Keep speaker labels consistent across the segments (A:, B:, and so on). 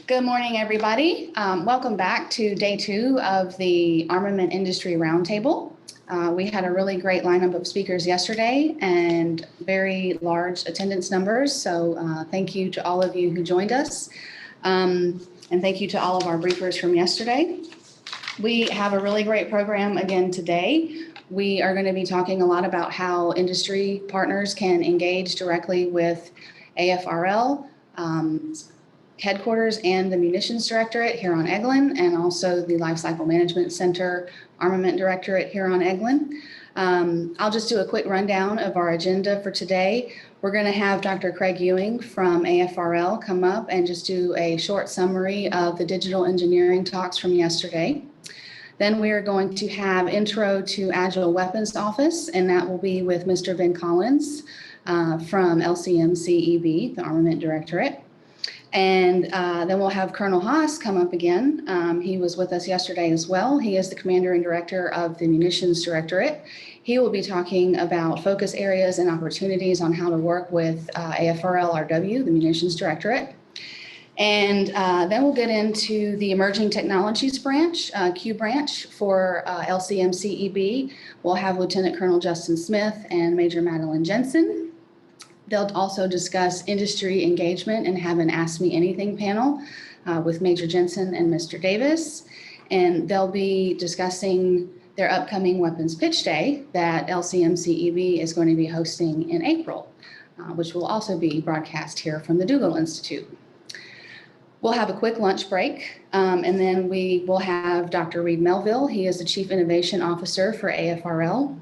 A: Good morning, everybody. Welcome back to day 2 of the Armament Industry Roundtable. We had a really great lineup of speakers yesterday and very large attendance numbers. So thank you to all of you who joined us. And thank you to all of our briefers from yesterday. We have a really great program again today. We are going to be talking a lot about how industry partners can engage directly with AFRL, headquarters and the Munitions Directorate here on Eglin, and also the Lifecycle Management Center Armament Directorate here on Eglin. I'll just do a quick rundown of our agenda for today. We're going to have Dr. Craig Ewing from AFRL come up and just do a short summary of the digital engineering talks from yesterday. Then we are going to have Intro to Agile Weapons Office, and that will be with Mr. Ben Collins from AFLCMC, the Armament Directorate. And then we'll have Colonel Haase come up again. He was with us yesterday as well. He is the Commander and Director of the Munitions Directorate. He will be talking about focus areas and opportunities on how to work with AFRL-RW, the Munitions Directorate. And then we'll get into the Emerging Technologies branch, Q branch for LCMCEB. We'll have Lieutenant Colonel Justin Smith and Maj Madeleine Jensen. They'll also discuss industry engagement and have an Ask Me Anything panel with Major Jensen and Mr. Davis. And they'll be discussing their upcoming Weapons Pitch Day that LCMCEB is going to be hosting in April, which will also be broadcast here from the Doolittle Institute. We'll have a quick lunch break, and then we will have Dr. Reid Melville. He is the Chief Innovation Officer for AFRL.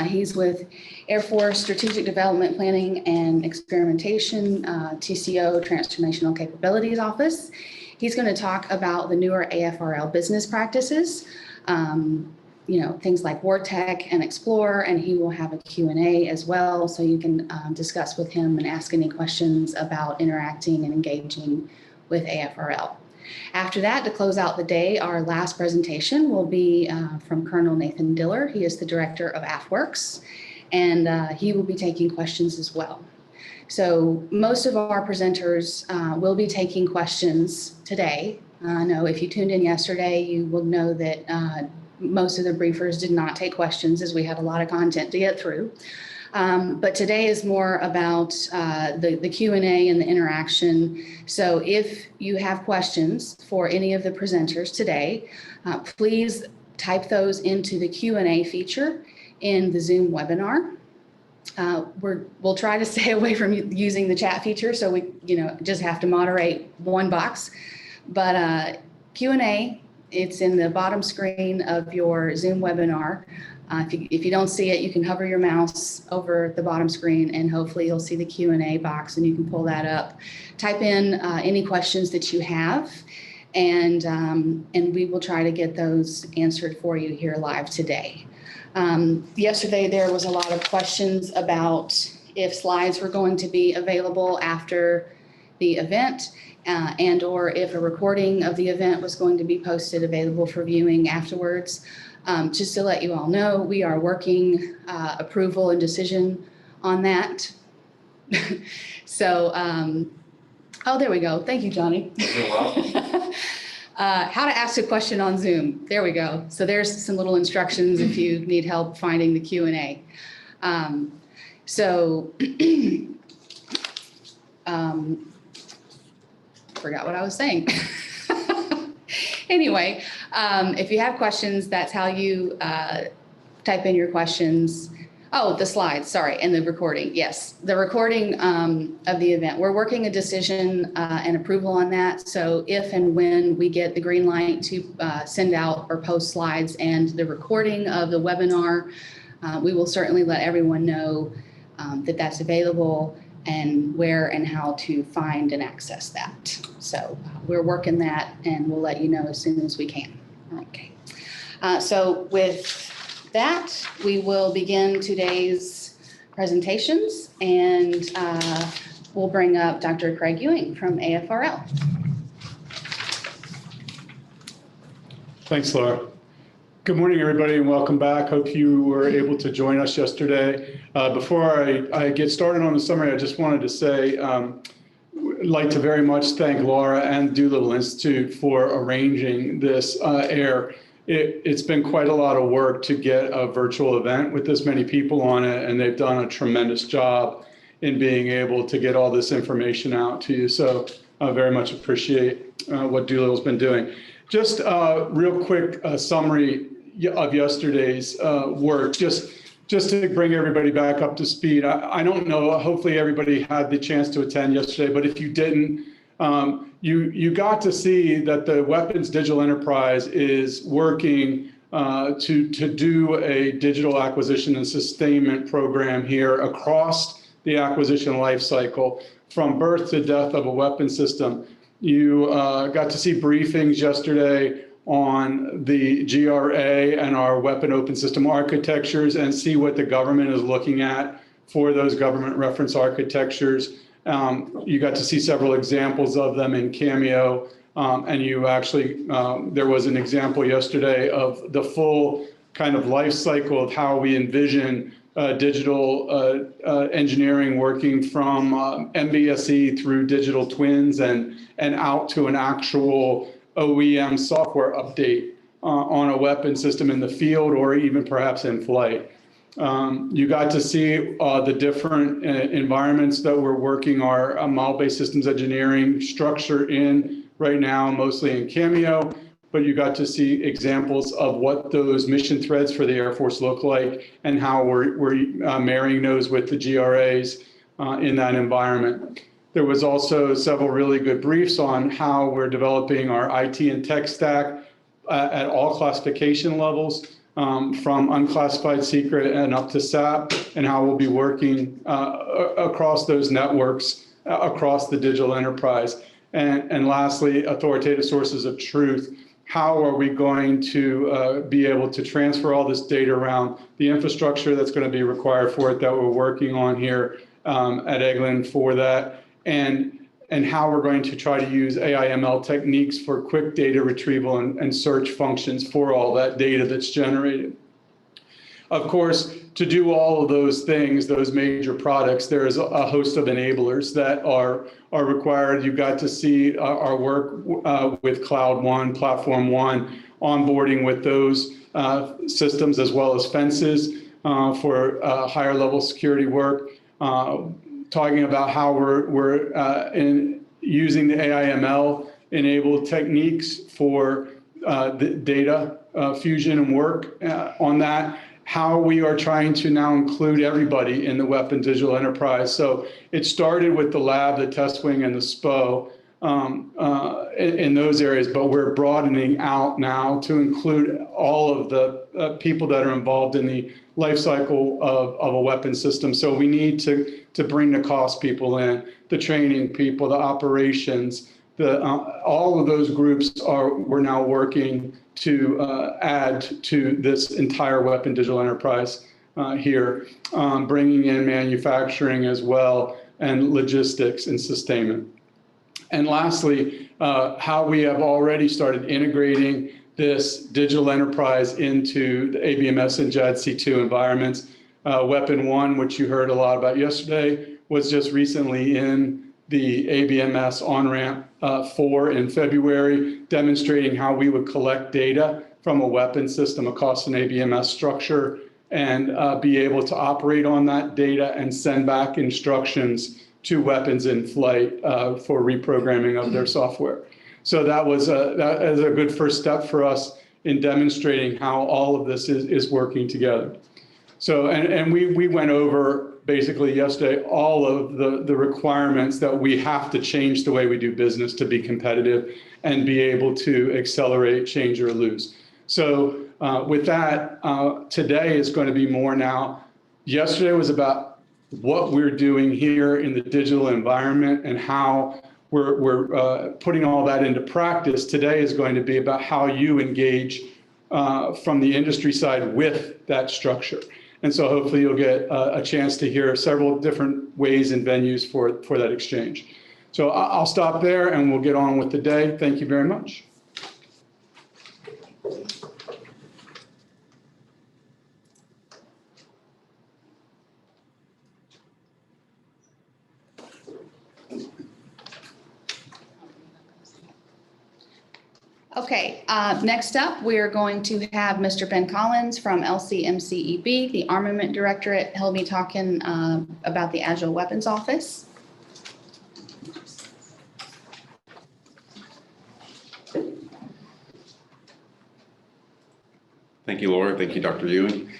A: He's with Air Force Strategic Development Planning and Experimentation, TCO, Transformational Capabilities Office. He's going to talk about the newer AFRL business practices, things like WARTECH and Explore, and he will have a Q&A as well, so you can discuss with him and ask any questions about interacting and engaging with AFRL. After that, to close out the day, our last presentation will be from Colonel Nathan Diller. He is the Director of AFWERX, and he will be taking questions as well. So most of our presenters will be taking questions today. I know if you tuned in yesterday, you will know that most of the briefers did not take questions as we had a lot of content to get through. But today is more about the Q&A and the interaction. So if you have questions for any of the presenters today, please type those into the Q&A feature in the Zoom webinar. We'll try to stay away from using the chat feature, so we just have to moderate one box. But Q&A, it's in the bottom screen of your Zoom webinar. If you don't see it, you can hover your mouse over the bottom screen and hopefully you'll see the Q&A box and you can pull that up. Type in any questions that you have and we will try to get those answered for you here live today. Yesterday there was a lot of questions about if slides were going to be available after the event and or if a recording of the event was going to be posted available for viewing afterwards. Just to let you all know, we are working approval and decision on that. So, oh, there we go. Thank you, Johnny.
B: You're welcome.
A: How to ask a question on Zoom. There we go. So there's some little instructions if you need help finding the Q&A. Forgot what I was saying. Anyway, if you have questions, that's how you type in your questions. Oh, the slides, sorry, and the recording. Yes, the recording of the event. We're working a decision and approval on that. So if and when we get the green light to send out or post slides and the recording of the webinar, we will certainly let everyone know that that's available and where and how to find and access that. So we're working that and we'll let you know as soon as we can. Okay. So with that, we will begin today's presentations and we'll bring up Dr. Craig Ewing from AFRL.
C: Thanks, Laura. Good morning, everybody, and welcome back. Hope you were able to join us yesterday. Before I get started on the summary, I just wanted to say like to very much thank Laura and Doolittle Institute for arranging this air. It's been quite a lot of work to get a virtual event with this many people on it, and they've done a tremendous job in being able to get all this information out to you. So I very much appreciate what Doolittle's been doing. Just a real quick summary of yesterday's work, just to bring everybody back up to speed. I don't know, hopefully everybody had the chance to attend yesterday, but if you didn't, you got to see that the Weapons Digital Enterprise is working to do a digital acquisition and sustainment program here across the acquisition lifecycle from birth to death of a weapon system. You got to see briefings yesterday on the GRA and our weapon open system architectures and see what the government is looking at for those government reference architectures. You got to see several examples of them in Cameo, and you actually, there was an example yesterday of the full kind of life cycle of how we envision digital engineering working from MBSE through digital twins and out to an actual OEM software update on a weapon system in the field or even perhaps in flight. You got to see the different environments that we're working our model-based systems engineering structure in right now, mostly in Cameo, but you got to see examples of what those mission threads for the Air Force look like and how we're marrying those with the GRAs in that environment. There was also several really good briefs on how we're developing our IT and tech stack at all classification levels, from unclassified secret and up to SAP, and how we'll be working across those networks, across the digital enterprise. And lastly, authoritative sources of truth. How are we going to be able to transfer all this data around the infrastructure that's going to be required for it that we're working on here at Eglin for that, and how we're going to try to use AI/ML techniques for quick data retrieval and search functions for all that data that's generated. Of course, to do all of those things, those major products, there is a host of enablers that are required. You got to see our work with Cloud One, Platform One, onboarding with those systems as well as fences for higher level security work. Talking about how we're using the AI/ML enabled techniques for the data fusion and work on that. How we are trying to now include everybody in the weapon digital enterprise. So it started with the lab, the test wing, and the SPO in those areas, but we're broadening out now to include all of the people that are involved in the life cycle of a weapon system. So we need to bring the cost people in, the training people, the operations, all of those groups we're now working to add to this entire weapon digital enterprise here, bringing in manufacturing as well, and logistics and sustainment. And lastly, how we have already started integrating this digital enterprise into the ABMS and JADC2 environments. Weapon One, which you heard a lot about yesterday, was just recently in the ABMS on-ramp 4 in February, demonstrating how we would collect data from a weapon system across an ABMS structure and be able to operate on that data and send back instructions to weapons in flight for reprogramming of their software. So that is a good first step for us in demonstrating how all of this is working together. So, and we went over basically yesterday all of the requirements that we have to change the way we do business to be competitive and be able to accelerate, change, or lose. So with that, today is going to be more now. Yesterday was about what we're doing here in the digital environment and how we're putting all that into practice. Today is going to be about how you engage from the industry side with that structure. And so hopefully you'll get a chance to hear several different ways and venues for that exchange. So I'll stop there and we'll get on with the day. Thank you very much.
A: Okay, next up, we are going to have Mr. Ben Collins from LCMCEB, the Armament Directorate. He'll be talking about the Agile Weapons Office.
B: Thank you, Laura. Thank you, Dr. Ewing.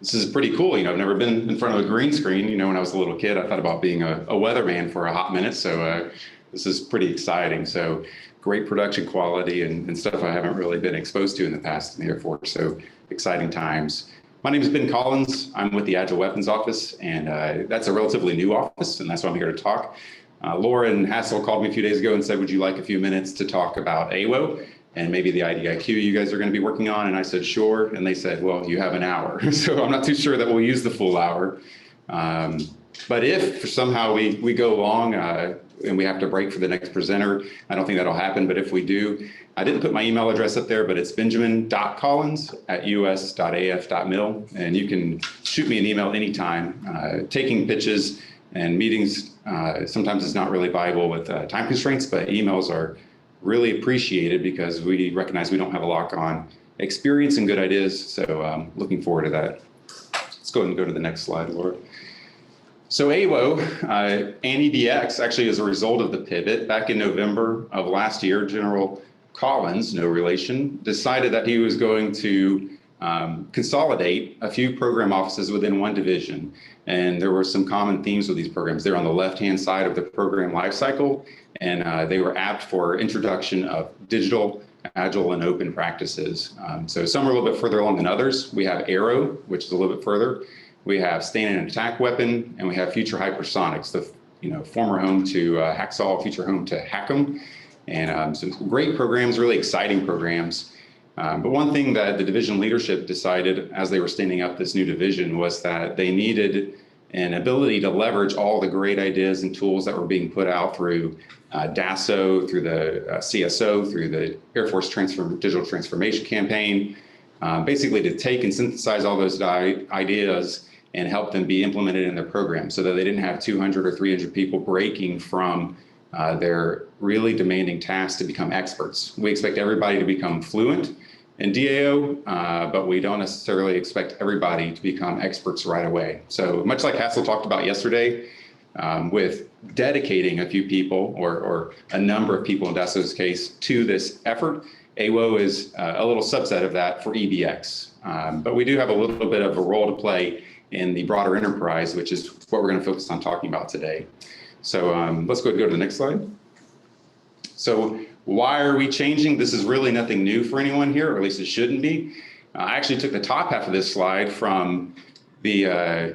B: This is pretty cool. I've never been in front of a green screen. When I was a little kid, I thought about being a weatherman for a hot minute. So this is pretty exciting. So great production quality and stuff I haven't really been exposed to in the past in the Air Force. So exciting times. My name is Ben Collins. I'm with the Agile Weapons Office, and that's a relatively new office, and that's why I'm here to talk. Laura and Haase called me a few days ago and said, would you like a few minutes to talk about AWO and maybe the IDIQ you guys are going to be working on? And I said, sure. And they said, well, you have an hour. So I'm not too sure that we'll use the full hour. But if somehow we go long and we have to break for the next presenter, I don't think that'll happen. But if we do, I didn't put my email address up there, but it's benjamin.collins@us.af.mil. And you can shoot me an email anytime. Taking pitches and meetings sometimes is not really viable with time constraints, but emails are really appreciated because we recognize we don't have a lock on experience and good ideas. So looking forward to that. Let's go ahead and go to the next slide, Laura. So AWO and EDX actually as a result of the pivot back in November of last year, General Collins, no relation, decided that he was going to consolidate a few program offices within one division. And there were some common themes with these programs. They're on the left-hand side of the program lifecycle, and they were apt for introduction of digital, agile, and open practices. So some are a little bit further along than others. We have Arrow, which is a little bit further. We have stand and attack weapon, and we have future hypersonics, the former home to Hacksaw, future home to HACM. And some great programs, really exciting programs. But one thing that the division leadership decided as they were standing up this new division was that they needed an ability to leverage all the great ideas and tools that were being put out through DASO, through the CSO, through the Air Force Digital Transformation Campaign, basically to take and synthesize all those ideas and help them be implemented in their program so that they didn't have 200 or 300 people breaking from their really demanding tasks to become experts. We expect everybody to become fluent in DAO, but we don't necessarily expect everybody to become experts right away. So much like Haase talked about yesterday, with dedicating a few people or a number of people in Dasso's case to this effort, AWO is a little subset of that for EDX. But we do have a little bit of a role to play in the broader enterprise, which is what we're going to focus on talking about today. So let's go to the next slide. So why are we changing? This is really nothing new for anyone here, or at least it shouldn't be. I actually took the top half of this slide from the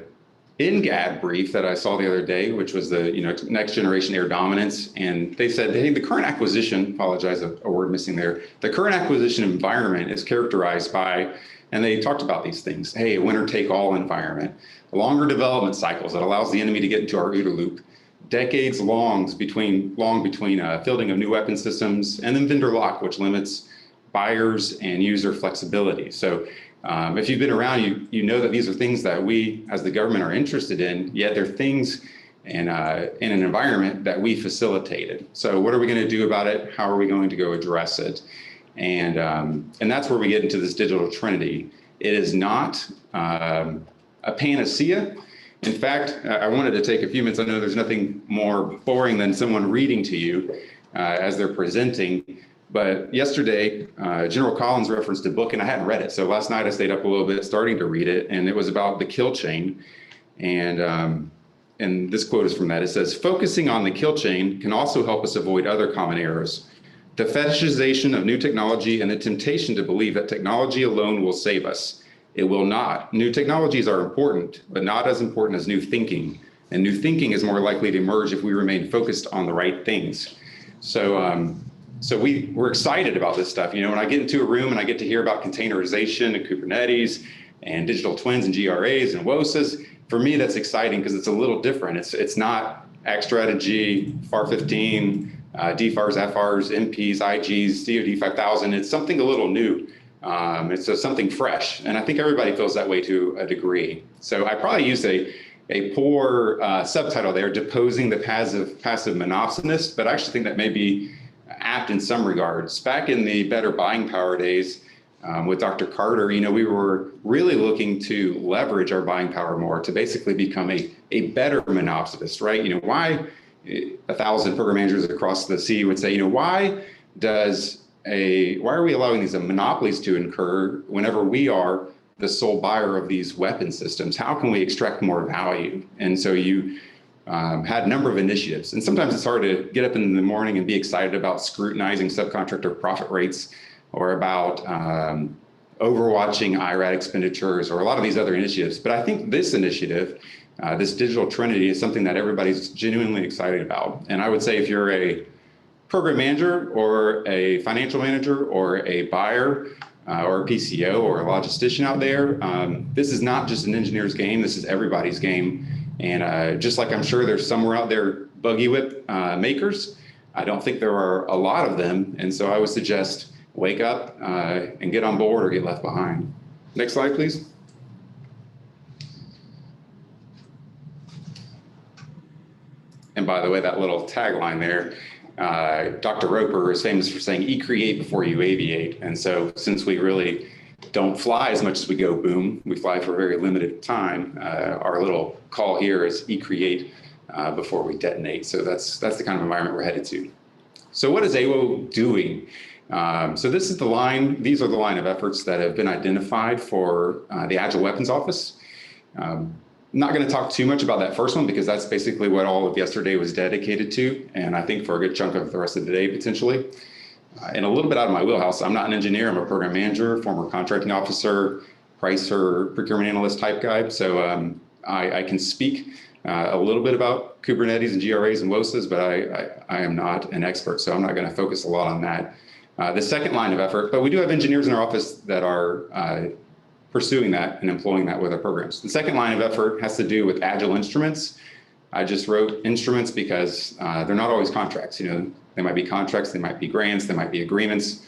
B: NGAD brief that I saw the other day, which was the next generation air dominance. And they said, hey, the current acquisition, apologize, a word missing there. The current acquisition environment is characterized by, and they talked about these things, hey, a winner-take-all environment, longer development cycles that allows the enemy to get into our OODA loop, decades long between fielding of new weapon systems, and then vendor lock, which limits buyers and user flexibility. So if you've been around, you know that these are things that we as the government are interested in, yet they're things in an environment that we facilitated. So what are we going to do about it? How are we going to go address it? And that's where we get into this digital trinity. It is not a panacea. In fact, I wanted to take a few minutes. I know there's nothing more boring than someone reading to you as they're presenting. But yesterday, General Collins referenced a book, and I hadn't read it. So last night I stayed up a little bit starting to read it, and it was about the kill chain. And this quote is from that. It says, focusing on the kill chain can also help us avoid other common errors. The fetishization of new technology and the temptation to believe that technology alone will save us. It will not. New technologies are important, but not as important as new thinking. And new thinking is more likely to emerge if we remain focused on the right things. So we're excited about this stuff. When I get into a room and I get to hear about containerization and Kubernetes and digital twins and GRAs and WOSAs, for me, that's exciting because it's a little different. It's not ACT strategy, FAR 15, DFARs, FRs, MPs, IGs, DoD 5000. It's something a little new. It's something fresh. And I think everybody feels that way to a degree. So I probably used a poor subtitle there, deposing the passive monopsonist, but I actually think that may be apt in some regards. Back in the better buying power days with Dr. Carter, we were really looking to leverage our buying power more to basically become a better monopsonist, right? Why 1,000 program managers across the sea would say, why are we allowing these monopolies to incur whenever we are the sole buyer of these weapon systems? How can we extract more value? And so you had a number of initiatives. And sometimes it's hard to get up in the morning and be excited about scrutinizing subcontractor profit rates or about overwatching IRAD expenditures or a lot of these other initiatives. But I think this initiative, this digital trinity, is something that everybody's genuinely excited about. And I would say if you're a program manager or a financial manager or a buyer or a PCO or a logistician out there, this is not just an engineer's game, this is everybody's game. And just like I'm sure there's somewhere out there buggy whip makers, I don't think there are a lot of them. And so I would suggest wake up and get on board or get left behind. Next slide, please. And by the way, that little tagline there, Dr. Roper is famous for saying, "E-create before you aviate." And so since we really don't fly as much as we go boom, we fly for a very limited time. Our little call here is e-create before we detonate. So that's the kind of environment we're headed to. So what is AWO doing? So this is these are the line of efforts that have been identified for the Agile Weapons Office. Not going to talk too much about that first one because that's basically what all of yesterday was dedicated to, and I think for a good chunk of the rest of the day potentially. And a little bit out of my wheelhouse, I'm not an engineer, I'm a program manager, former contracting officer, pricer, procurement analyst type guy. So I can speak a little bit about Kubernetes and GRAs and WOSAs, but I am not an expert, so I'm not going to focus a lot on that. The second line of effort, but we do have engineers in our office that are pursuing that and employing that with our programs. The second line of effort has to do with Agile instruments. I just wrote instruments because they're not always contracts. They might be contracts, they might be grants, they might be agreements,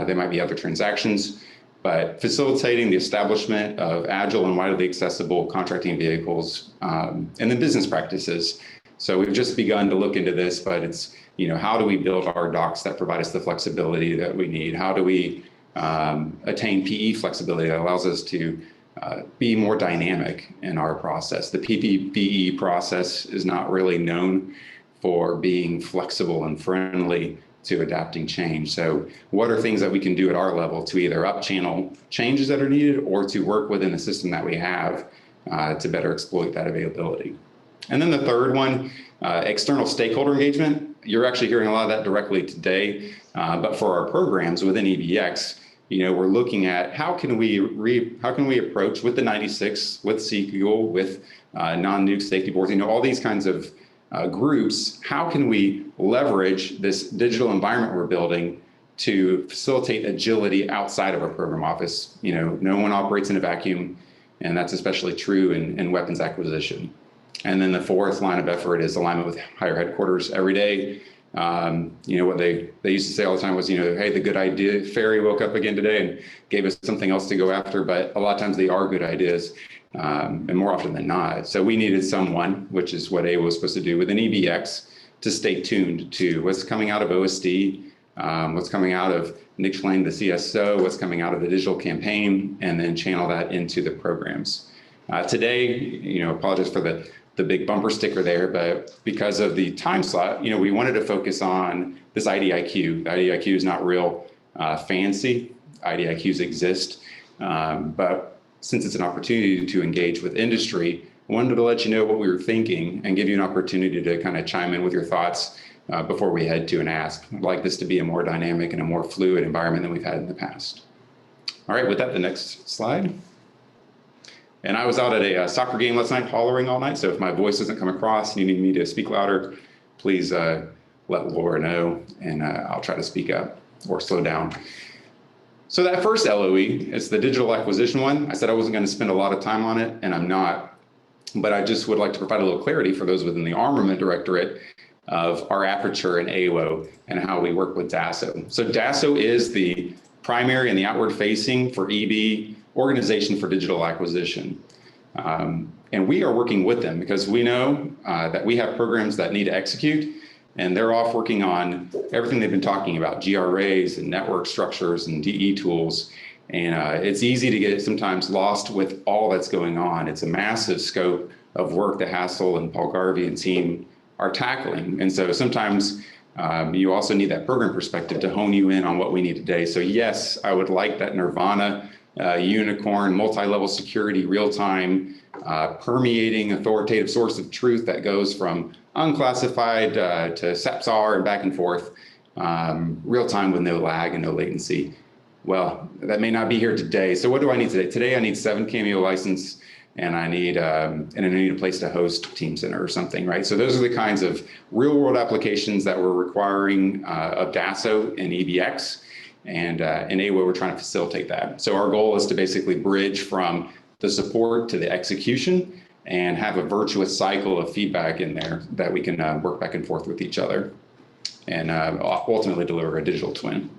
B: they might be other transactions, but facilitating the establishment of agile and widely accessible contracting vehicles and then business practices. So we've just begun to look into this, but it's, how do we build our docs that provide us the flexibility that we need? How do we attain PE flexibility that allows us to be more dynamic in our process? The PPE process is not really known for being flexible and friendly to adapting change. So what are things that we can do at our level to either up-channel changes that are needed or to work within the system that we have to better exploit that availability? And then the third one, external stakeholder engagement. You're actually hearing a lot of that directly today, but for our programs within EBX, we're looking at how can we approach with the 96, with SQL, with non-nuke safety boards, all these kinds of groups. How can we leverage this digital environment we're building to facilitate agility outside of our program office? No one operates in a vacuum, and that's especially true in weapons acquisition. And then the fourth line of effort is alignment with higher headquarters every day. What they used to say all the time was, hey, the good idea fairy woke up again today and gave us something else to go after. But a lot of times they are good ideas, and more often than not. So we needed someone, which is what AWO was supposed to do within EBX, to stay tuned to what's coming out of OSD, what's coming out of Nick Schlang, the CSO, what's coming out of the digital campaign, and then channel that into the programs. Today, apologize for the big bumper sticker there, but because of the time slot, we wanted to focus on this IDIQ. The IDIQ is not real fancy. IDIQs exist, but since it's an opportunity to engage with industry, I wanted to let you know what we were thinking and give you an opportunity to kind of chime in with your thoughts before we head to an ask. I'd like this to be a more dynamic and a more fluid environment than we've had in the past. All right, with that, the next slide. And I was out at a soccer game last night, hollering all night. So if my voice doesn't come across and you need me to speak louder, please let Laura know, and I'll try to speak up or slow down. So that first LOE, it's the digital acquisition one. I said I wasn't going to spend a lot of time on it, and I'm not. But I just would like to provide a little clarity for those within the Armament Directorate of our aperture in AWO and how we work with DASO. So DASO is the primary and the outward facing for EB organization for digital acquisition. And we are working with them because we know that we have programs that need to execute, And they're off working on everything they've been talking about, GRAs and network structures and DE tools. And it's easy to get sometimes lost with all that's going on. It's a massive scope of work that Haase and Paul Garvey and team are tackling. And so sometimes you also need that program perspective to hone you in on what we need today. So yes, I would like that nirvana, unicorn, multi-level security, real-time, permeating authoritative source of truth that goes from unclassified to SAPSAR and back and forth, real-time with no lag and no latency. Well, that may not be here today. So what do I need today? Today I need 7 Cameo license, and I need a place to host Team Center or something, right? So those are the kinds of real-world applications that we're requiring of DASO and EBX, and in AWA we're trying to facilitate that. So our goal is to basically bridge from the support to the execution and have a virtuous cycle of feedback in there that we can work back and forth with each other and ultimately deliver a digital twin.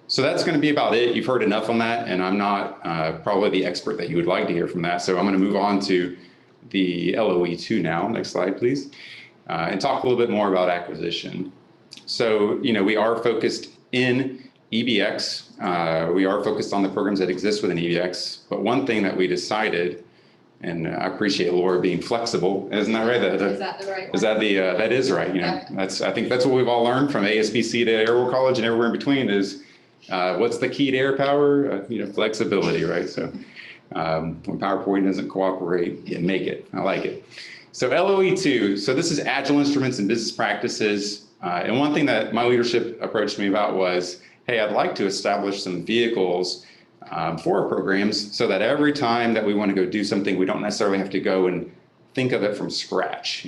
B: So that's going to be about it. You've heard enough on that, and I'm not probably the expert that you would like to hear from that. So I'm going to move on to the LOE2 now. Next slide, please. And talk a little bit more about acquisition. So, we are focused in EBX. We are focused on the programs that exist within EBX. But one thing that we decided, and I appreciate Laura being flexible. Isn't that right?
D: Is that the right one?
B: Is that that is right. I think that's what we've all learned from ASBC to Air War College and everywhere in between is what's the key to air power? Flexibility, right? So when PowerPoint doesn't cooperate, you make it. I like it. So LOE2, so this is Agile Instruments and Business Practices. And one thing that my leadership approached me about was, hey, I'd like to establish some vehicles for our programs so that every time that we want to go do something, we don't necessarily have to go and think of it from scratch.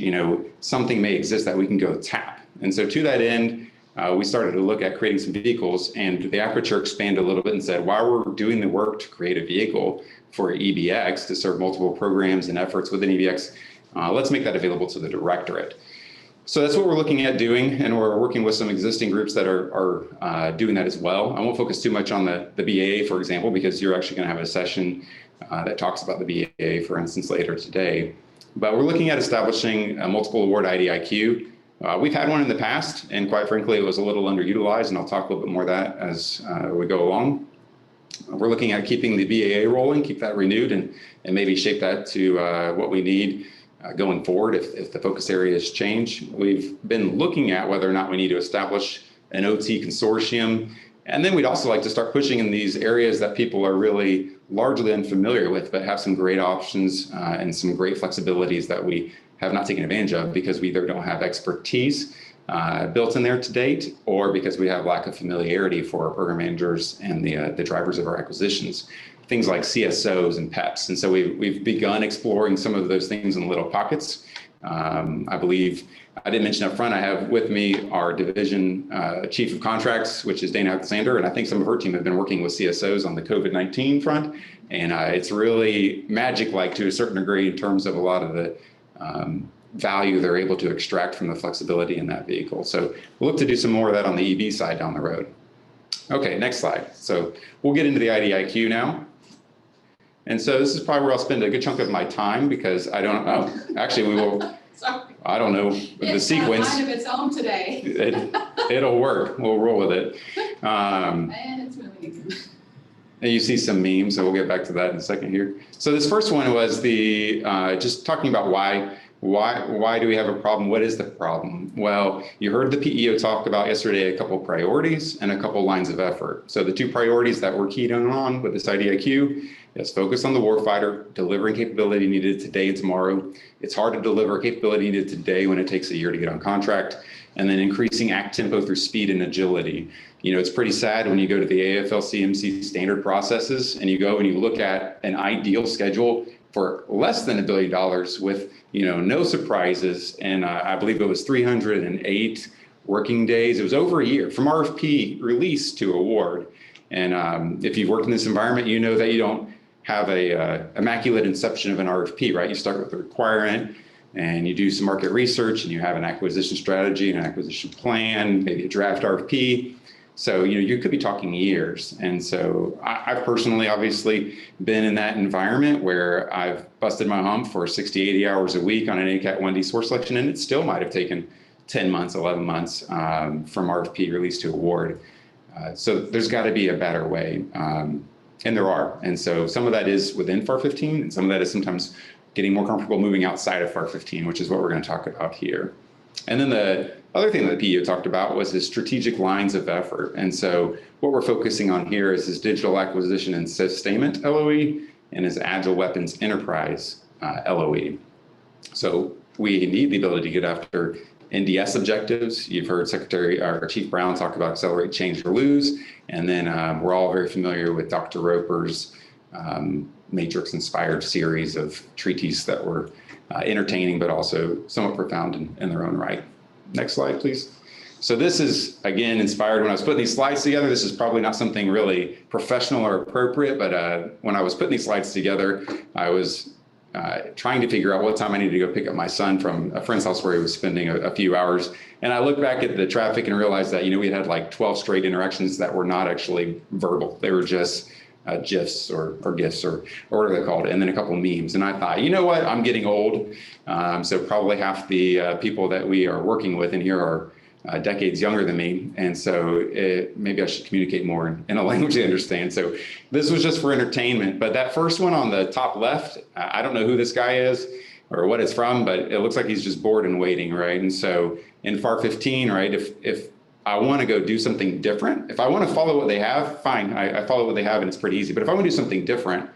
B: Something may exist that we can go tap. And so to that end, we started to look at creating some vehicles, and the aperture expanded a little bit and said, while we're doing the work to create a vehicle for EBX to serve multiple programs and efforts within EBX, let's make that available to the Directorate. So that's what we're looking at doing, and we're working with some existing groups that are doing that as well. I won't focus too much on the BAA, for example, because you're actually going to have a session that talks about the BAA, for instance, later today. But we're looking at establishing a multiple award IDIQ. We've had one in the past, and quite frankly, it was a little underutilized, and I'll talk a little bit more of that as we go along. We're looking at keeping the BAA rolling, keep that renewed, and maybe shape that to what we need going forward if the focus areas change. We've been looking at whether or not we need to establish an OT consortium. And then we'd also like to start pushing in these areas that people are really largely unfamiliar with, but have some great options and some great flexibilities that we have not taken advantage of because we either don't have expertise built in there to date, or because we have lack of familiarity for our program managers and the drivers of our acquisitions. Things like CSOs and PEPs. And so we've begun exploring some of those things in little pockets. I believe, I didn't mention up front, I have with me our division chief of contracts, which is Dana Alexander, and I think some of her team have been working with CSOs on the COVID-19 front. And it's really magic-like to a certain degree in terms of a lot of the value they're able to extract from the flexibility in that vehicle. So we'll look to do some more of that on the EB side down the road. Okay, next slide. So we'll get into the IDIQ now. And so this is probably where I'll spend a good chunk of my time because I don't know. Actually, we will.
D: Sorry.
B: I don't know the sequence.
D: It's got a mind of its own today.
B: It'll work. We'll roll with it.
D: And it's moving.
B: And you see some memes, so we'll get back to that in a second here. So this first one was the just talking about why do we have a problem? What is the problem? Well, you heard the PEO talk about yesterday a couple of priorities and a couple lines of effort. So the 2 priorities that we're keyed on with this IDIQ is focus on the warfighter, delivering capability needed today and tomorrow. It's hard to deliver capability needed today when it takes a year to get on contract, and then increasing act tempo through speed and agility. It's pretty sad when you go to the AFLCMC standard processes and you go and you look at an ideal schedule for less than $1 billion with no surprises, and I believe it was 308 working days. It was over a year from RFP release to award. And if you've worked in this environment, you know that you don't have a immaculate inception of an RFP, right? You start with the requirement and you do some market research and you have an acquisition strategy and an acquisition plan, maybe a draft RFP. So, you could be talking years. And so I've personally obviously been in that environment where I've busted my hump for 60, 80 hours a week on an ACAT 1D source selection, and it still might have taken 10 months, 11 months from RFP release to award. So there's got to be a better way, and there are. And so some of that is within FAR 15, and some of that is sometimes getting more comfortable moving outside of FAR 15, which is what we're going to talk about here. And then the other thing that PEO talked about was his strategic lines of effort. And so what we're focusing on here is his digital acquisition and sustainment LOE and his agile weapons enterprise LOE. So we need the ability to get after NDS objectives. You've heard Chief Brown talk about accelerate, change, or lose. And then we're all very familiar with Dr. Roper's Matrix-inspired series of treatises that were entertaining, but also somewhat profound in their own right. Next slide, please. So this is, again, inspired when I was putting these slides together. This is probably not something really professional or appropriate, but when I was putting these slides together, I was trying to figure out what time I needed to go pick up my son from a friend's house where he was spending a few hours. And I looked back at the traffic and realized that, we had like 12 straight interactions that were not actually verbal. They were just GIFs or GIFs or whatever they're called, and then a couple of memes. And I thought, you know what, I'm getting old. So probably half the people that we are working with in here are decades younger than me. And so maybe I should communicate more in a language they understand. So this was just for entertainment. But that first one on the top left, I don't know who this guy is or what it's from, but it looks like he's just bored and waiting, right? And so in FAR 15, right, if I want to go do something different, if I want to follow what they have, fine, I follow what they have and it's pretty easy. But if I want to do something different,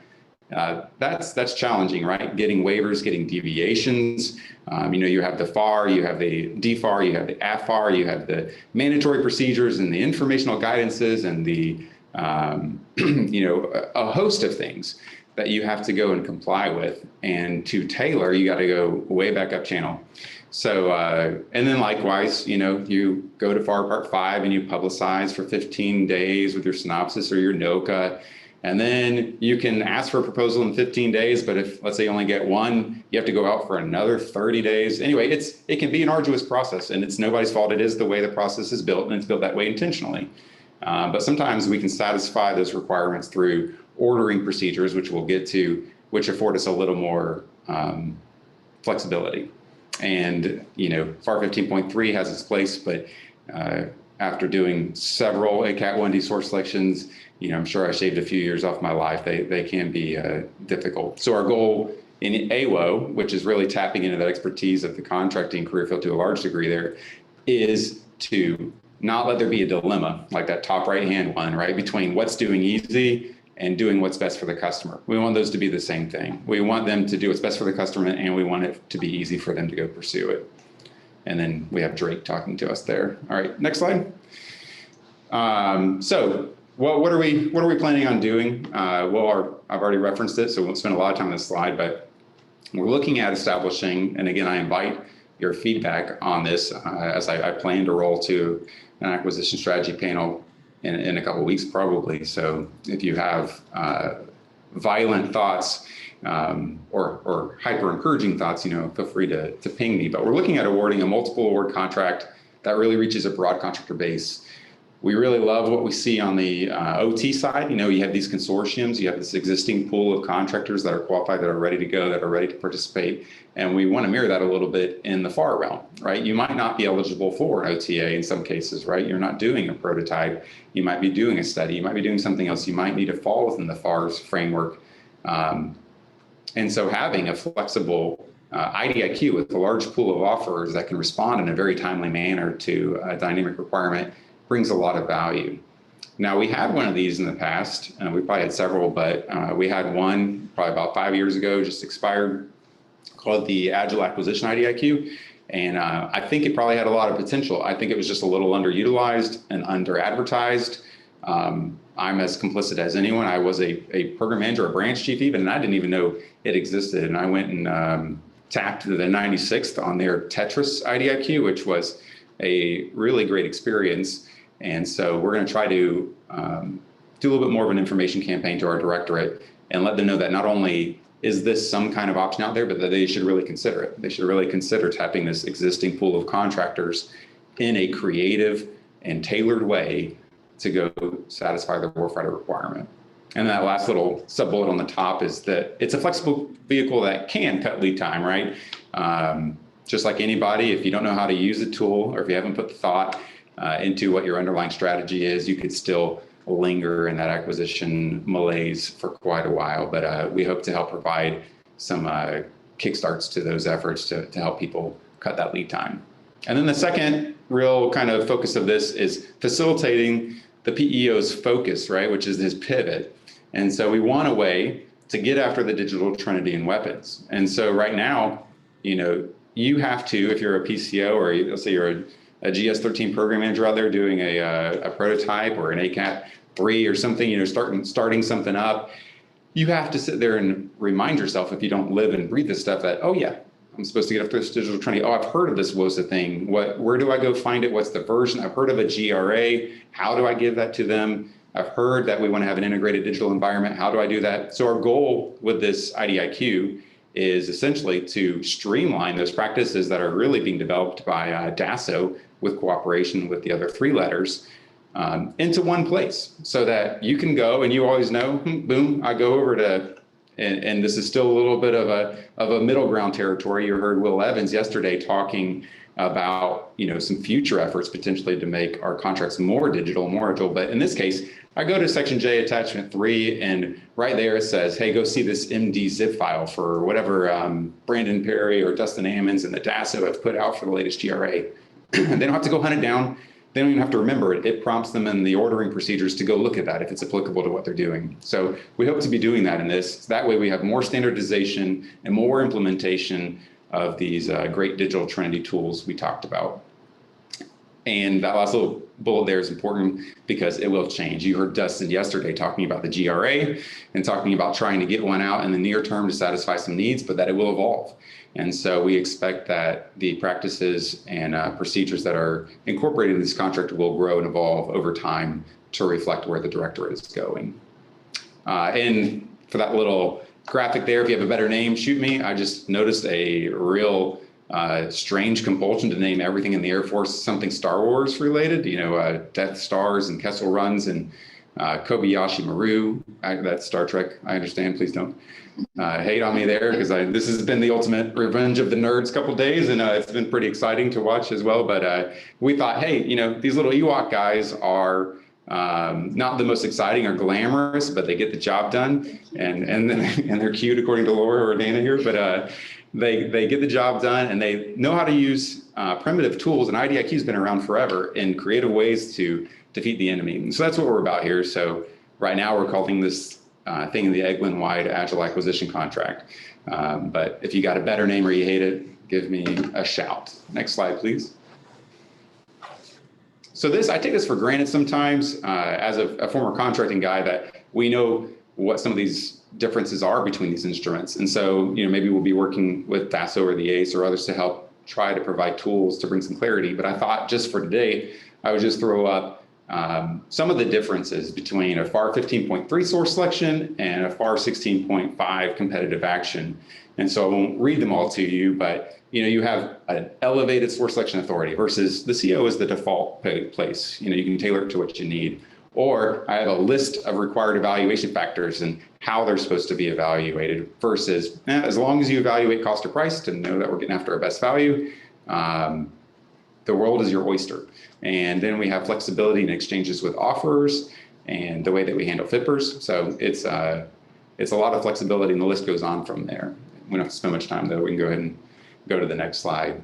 B: that's challenging, right? Getting waivers, getting deviations. You have the FAR, you have the DFAR, you have the AFR, you have the mandatory procedures and the informational guidances and the, a host of things that you have to go and comply with. And to tailor, you got to go way back up channel. So, and then likewise, you go to FAR Part 5 and you publicize for 15 days with your synopsis or your NOCA. And then you can ask for a proposal in 15 days, but if, let's say, you only get one, you have to go out for another 30 days. Anyway, it can be an arduous process, and it's nobody's fault. It is the way the process is built, and it's built that way intentionally. But sometimes we can satisfy those requirements through ordering procedures, which we'll get to, which afford us a little more flexibility. And, FAR 15.3 has its place, but after doing several ACAT 1D source selections, I'm sure I shaved a few years off my life. They can be difficult. So our goal in AWO, which is really tapping into that expertise of the contracting career field to a large degree there, is to not let there be a dilemma like that top right-hand one, right, between what's doing easy and doing what's best for the customer. We want those to be the same thing. We want them to do what's best for the customer, and we want it to be easy for them to go pursue it. And then we have Drake talking to us there. All right, next slide. So what are we planning on doing? I've already referenced it, so we won't spend a lot of time on this slide, but we're looking at establishing, and again, I invite your feedback on this as I plan to roll to an acquisition strategy panel in a couple of weeks, probably. So if you have violent thoughts or hyper encouraging thoughts, feel free to ping me. But we're looking at awarding a multiple award contract that really reaches a broad contractor base. We really love what we see on the OT side. You have these consortiums, you have this existing pool of contractors that are qualified, that are ready to go, that are ready to participate. And we want to mirror that a little bit in the FAR realm, right? You might not be eligible for an OTA in some cases, right? You're not doing a prototype. You might be doing a study. You might be doing something else. You might need to fall within the FAR's framework. And so having a flexible IDIQ with a large pool of offers that can respond in a very timely manner to a dynamic requirement brings a lot of value. Now, we had one of these in the past. We probably had several, but we had one probably about 5 years ago, just expired, called the Agile Acquisition IDIQ. And I think it probably had a lot of potential. I think it was just a little underutilized and under-advertised. I'm as complicit as anyone. I was a program manager, a branch chief even, and I didn't even know it existed. And I went and tapped the 96th on their Tetris IDIQ, which was a really great experience. And so we're going to try to do a little bit more of an information campaign to our directorate and let them know that not only is this some kind of option out there, but that they should really consider it. They should really consider tapping this existing pool of contractors in a creative and tailored way to go satisfy the warfighter requirement. And that last little sub-bullet on the top is that it's a flexible vehicle that can cut lead time, right? just like anybody, if you don't know how to use a tool, or if you haven't put the thought into what your underlying strategy is, you could still linger in that acquisition malaise for quite a while. But we hope to help provide some kickstarts to those efforts to help people cut that lead time. And then the second real kind of focus of this is facilitating the PEO's focus, right, which is this pivot. And so we want a way to get after the digital trinity in weapons. And so right now, you have to, if you're a PCO, or let's say you're a GS-13 program manager out there doing a prototype or an ACAT 3 or something, starting something up, you have to sit there and remind yourself, if you don't live and breathe this stuff, that, oh yeah, I'm supposed to get after this digital trinity. Oh, I've heard of this WOSA thing. Where do I go find it? What's the version? I've heard of a GRA. How do I give that to them? I've heard that we want to have an integrated digital environment. How do I do that? So our goal with this IDIQ is essentially to streamline those practices that are really being developed by DASO with cooperation with the other 3 letters into one place, so that you can go and you always know, boom, I go over to, and this is still a little bit of a middle ground territory. You heard Will Evans yesterday talking about some future efforts potentially to make our contracts more digital, more agile. But in this case, I go to Section J, Attachment 3, and right there it says, hey, go see this MD zip file for whatever Brandon Perry or Dustin Ammons and the DASO have put out for the latest GRA. They don't have to go hunt it down. They don't even have to remember it. It prompts them in the ordering procedures to go look at that if it's applicable to what they're doing. So we hope to be doing that in this. That way we have more standardization and more implementation of these great digital trinity tools we talked about. And that last little bullet there is important because it will change. You heard Dustin yesterday talking about the GRA and talking about trying to get one out in the near term to satisfy some needs, but that it will evolve. And so we expect that the practices and procedures that are incorporated in this contract will grow and evolve over time to reflect where the Directorate is going. And for that little graphic there, if you have a better name, shoot me. I just noticed a real strange compulsion to name everything in the Air Force something Star Wars related, Death Stars and Kessel Runs and Kobayashi Maru. That's Star Trek, I understand, please don't hate on me there, because this has been the ultimate revenge of the nerds couple days, and it's been pretty exciting to watch as well. But we thought, hey, these little Ewok guys are not the most exciting or glamorous, but they get the job done, and they're cute according to Laura or Dana here, but they get the job done, and they know how to use primitive tools, and IDIQ has been around forever in creative ways to defeat the enemy. And so that's what we're about here. So right now we're calling this thing the Eglin-wide Agile Acquisition Contract. But if you got a better name or you hate it, give me a shout. Next slide, please. So I take this for granted sometimes as a former contracting guy, that we know what some of these differences are between these instruments. And so, maybe we'll be working with DASO or the ACE or others to help try to provide tools to bring some clarity. But I thought just for today, I would just throw up some of the differences between a FAR 15.3 source selection and a FAR 16.5 competitive action. And so I won't read them all to you, but you have an elevated source selection authority versus the CO is the default place. You can tailor it to what you need. Or I have a list of required evaluation factors and how they're supposed to be evaluated versus as long as you evaluate cost or price to know that we're getting after our best value, the world is your oyster. And then we have flexibility in exchanges with offers and the way that we handle FIPPers. So it's a lot of flexibility, and the list goes on from there. We don't have to spend much time though. We can go ahead and go to the next slide.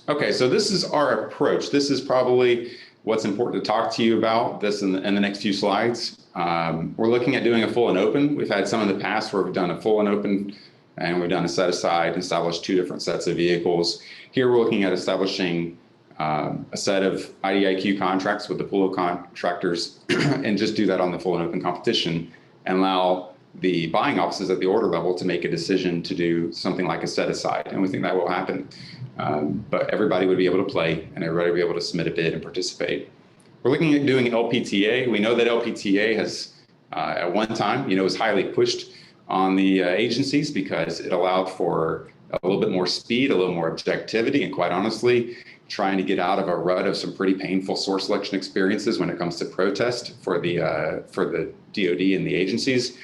B: Okay, so this is our approach. This is probably what's important to talk to you about this in the next few slides. We're looking at doing a full and open. We've had some in the past where we've done a full and open, and we've done a set aside and established 2 different sets of vehicles. Here we're looking at establishing a set of IDIQ contracts with the pool of contractors and just do that on the full and open competition and allow the buying offices at the order level to make a decision to do something like a set aside. And we think that will happen. But everybody would be able to play and everybody would be able to submit a bid and participate. We're looking at doing LPTA. We know that LPTA has, at one time, was highly pushed on the agencies because it allowed for a little bit more speed, a little more objectivity, and quite honestly, trying to get out of a rut of some pretty painful source selection experiences when it comes to protest for the DoD and the agencies.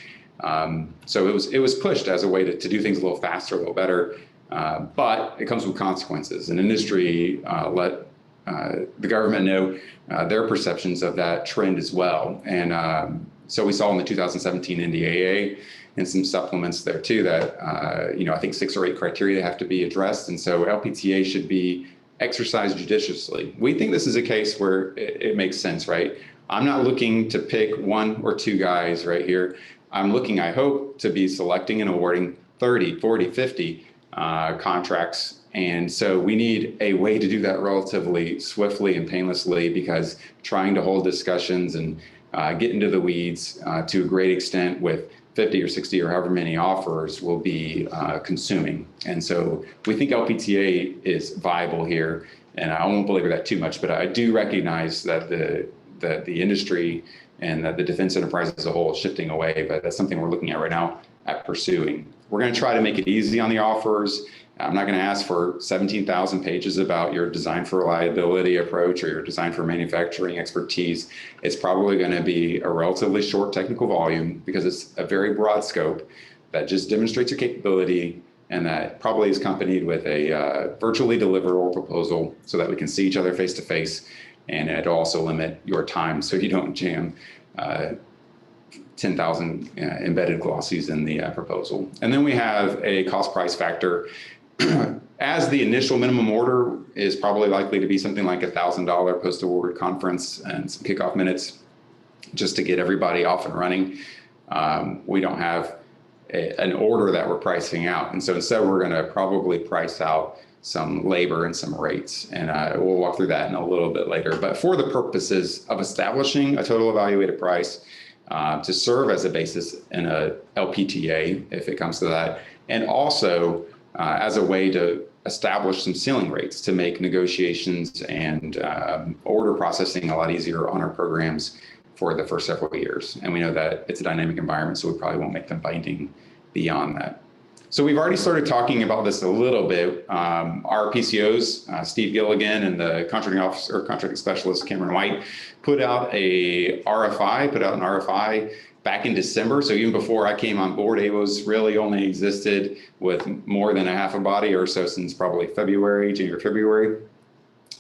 B: So it was pushed as a way to do things a little faster, a little better. but it comes with consequences. And industry let the government know their perceptions of that trend as well. And so we saw in the 2017 NDAA and some supplements there too that, I think 6 or 8 criteria have to be addressed. And so LPTA should be exercised judiciously. We think this is a case where it makes sense, right? I'm not looking to pick 1 or 2 guys right here. I'm looking, I hope, to be selecting and awarding 30, 40, 50 contracts. And so we need a way to do that relatively swiftly and painlessly, because trying to hold discussions and get into the weeds to a great extent with 50 or 60 or however many offers will be consuming. And so we think LPTA is viable here. And I won't belabor that too much, but I do recognize that the industry and that the defense enterprise as a whole is shifting away, but that's something we're looking at right now at pursuing. We're going to try to make it easy on the offers. I'm not going to ask for 17,000 pages about your design for reliability approach or your design for manufacturing expertise. It's probably going to be a relatively short technical volume because it's a very broad scope that just demonstrates your capability, and that probably is accompanied with a virtually deliverable proposal so that we can see each other face to face. And it'll also limit your time so you don't jam 10,000 embedded glossies in the proposal. And then we have a cost price factor. As the initial minimum order is probably likely to be something like $1,000 post-award conference and some kickoff minutes just to get everybody off and running. We don't have an order that we're pricing out. And so instead we're going to probably price out some labor and some rates. And we'll walk through that in a little bit later. But for the purposes of establishing a total evaluated price to serve as a basis in a LPTA, if it comes to that, and also as a way to establish some ceiling rates to make negotiations and order processing a lot easier on our programs for the first several years. And we know that it's a dynamic environment, so we probably won't make them binding beyond that. So we've already started talking about this a little bit. Our PCOs, Steve Gilligan and the contracting officer, or contracting specialist, Cameron White, put out an RFI back in December. So even before I came on board, AWOS really only existed with more than a half a body or so since probably January, February.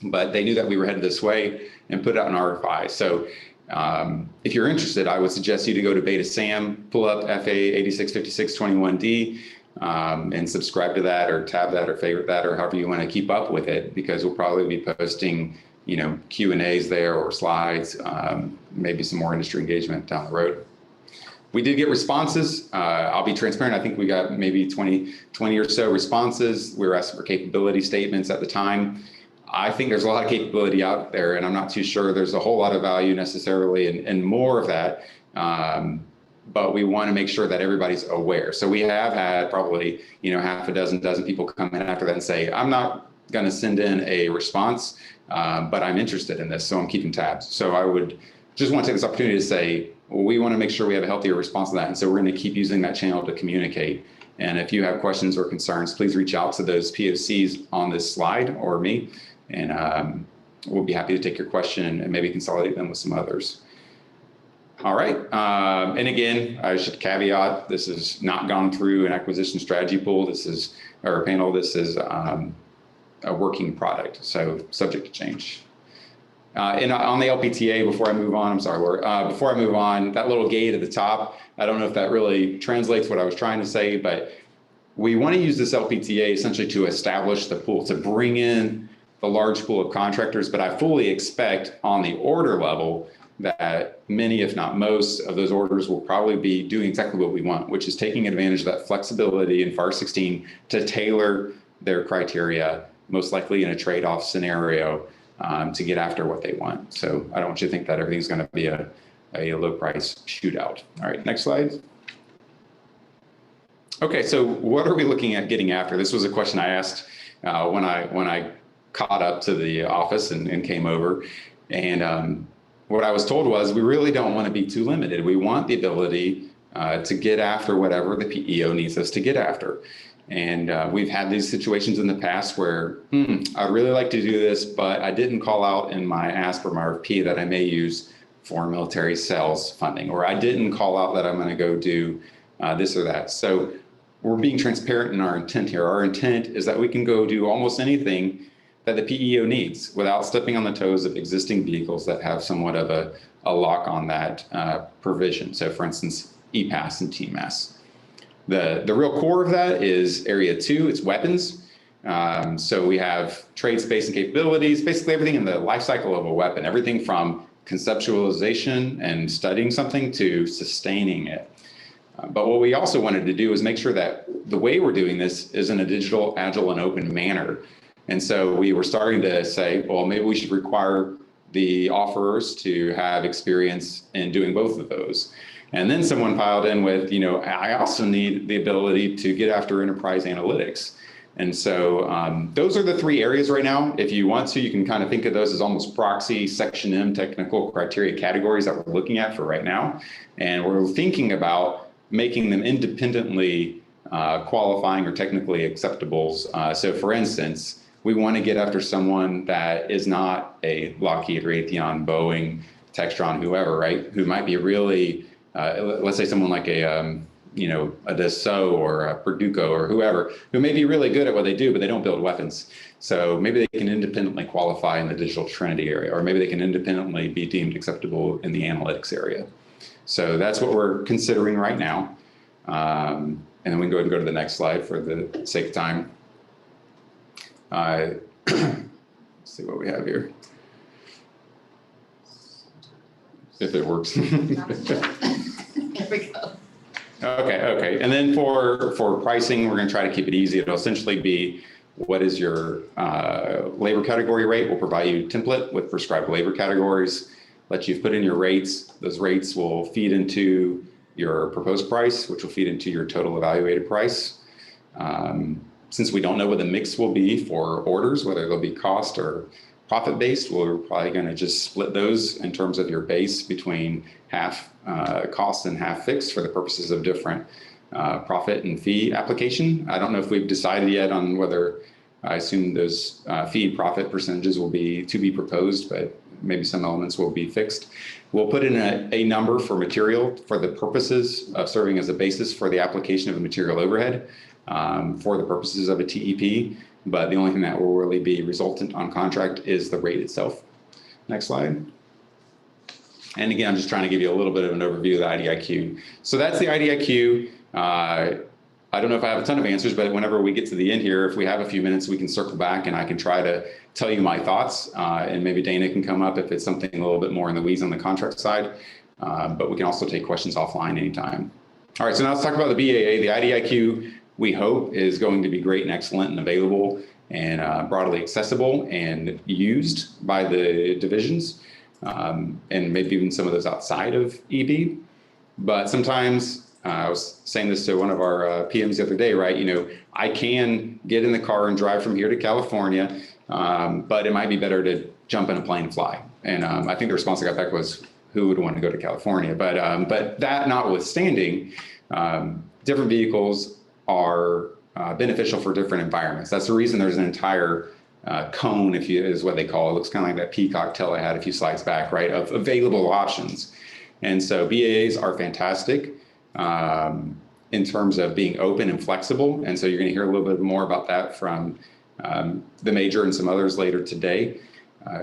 B: But they knew that we were headed this way and put out an RFI. So if you're interested, I would suggest you to go to Beta SAM, pull up FA 865621D, and subscribe to that or tab that or favorite that or however you want to keep up with it, because we'll probably be posting, Q&As there or slides, maybe some more industry engagement down the road. We did get responses. I'll be transparent. I think we got maybe 20 or so responses. We were asking for capability statements at the time. I think there's a lot of capability out there, and I'm not too sure there's a whole lot of value necessarily in more of that. But we want to make sure that everybody's aware. So we have had probably, half a dozen people come in after that and say, I'm not going to send in a response, but I'm interested in this, so I'm keeping tabs. So I would just want to take this opportunity to say, we want to make sure we have a healthier response to that. And so we're going to keep using that channel to communicate. And if you have questions or concerns, please reach out to those POCs on this slide or me. And we'll be happy to take your question and maybe consolidate them with some others. All right. And again, I should caveat, this has not gone through an acquisition strategy pool. This is, or a panel. This is a working product, so subject to change. And on the LPTA, before I move on, I'm sorry, Laura, before I move on, that little gate at the top, I don't know if that really translates what I was trying to say, but we want to use this LPTA essentially to establish the pool, to bring in the large pool of contractors. But I fully expect on the order level that many, if not most, of those orders will probably be doing exactly what we want, which is taking advantage of that flexibility in FAR 16 to tailor their criteria, most likely in a trade-off scenario, to get after what they want. So I don't want you to think that everything's going to be a low price shootout. All right, next slide. Okay, so what are we looking at getting after? This was a question I asked when I caught up to the office and came over. And what I was told was, we really don't want to be too limited. We want the ability to get after whatever the PEO needs us to get after. And we've had these situations in the past where, I'd really like to do this, but I didn't call out in my ask for my RFP that I may use foreign military sales funding, or I didn't call out that I'm going to go do this or that. So we're being transparent in our intent here. Our intent is that we can go do almost anything that the PEO needs without stepping on the toes of existing vehicles that have somewhat of a lock on that provision. So for instance, EPAS and TMAS. The real core of that is area 2, it's weapons. So we have trade space and capabilities, basically everything in the life cycle of a weapon, everything from conceptualization and studying something to sustaining it. But what we also wanted to do is make sure that the way we're doing this is in a digital, agile, and open manner. And so we were starting to say, well, maybe we should require the offerers to have experience in doing both of those. And then someone piled in with, I also need the ability to get after enterprise analytics. And so those are the 3 areas right now. If you want to, you can kind of think of those as almost proxy Section M technical criteria categories that we're looking at for right now. And we're thinking about making them independently qualifying or technically acceptable. So for instance, we want to get after someone that is not a Lockheed, Raytheon, Boeing, Textron, whoever, right? Who might be really, let's say someone like a Dassault or a Perduco or whoever, who may be really good at what they do, but they don't build weapons. So maybe they can independently qualify in the digital trinity area, or maybe they can independently be deemed acceptable in the analytics area. So that's what we're considering right now. And then we can go ahead and go to the next slide for the sake of time. Let's see what we have here. If it works.
D: Here we go.
B: Okay. And then for pricing, we're going to try to keep it easy. It'll essentially be, what is your labor category rate? We'll provide you a template with prescribed labor categories, let you put in your rates. Those rates will feed into your proposed price, which will feed into your total evaluated price. Since we don't know what the mix will be for orders, whether they'll be cost or profit-based, we're probably going to just split those in terms of your base between half cost and half fixed for the purposes of different profit and fee application. I don't know if we've decided yet on whether, I assume those fee profit percentages will be to be proposed, but maybe some elements will be fixed. We'll put in a number for material for the purposes of serving as a basis for the application of a material overhead for the purposes of a TEP. But the only thing that will really be resultant on contract is the rate itself. Next slide. And again, I'm just trying to give you a little bit of an overview of the IDIQ. So that's the IDIQ. I don't know if I have a ton of answers, but whenever we get to the end here, if we have a few minutes, we can circle back and I can try to tell you my thoughts. And maybe Dana can come up if it's something a little bit more in the weeds on the contract side. But we can also take questions offline anytime. All right, so now let's talk about the BAA. The IDIQ, we hope, is going to be great and excellent and available and broadly accessible and used by the divisions and maybe even some of those outside of EB. But sometimes, I was saying this to one of our PMs the other day, right? I can get in the car and drive from here to California, but it might be better to jump in a plane and fly. And I think the response I got back was, who would want to go to California? But that notwithstanding, different vehicles are beneficial for different environments. That's the reason there's an entire cone, is what they call it. Looks kind of like that peacock tail I had a few slides back, right? Of available options. And so BAAs are fantastic in terms of being open and flexible. And so you're going to hear a little bit more about that from the major and some others later today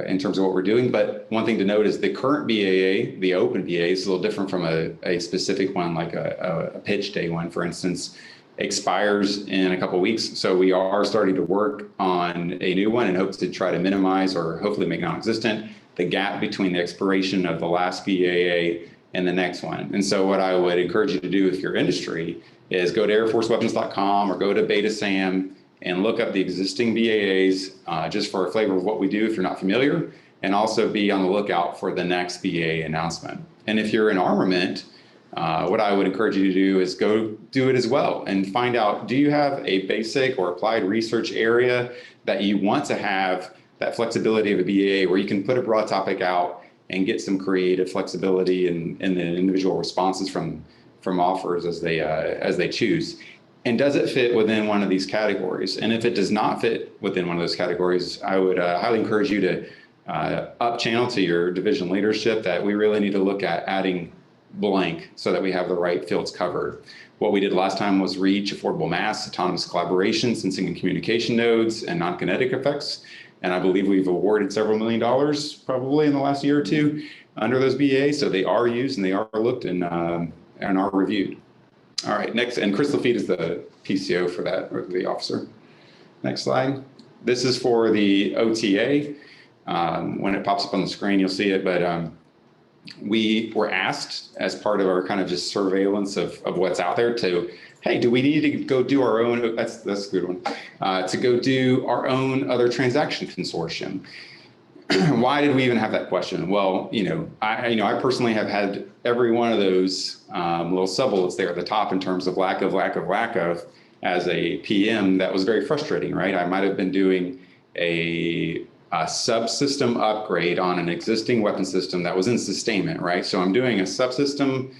B: in terms of what we're doing. But one thing to note is the current BAA, the open BAA, is a little different from a specific one, like a pitch day one, for instance, expires in a couple of weeks. So we are starting to work on a new one in hopes to try to minimize or hopefully make non-existent the gap between the expiration of the last BAA and the next one. And so what I would encourage you to do if you're industry is go to airforceweapons.com or go to BetaSAM and look up the existing BAAs just for a flavor of what we do if you're not familiar, and also be on the lookout for the next BAA announcement. And if you're in armament, what I would encourage you to do is go do it as well and find out, do you have a basic or applied research area that you want to have that flexibility of a BAA where you can put a broad topic out and get some creative flexibility in the individual responses from offers as they choose. And does it fit within one of these categories? And if it does not fit within one of those categories, I would highly encourage you to up channel to your division leadership that we really need to look at adding blank so that we have the right fields covered. What we did last time was reach affordable mass, autonomous collaboration, sensing and communication nodes, and non-kinetic effects. And I believe we've awarded several $1 million probably in the last year or two under those BAs. So they are used and they are looked and are reviewed. All right, next, and Crystal Feed is the PCO for that, or the officer. Next slide. This is for the OTA. When it pops up on the screen, you'll see it, but we were asked as part of our kind of just surveillance of what's out there to, hey, do we need to go do our own, that's a good one, to go do our own other transaction consortium. Why did we even have that question? Well, I personally have had every one of those little sub-bullets there at the top in terms of lack of as a PM. That was very frustrating, right? I might have been doing a subsystem upgrade on an existing weapon system that was in sustainment, right? So I'm doing a subsystem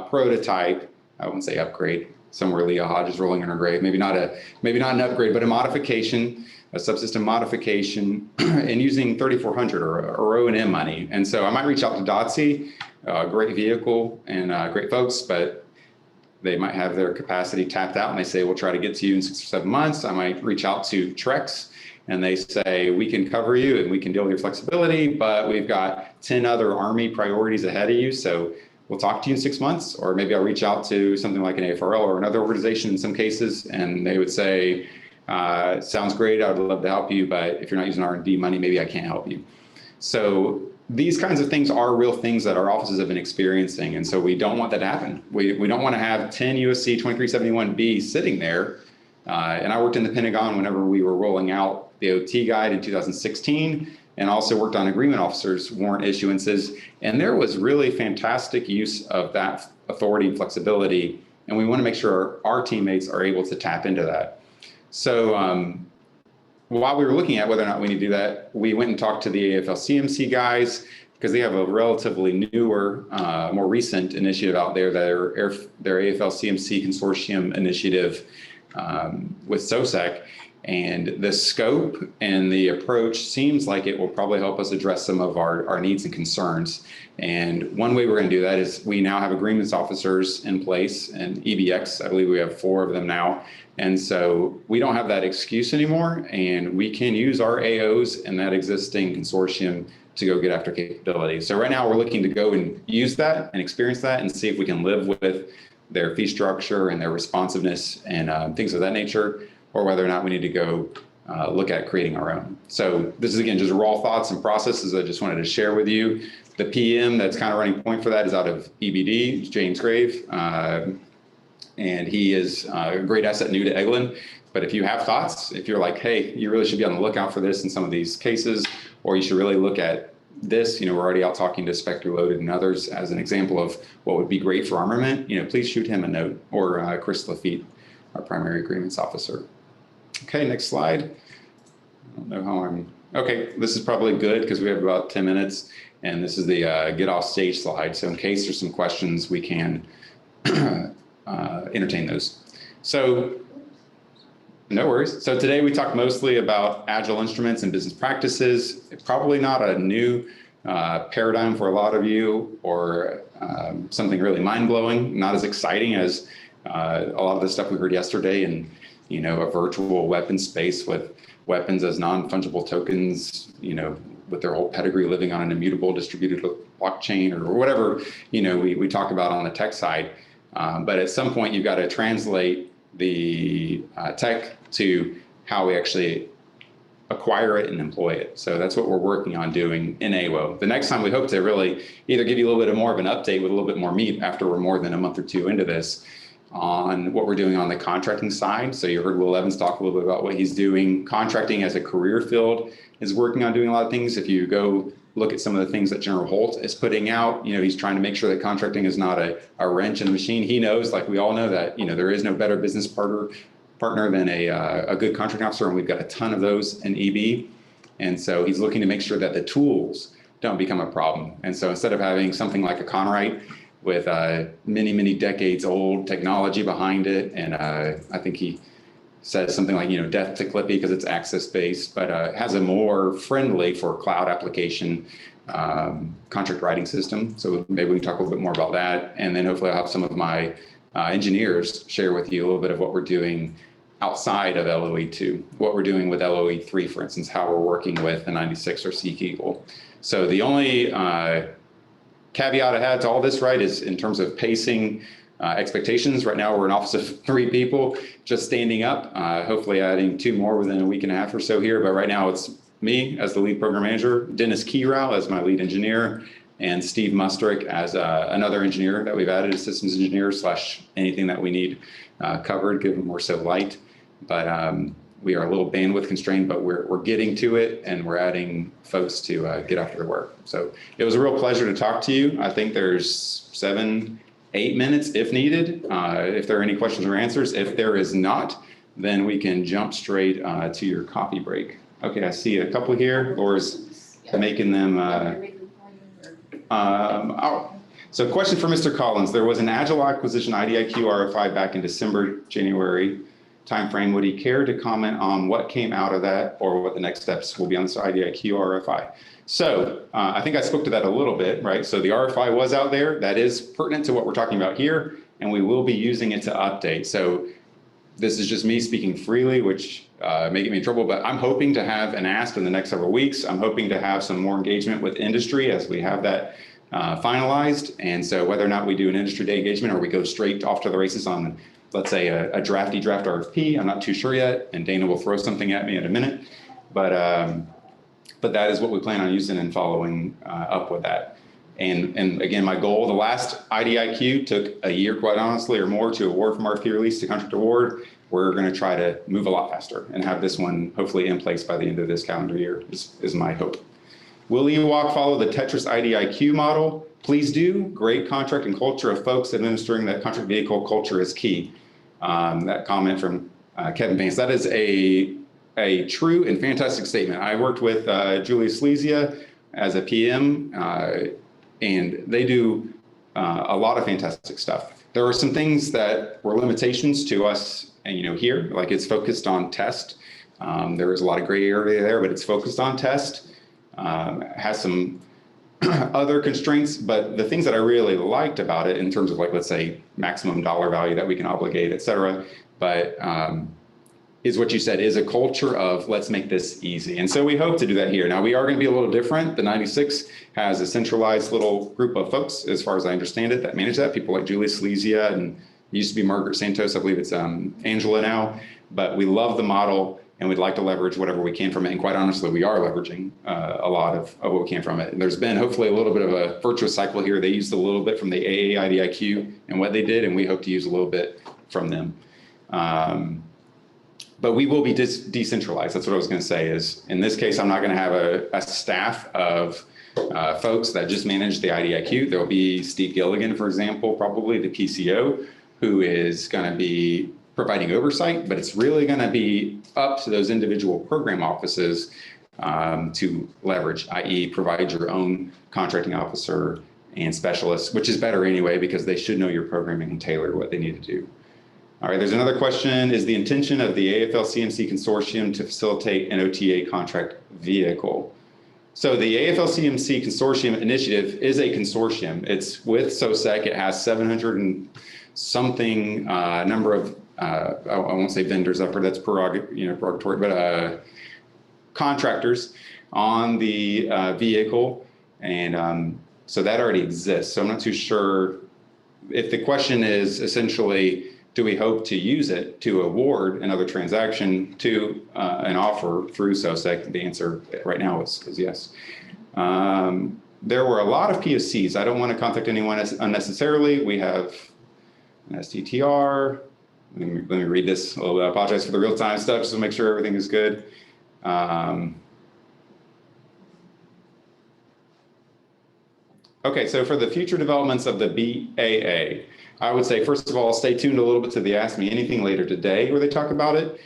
B: prototype. I wouldn't say upgrade. Somewhere Leah Hodge is rolling in her grave. Maybe not an upgrade, but a modification, a subsystem modification, and using 3,400 or O&M money. And so I might reach out to DOTC, great vehicle and great folks, but they might have their capacity tapped out and they say, we'll try to get to you in 6 or 7 months. I might reach out to Trex and they say, we can cover you and we can deal with your flexibility, but we've got 10 other Army priorities ahead of you. So we'll talk to you in 6 months, or maybe I'll reach out to something like an AFRL or another organization in some cases, and they would say, sounds great, I would love to help you, but if you're not using R&D money, maybe I can't help you. So these kinds of things are real things that our offices have been experiencing, and so we don't want that to happen. We don't want to have 10 USC 2371B sitting there. And I worked in the Pentagon whenever we were rolling out the OT guide in 2016, and also worked on agreement officers warrant issuances. And there was really fantastic use of that authority and flexibility. And we want to make sure our teammates are able to tap into that. So while we were looking at whether or not we need to do that, we went and talked to the AFLCMC guys, because they have a relatively newer, more recent initiative out there, their AFLCMC consortium initiative with SOSEC. And the scope and the approach seems like it will probably help us address some of our needs and concerns. And one way we're going to do that is we now have agreements officers in place, and EBX, I believe we have 4 of them now. And so we don't have that excuse anymore, and we can use our AOs and that existing consortium to go get after capability. So right now we're looking to go and use that and experience that and see if we can live with their fee structure and their responsiveness and things of that nature, or whether or not we need to go look at creating our own. So this is, again, just raw thoughts and processes I just wanted to share with you. The PM that's kind of running point for that is out of EBD, James Grave, and he is a great asset new to Eglin. But if you have thoughts, if you're like, hey, you really should be on the lookout for this in some of these cases, or you should really look at this, we're already out talking to Spectre Loaded and others as an example of what would be great for armament, please shoot him a note, or Chris Lafitte, our primary agreements officer. Okay, next slide. I don't know how okay, this is probably good because we have about 10 minutes, and this is the get off stage slide. So in case there's some questions, we can entertain those. So no worries. So today we talked mostly about Agile instruments and business practices. Probably not a new paradigm for a lot of you, or something really mind-blowing, not as exciting as a lot of the stuff we heard yesterday in a virtual weapon space with weapons as non-fungible tokens, with their whole pedigree living on an immutable distributed blockchain or whatever, we talk about on the tech side. But at some point, you've got to translate the tech to how we actually acquire it and employ it. So that's what we're working on doing in AWO. The next time, we hope to really either give you a little bit more of an update with a little bit more meat after we're more than a month or 2 into this, on what we're doing on the contracting side. So you heard Will Evans talk a little bit about what he's doing. Contracting as a career field is working on doing a lot of things. If you go look at some of the things that General Holt is putting out, he's trying to make sure that contracting is not a wrench in the machine. He knows, like we all know, that there is no better business partner than a good contracting officer, and we've got a ton of those in EB. And so he's looking to make sure that the tools don't become a problem. And so instead of having something like a Conrite with many, many decades old technology behind it, and I think he says something like, death to Clippy because it's access based, but has a more friendly for cloud application contract writing system. So maybe we can talk a little bit more about that. And then hopefully I'll have some of my engineers share with you a little bit of what we're doing outside of LOE2, what we're doing with LOE3, for instance, how we're working with the 96 or Sea Eagle. So the only caveat I had to all this, right, is in terms of pacing expectations. Right now we're an office of 3 people just standing up, hopefully adding 2 more within a week and a half or so here. But right now it's me as the lead program manager, Dennis Keyrow as my lead engineer, and Steve Mustrick as another engineer that we've added, a systems engineer / anything that we need covered, given we're so light. But we are a little bandwidth constrained, but we're getting to it, and we're adding folks to get after the work. So it was a real pleasure to talk to you. I think there's 7-8 minutes if needed, if there are any questions or answers. If there is not, then we can jump straight to your coffee break. Okay, I see a couple here. Laura's making them. So question for Mr. Collins. There was an Agile acquisition IDIQ RFI back in December, January timeframe. Would he care to comment on what came out of that or what the next steps will be on this IDIQ RFI? So I think I spoke to that a little bit, right? So the RFI was out there. That is pertinent to what we're talking about here, and we will be using it to update. So this is just me speaking freely, which may get me in trouble, but I'm hoping to have an ask in the next several weeks. I'm hoping to have some more engagement with industry as we have that finalized. And so whether or not we do an industry day engagement or we go straight off to the races on, let's say, a draft RFP, I'm not too sure yet, and Dana will throw something at me in a minute. But that is what we plan on using and following up with that. And again, my goal, the last IDIQ took a year, quite honestly, or more to award from RFP release to contract award. We're going to try to move a lot faster and have this one hopefully in place by the end of this calendar year is my hope. Will EWOC follow the Tetris IDIQ model? Please do. Great contract and culture of folks administering that contract vehicle culture is key. That comment from Kevin Vance, that is a true and fantastic statement. I worked with Julius Slesia as a PM, and they do a lot of fantastic stuff. There are some things that were limitations to us, and here, like it's focused on test. There is a lot of gray area there, but it's focused on test. Has some other constraints, but the things that I really liked about it in terms of, like, let's say maximum dollar value that we can obligate, et cetera, but is what you said, is a culture of let's make this easy. And so we hope to do that here. Now we are going to be a little different. The 96 has a centralized little group of folks, as far as I understand it, that manage that. People like Julie Slesia, and it used to be Margaret Santos. I believe it's Angela now, but we love the model and we'd like to leverage whatever we can from it. And quite honestly, we are leveraging a lot of what we can from it. And there's been hopefully a little bit of a virtuous cycle here. They used a little bit from the AA IDIQ and what they did, and we hope to use a little bit from them. But we will be decentralized. That's what I was going to say is, in this case, I'm not going to have a staff of folks that just manage the IDIQ. There'll be Steve Gilligan, for example, probably the PCO, who is going to be providing oversight, but it's really going to be up to those individual program offices to leverage, i.e. provide your own contracting officer and specialists, which is better anyway, because they should know your programming and tailor what they need to do. All right, there's another question. Is the intention of the AFLCMC consortium to facilitate an OTA contract vehicle? So the AFLCMC consortium initiative is a consortium. It's with SOSEC. It has 700 and something number of, I won't say vendors, I've heard that's derogatory, but contractors on the vehicle. And so that already exists. So I'm not too sure if the question is essentially, do we hope to use it to award another transaction to an offer through SOSEC? The answer right now is yes. There were a lot of POCs. I don't want to contact anyone unnecessarily. We have an STTR. Let me read this a little bit. I apologize for the real-time stuff, just to make sure everything is good. Okay, so for the future developments of the BAA, I would say, first of all, stay tuned a little bit to the Ask Me Anything later today where they talk about it.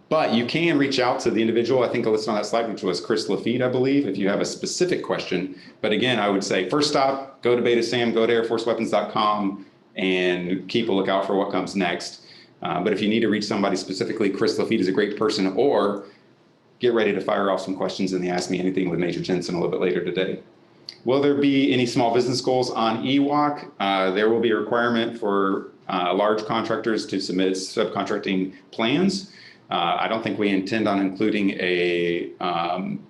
B: But you can reach out to the individual. I think I listed on that slide, which was Chris Lafitte, I believe, if you have a specific question. But again, I would say, first stop, go to BetaSAM, go to airforceweapons.com, and keep a lookout for what comes next. But if you need to reach somebody specifically, Chris Lafitte is a great person, or get ready to fire off some questions in the Ask Me Anything with Major Jensen a little bit later today. Will there be any small business goals on EWOC? There will be a requirement for large contractors to submit subcontracting plans. I don't think we intend on including a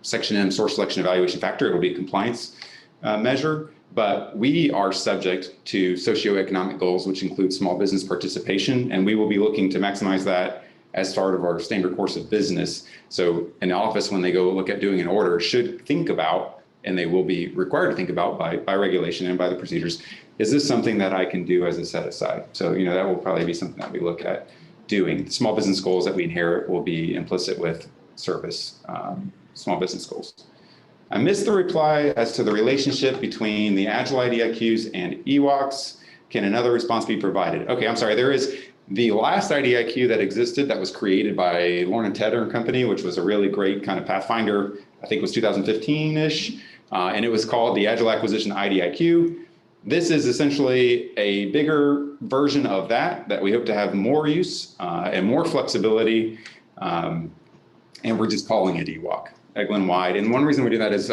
B: Section M source selection evaluation factor. It will be a compliance measure, but we are subject to socioeconomic goals, which include small business participation, and we will be looking to maximize that as part of our standard course of business. So an office, when they go look at doing an order, should think about, and they will be required to think about by regulation and by the procedures, is this something that I can do as a set aside? So, that will probably be something that we look at doing. Small business goals that we inherit will be implicit with service small business goals. I missed the reply as to the relationship between the Agile IDIQs and EWOCs. Can another response be provided? Okay, I'm sorry, there is the last IDIQ that existed that was created by Lorne and Tedder and Company, which was a really great kind of pathfinder, I think it was 2015-ish, and it was called the Agile Acquisition IDIQ. This is essentially a bigger version of that we hope to have more use and more flexibility, and we're just calling it EWOC, Eglin wide. And one reason we do that is,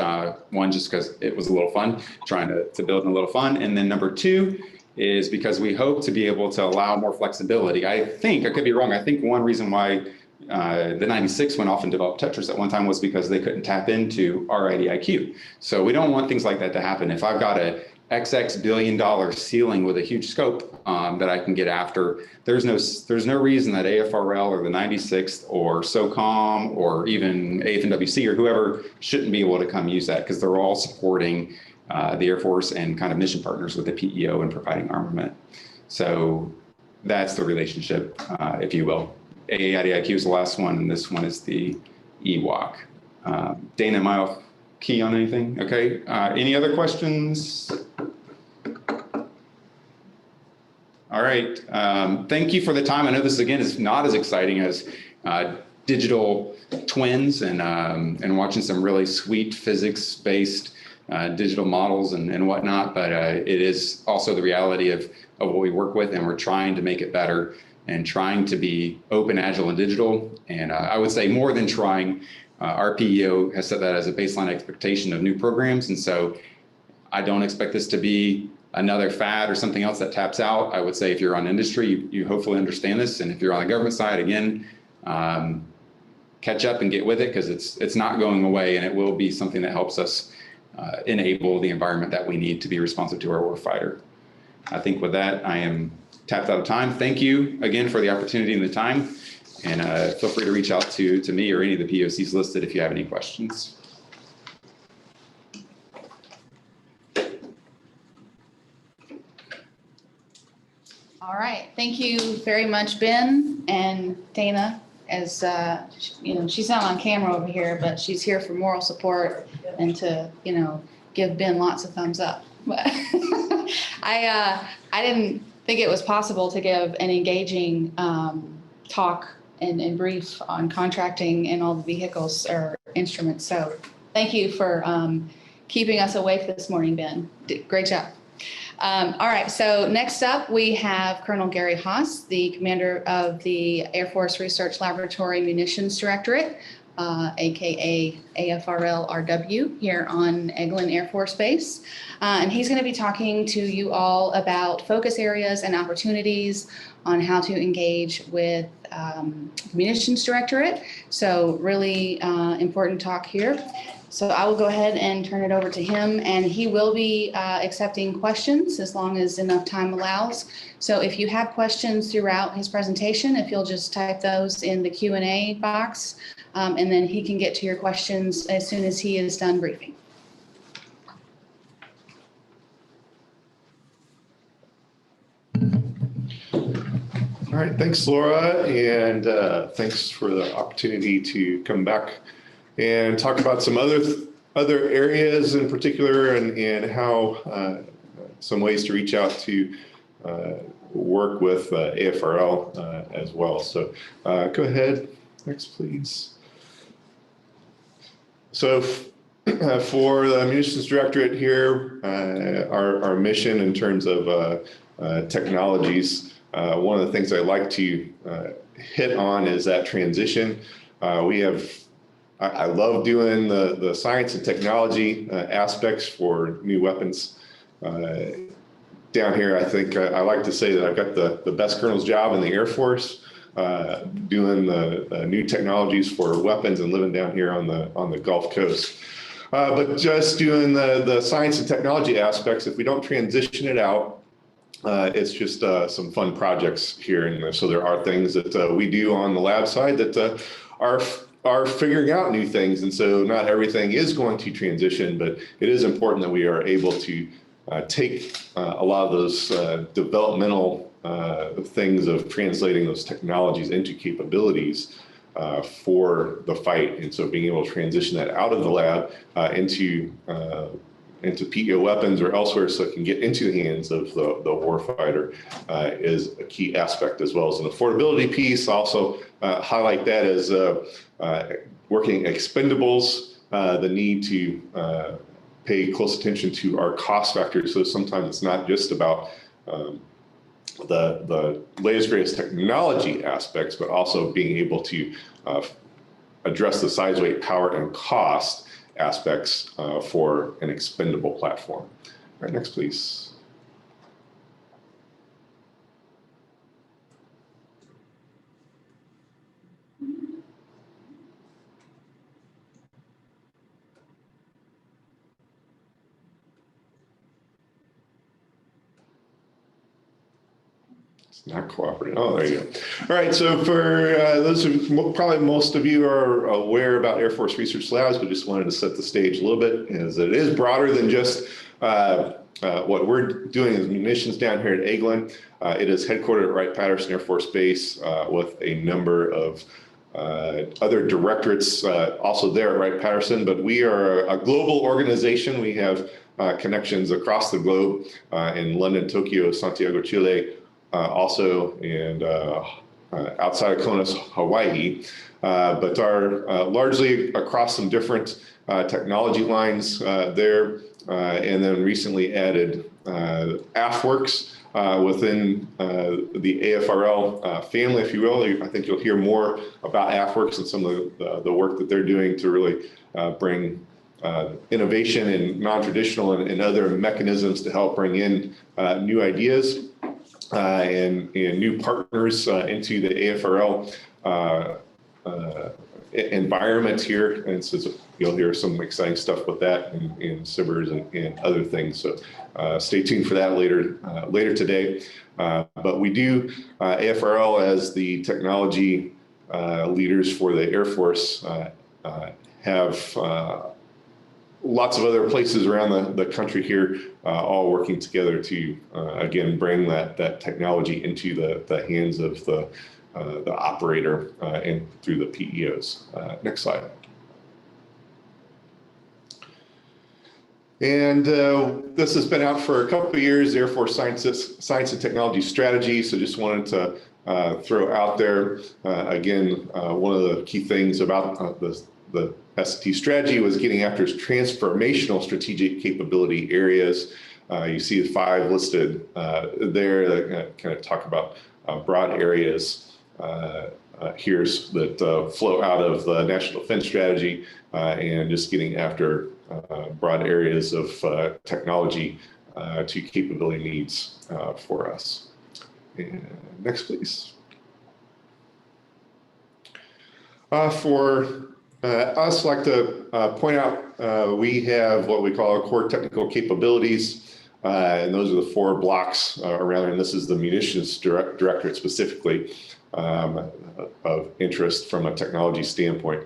B: one, just because it was a little fun, trying to build in a little fun, and then number two, is because we hope to be able to allow more flexibility. I could be wrong, I think one reason why the 96 went off and developed Tetris at one time was because they couldn't tap into our IDIQ. So we don't want things like that to happen. If I've got a XX billion-dollar ceiling with a huge scope that I can get after, there's no reason that AFRL or the 96th or SOCOM or even AFNWC or whoever shouldn't be able to come use that, because they're all supporting the Air Force and kind of mission partners with the PEO and providing armament. So that's the relationship, if you will. AAIDIQ is the last one, and this one is the EWOC. Dana, am I off key on anything? Okay, any other questions? All right, thank you for the time. I know this, again, is not as exciting as digital twins and watching some really sweet physics-based digital models and whatnot, but it is also the reality of what we work with, and we're trying to make it better and trying to be open, agile, and digital. And I would say more than trying, our PEO has set that as a baseline expectation of new programs. And so I don't expect this to be another fad or something else that taps out. I would say if you're on industry, you hopefully understand this. And if you're on the government side, again, catch up and get with it, because it's not going away, and it will be something that helps us enable the environment that we need to be responsive to our warfighter. I think with that, I am tapped out of time. Thank you again for the opportunity and the time, and feel free to reach out to me or any of the POCs listed if you have any questions.
A: All right, thank you very much, Ben and Dana. As she's not on camera over here, but she's here for moral support and to, give Ben lots of thumbs up. But I didn't think it was possible to give an engaging talk and brief on contracting and all the vehicles or instruments. So thank you for keeping us awake this morning, Ben. Great job. All right, so next up we have Colonel Garry Haase, the commander of the Air Force Research Laboratory Munitions Directorate, aka AFRL RW, here on Eglin Air Force Base. And he's going to be talking to you all about focus areas and opportunities on how to engage with Munitions Directorate. So really important talk here. So I will go ahead and turn it over to him, and he will be accepting questions as long as enough time allows. So if you have questions throughout his presentation, if you'll just type those in the Q&A box, and then he can get to your questions as soon as he is done briefing.
E: All right, thanks, Laura, and thanks for the opportunity to come back and talk about some other areas in particular, and how some ways to reach out to work with AFRL as well. So go ahead, next please. So for the Munitions Directorate here, our mission in terms of technologies, one of the things I like to hit on is that transition. We have I love doing the science and technology aspects for new weapons. Down here, I think I like to say that I've got the best colonel's job in the Air Force, doing the new technologies for weapons and living down here on the Gulf Coast. But just doing the science and technology aspects, if we don't transition it out, it's just some fun projects here. And so there are things that we do on the lab side that are figuring out new things. And so not everything is going to transition, but it is important that we are able to take a lot of those developmental things of translating those technologies into capabilities for the fight. And so being able to transition that out of the lab into PEO weapons or elsewhere so it can get into the hands of the warfighter is a key aspect, as well as an affordability piece. Also highlight that as working expendables, the need to pay close attention to our cost factors. So sometimes it's not just about the latest, greatest technology aspects, but also being able to address the size, weight, power, and cost aspects for an expendable platform. All right, next, please. Not cooperating. Oh, there you go. All right. So for those of probably most of you are aware about Air Force Research Labs, but just wanted to set the stage a little bit, is that it is broader than just what we're doing as munitions down here at Eglin. It is headquartered at Wright-Patterson Air Force Base with a number of other directorates also there at Wright-Patterson, but we are a global organization. We have connections across the globe in London, Tokyo, Santiago, Chile, also, and outside of Kona, Hawaii, but are largely across some different technology lines there, and then recently added AFWERX within the AFRL family, if you will. I think you'll hear more about AFWERX and some of the work that they're doing to really bring innovation and non-traditional and other mechanisms to help bring in new ideas. And new partners into the AFRL environment here. And so you'll hear some exciting stuff with that in SIBRs and other things. So stay tuned for that later today. But we do AFRL as the technology leaders for the Air Force have lots of other places around the country here, all working together to, again, bring that technology into the hands of the operator and through the PEOs. Next slide. And this has been out for a couple of years, Air Force Science and Technology Strategy. So just wanted to throw out there, again, one of the key things about the ST strategy was getting after transformational strategic capability areas. You see the 5 listed there that kind of talk about broad areas here that flow out of the National Defense Strategy and just getting after broad areas of technology to capability needs for us. And next, please. For us, like to point out, we have what we call our core technical capabilities, and those are the 4 blocks around, and this is the Munitions Directorate specifically of interest from a technology standpoint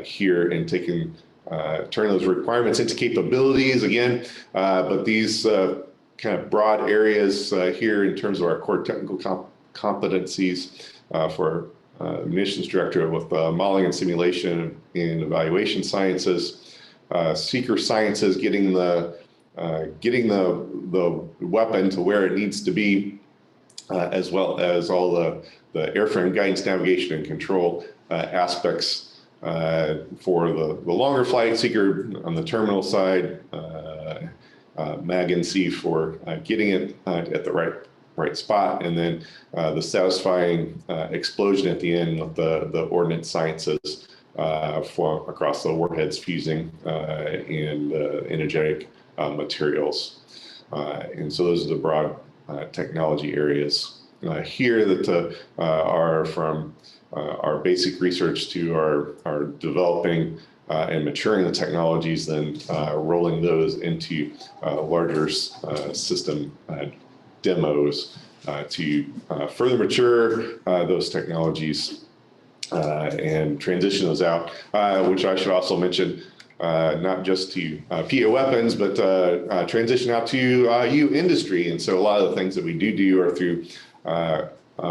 E: here, and turn those requirements into capabilities again, but these kind of broad areas here in terms of our core technical competencies for Munitions Directorate with modeling and simulation and evaluation sciences, seeker sciences, getting the weapon to where it needs to be, as well as all the airframe guidance, navigation, and control aspects for the longer flight, seeker on the terminal side, MAG and C for getting it at the right spot, and then the satisfying explosion at the end of the ordnance sciences across the warheads, fusing, and energetic materials. And so those are the broad technology areas here that are from our basic research to our developing and maturing the technologies, then rolling those into larger system demos to further mature those technologies and transition those out, which I should also mention, not just to PA weapons, but transition out to U industry. And so a lot of the things that we do are through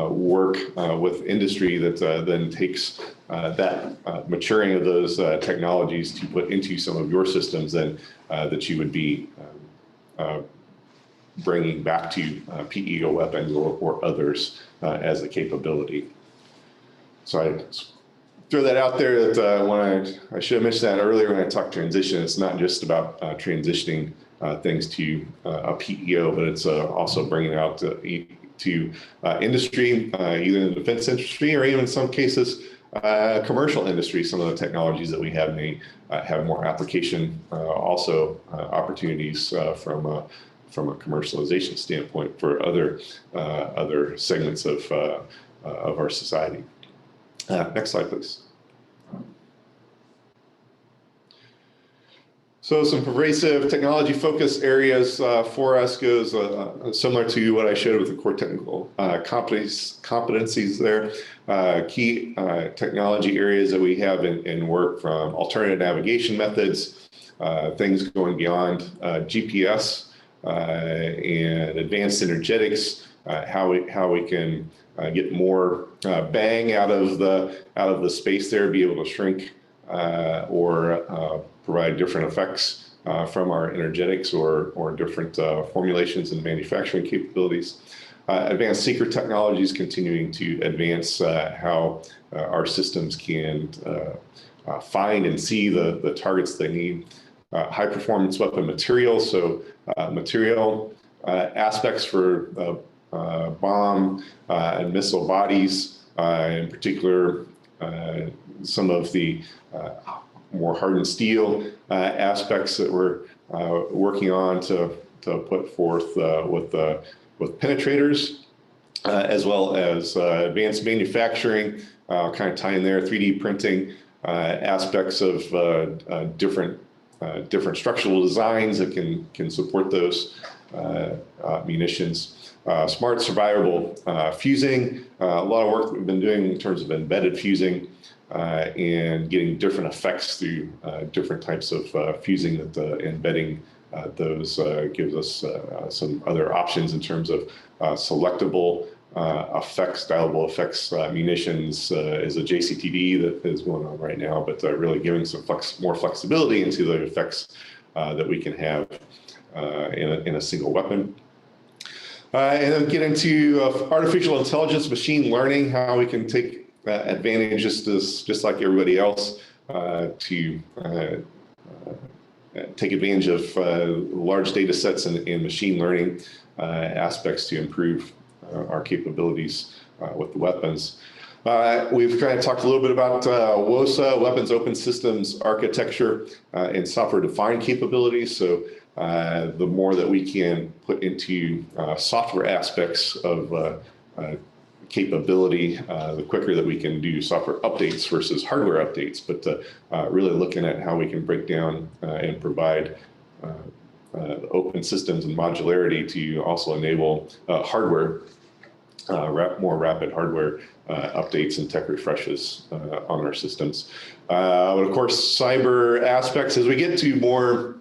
E: work with industry that then takes that maturing of those technologies to put into some of your systems then that you would be bringing back to PEO weapons or others as a capability. So I throw that out there that when I should have mentioned that earlier when I talked transition, it's not just about transitioning things to a PEO, but it's also bringing it out to industry, either in the defense industry or even in some cases, commercial industry. Some of the technologies that we have may have more application, also opportunities from a commercialization standpoint for other segments of our society. Next slide, please. So some pervasive technology focus areas for us goes similar to what I showed with the core technical competencies there. Key technology areas that we have in work, from alternative navigation methods, things going beyond GPS, and advanced energetics, how we can get more bang out of the space there, be able to shrink or provide different effects from our energetics or different formulations and manufacturing capabilities. Advanced secret technologies continuing to advance how our systems can find and see the targets they need. High performance weapon materials, so material aspects for bomb and missile bodies, in particular some of the more hardened steel aspects that we're working on to put forth with penetrators, as well as advanced manufacturing, kind of tying there, 3D printing aspects of different structural designs that can support those munitions. Smart survivable fusing, a lot of work that we've been doing in terms of embedded fusing and getting different effects through different types of fusing that embedding those gives us some other options in terms of selectable effects, dialable effects. Munitions is a JCTD that is going on right now, but really giving some more flexibility into the effects that we can have in a single weapon. And then get into artificial intelligence, machine learning, how we can take advantage just like everybody else to take advantage of large data sets and machine learning aspects to improve our capabilities with the weapons. We've kind of talked a little bit about WOSA, Weapons Open Systems Architecture, and software-defined capabilities. So the more that we can put into software aspects of capability, the quicker that we can do software updates versus hardware updates, but really looking at how we can break down and provide open systems and modularity to also enable hardware, more rapid hardware updates and tech refreshes on our systems. But of course, cyber aspects, as we get to more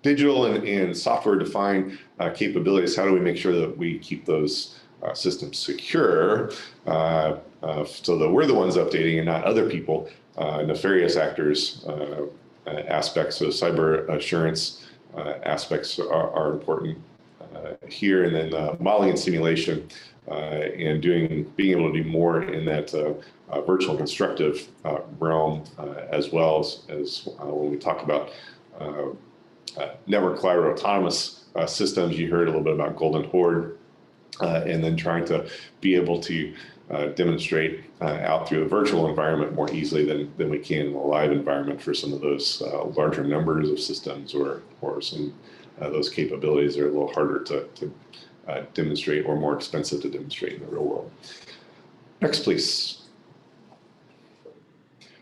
E: digital and software-defined capabilities, how do we make sure that we keep those systems secure so that we're the ones updating and not other people, nefarious actors aspects of cyber assurance aspects are important here. And then modeling and simulation and being able to do more in that virtual constructive realm, as well as when we talk about network collaborative autonomous systems. You heard a little bit about Golden Horde, and then trying to be able to demonstrate out through a virtual environment more easily than we can in a live environment for some of those larger numbers of systems or some those capabilities are a little harder to demonstrate or more expensive to demonstrate in the real world. Next, please.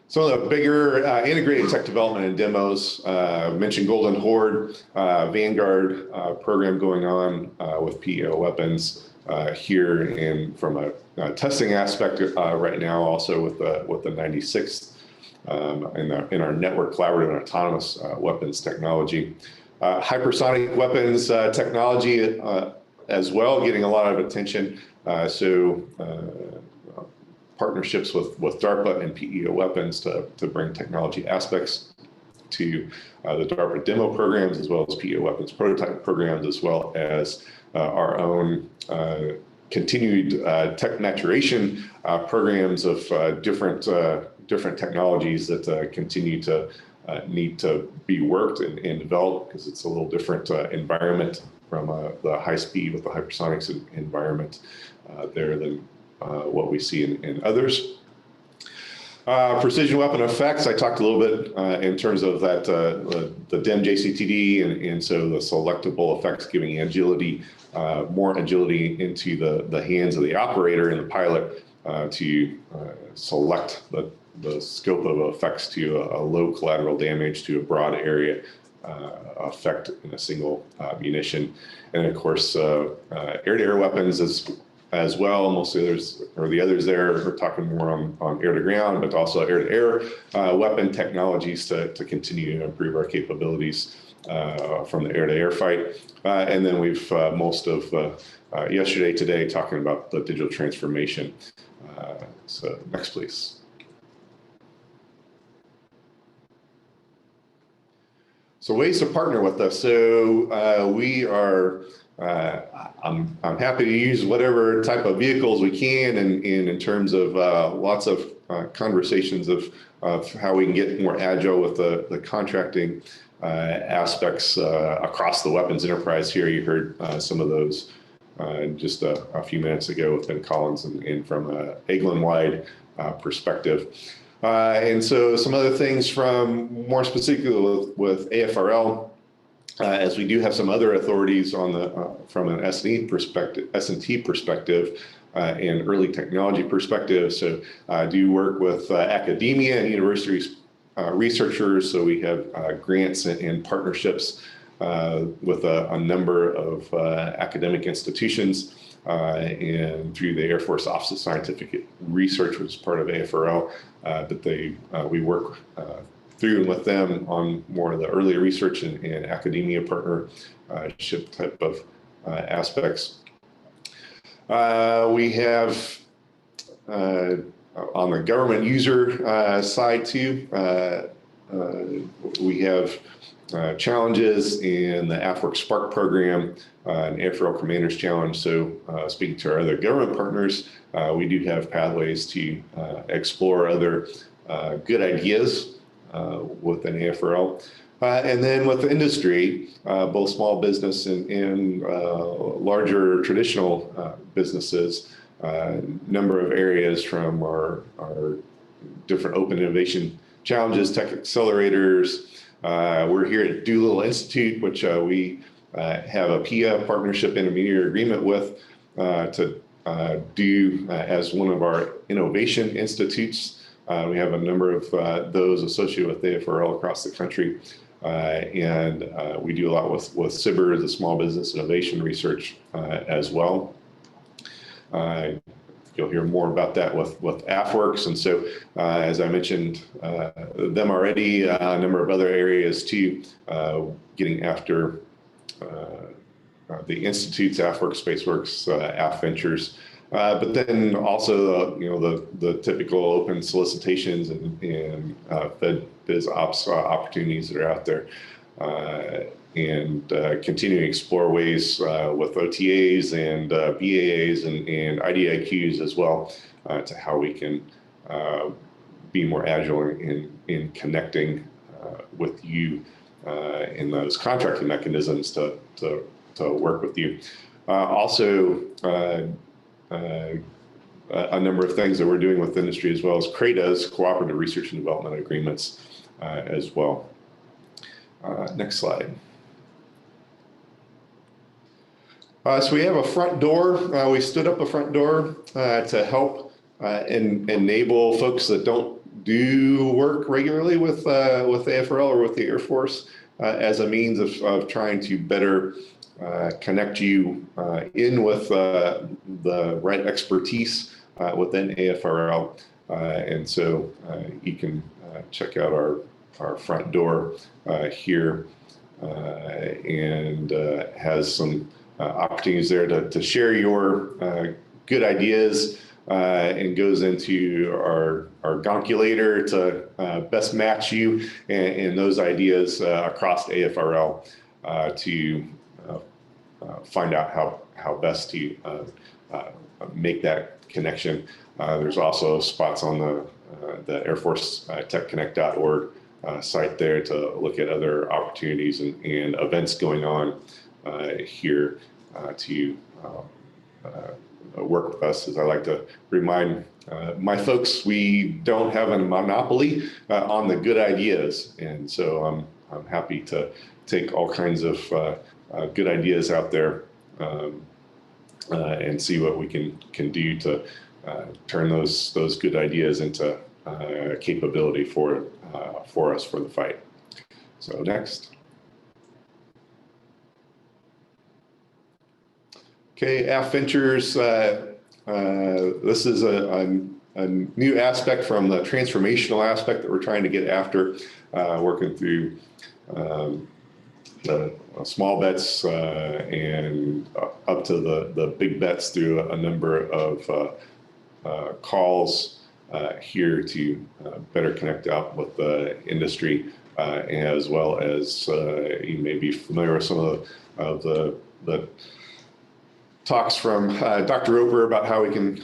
E: Some of the bigger integrated tech development and demos, mentioned Golden Horde, Vanguard program going on with PEO weapons here, and from a testing aspect right now, also with the 96th in our network collaborative and autonomous weapons technology. Hypersonic weapons technology as well, getting a lot of attention. Partnerships with DARPA and PEO weapons to bring technology aspects to the DARPA demo programs, as well as PEO weapons prototype programs, as well as our own continued tech maturation programs of different technologies that continue to need to be worked and developed, because it's a little different environment from the high speed with the hypersonics environment there than what we see in others. Precision weapon effects, I talked a little bit in terms of that, the DEM JCTD, and so the selectable effects giving agility, more agility into the hands of the operator and the pilot to select the scope of effects to a low collateral damage to a broad area effect in a single munition. And of course, air-to-air weapons as well. Most of the others there are talking more on air-to-ground, but also air-to-air weapon technologies to continue to improve our capabilities from the air-to-air fight. And then we've most of yesterday, today, talking about the digital transformation. So next, please. So ways to partner with us. So we are, I'm happy to use whatever type of vehicles we can, and in terms of lots of conversations of how we can get more agile with the contracting aspects across the weapons enterprise here. You heard some of those just a few minutes ago with Ben Collins and from an Eglin-wide perspective. And so some other things from more specifically with AFRL, as we do have some other authorities on the from an S&T perspective, and early technology perspective. So I do work with academia and universities, researchers. So we have grants and partnerships with a number of academic institutions. And through the Air Force Office of Scientific Research, which is part of AFRL, that we work through and with them on more of the early research and academia partnership type of aspects. We have on the government user side too, we have challenges in the AFWERX Spark program, and AFRL Commanders Challenge. So speaking to our other government partners, we do have pathways to explore other good ideas within AFRL. And then with the industry, both small business and larger traditional businesses, number of areas from our different open innovation challenges, tech accelerators. We're here at Doolittle Institute, which we have a PIA partnership intermediary agreement with to do as one of our innovation institutes. We have a number of those associated with AFRL across the country. And we do a lot with SBIR, the Small Business Innovation Research, as well. You'll hear more about that with AFWERX. And so, as I mentioned them already, a number of other areas too, getting after the Institute's AFWERX, SpaceWorks, AFVentures, but then also, the typical open solicitations and Fed Biz Ops opportunities that are out there. And continuing to explore ways with OTAs and BAAs and IDIQs as well to how we can be more agile in connecting with you in those contracting mechanisms to work with you. Also, a number of things that we're doing with industry, as well as CRADA's cooperative research and development agreements as well. Next slide. So we have a front door. We stood up a front door to help enable folks that don't do work regularly with AFRL or with the Air Force as a means of trying to better connect you in with the right expertise within AFRL. And so you can check out our front door here and has some opportunities there to share your good ideas and goes into our gonculator to best match you and those ideas across AFRL to find out how best to make that connection. There's also spots on the Air Force TechConnect.org site there to look at other opportunities and events going on here to work with us. As I like to remind my folks, we don't have a monopoly on the good ideas, and so I'm happy to take all kinds of good ideas out there and see what we can do to turn those good ideas into capability for us for the fight. So next. Okay, AF Ventures, this is a new aspect from the transformational aspect that we're trying to get after, working through the small bets and up to the big bets through a number of calls here to better connect up with the industry, as well as you may be familiar with some of the talks from Dr. Roper about how we can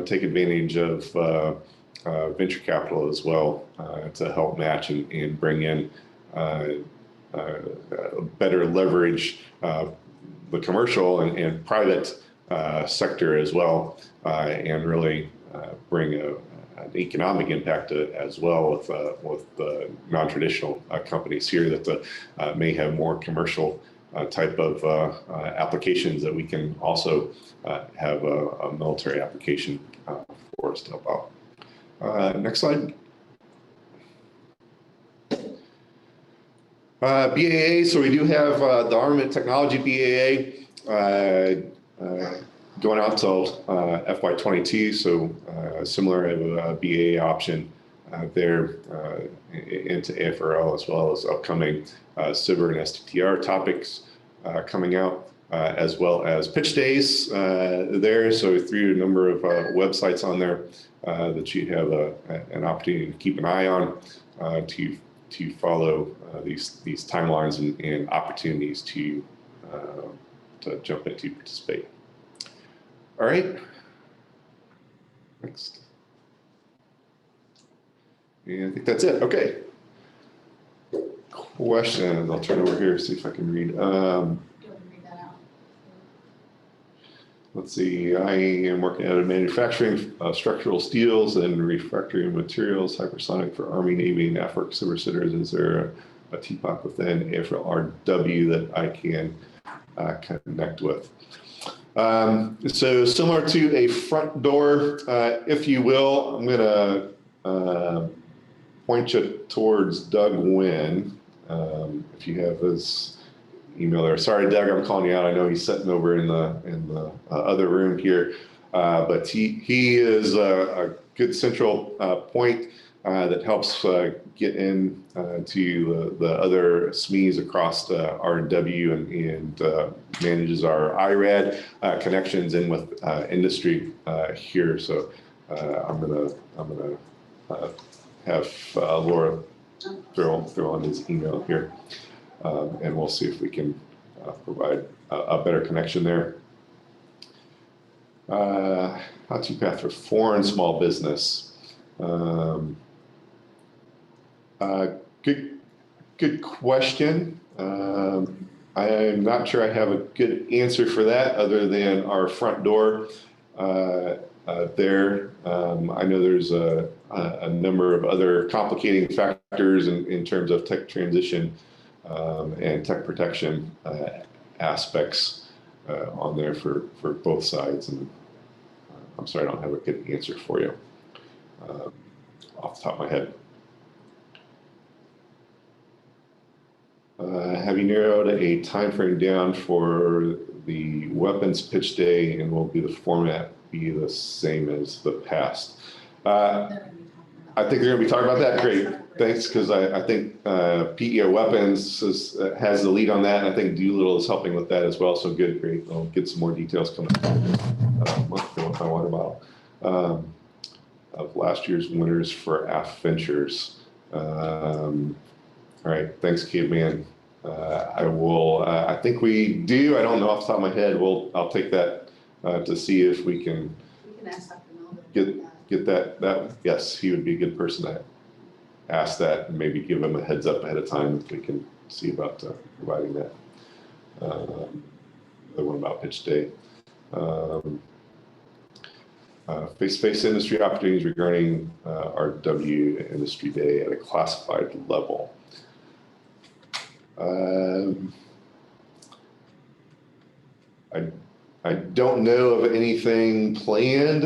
E: take advantage of venture capital as well to help match and bring in better leverage the commercial and private sector as well, and really bring an economic impact as well with the non-traditional companies here that may have more commercial type of applications that we can also have a military application for us to help out. Next slide. BAA, so we do have the Armament Technology BAA going out till FY22, so similar BAA option there into AFRL, as well as upcoming CIBR and STTR topics coming out, as well as pitch days there. So through a number of websites on there that you have an opportunity to keep an eye on to follow these timelines and opportunities to jump into participate. All right. Next. And I think that's it. Okay. Questions. I'll turn over here, see if I can read. Let's see. I am working at a manufacturing structural steels and refractory materials, hypersonic for Army, Navy, and AFWERX Silver Sitters. Is there a TPOC within AFRL that I can connect with? So similar to a front door, if you will, I'm going to point you towards Doug Wynn. If you have his email there. Sorry, Doug, I'm calling you out. I know he's sitting over in the other room here, but he is a good central point that helps get in to the other SMEs across R&W and manages our IRAD connections in with industry here. So I'm gonna have Laura throw on his email here, and we'll see if we can provide a better connection there. How-to path for foreign small business. Good question. I'm not sure I have a good answer for that other than our front door there. I know there's a number of other complicating factors in terms of tech transition and tech protection aspects on there for both sides. And I'm sorry, I don't have a good answer for you off the top of my head. Have you narrowed a time frame down for the weapons pitch day, and will the format be the same as the past? I think they're going to be talking about that. Great, thanks, because I think PEO Weapons has the lead on that, and I think Doolittle is helping with that as well. So good, great. I'll get some more details coming up with my water bottle of last year's winners for AFVentures. All right, thanks, Caveman. I will. I think we do. I don't know off the top of my head. I'll take that to see if we can.
A: We can ask Dr. Melville.
E: Get that. Yes, he would be a good person to ask that, and maybe give him a heads up ahead of time if we can see about providing that. The one about pitch day. Face-to-face industry opportunities regarding RW Industry Day at a classified level. I don't know of anything planned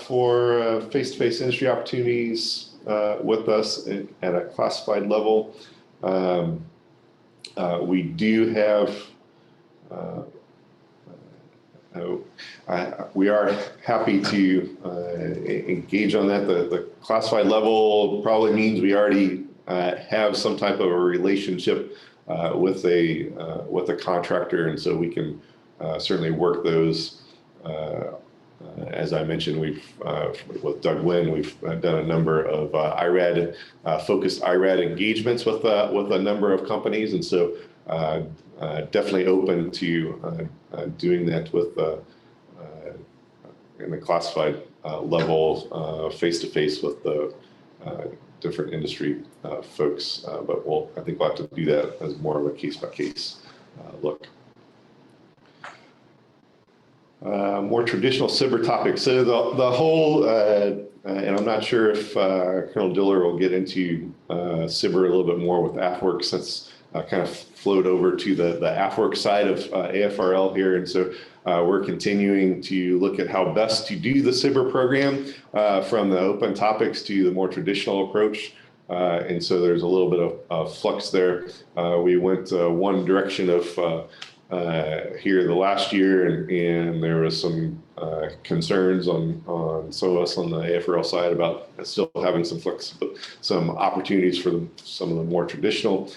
E: for face-to-face industry opportunities with us at a classified level. We do have, we are happy to engage on that. The classified level probably means we already have some type of a relationship with a contractor, and so we can certainly work those. As I mentioned, with Doug Wynn, we've done a number of focused IRAD engagements with a number of companies, and so definitely open to doing that with in the classified level, face to face with the different industry folks. But I think we'll have to do that as more of a case by case look. More traditional SBIR topics. So the whole, and I'm not sure if Colonel Diller will get into SBIR a little bit more with AFWERX. That's kind of flowed over to the AFWERX side of AFRL here. And so we're continuing to look at how best to do the SBIR program from the open topics to the more traditional approach. And so there's a little bit of flux there. We went one direction of here the last year, and there was some concerns on some of us on the AFRL side about still having some opportunities for some of the more traditional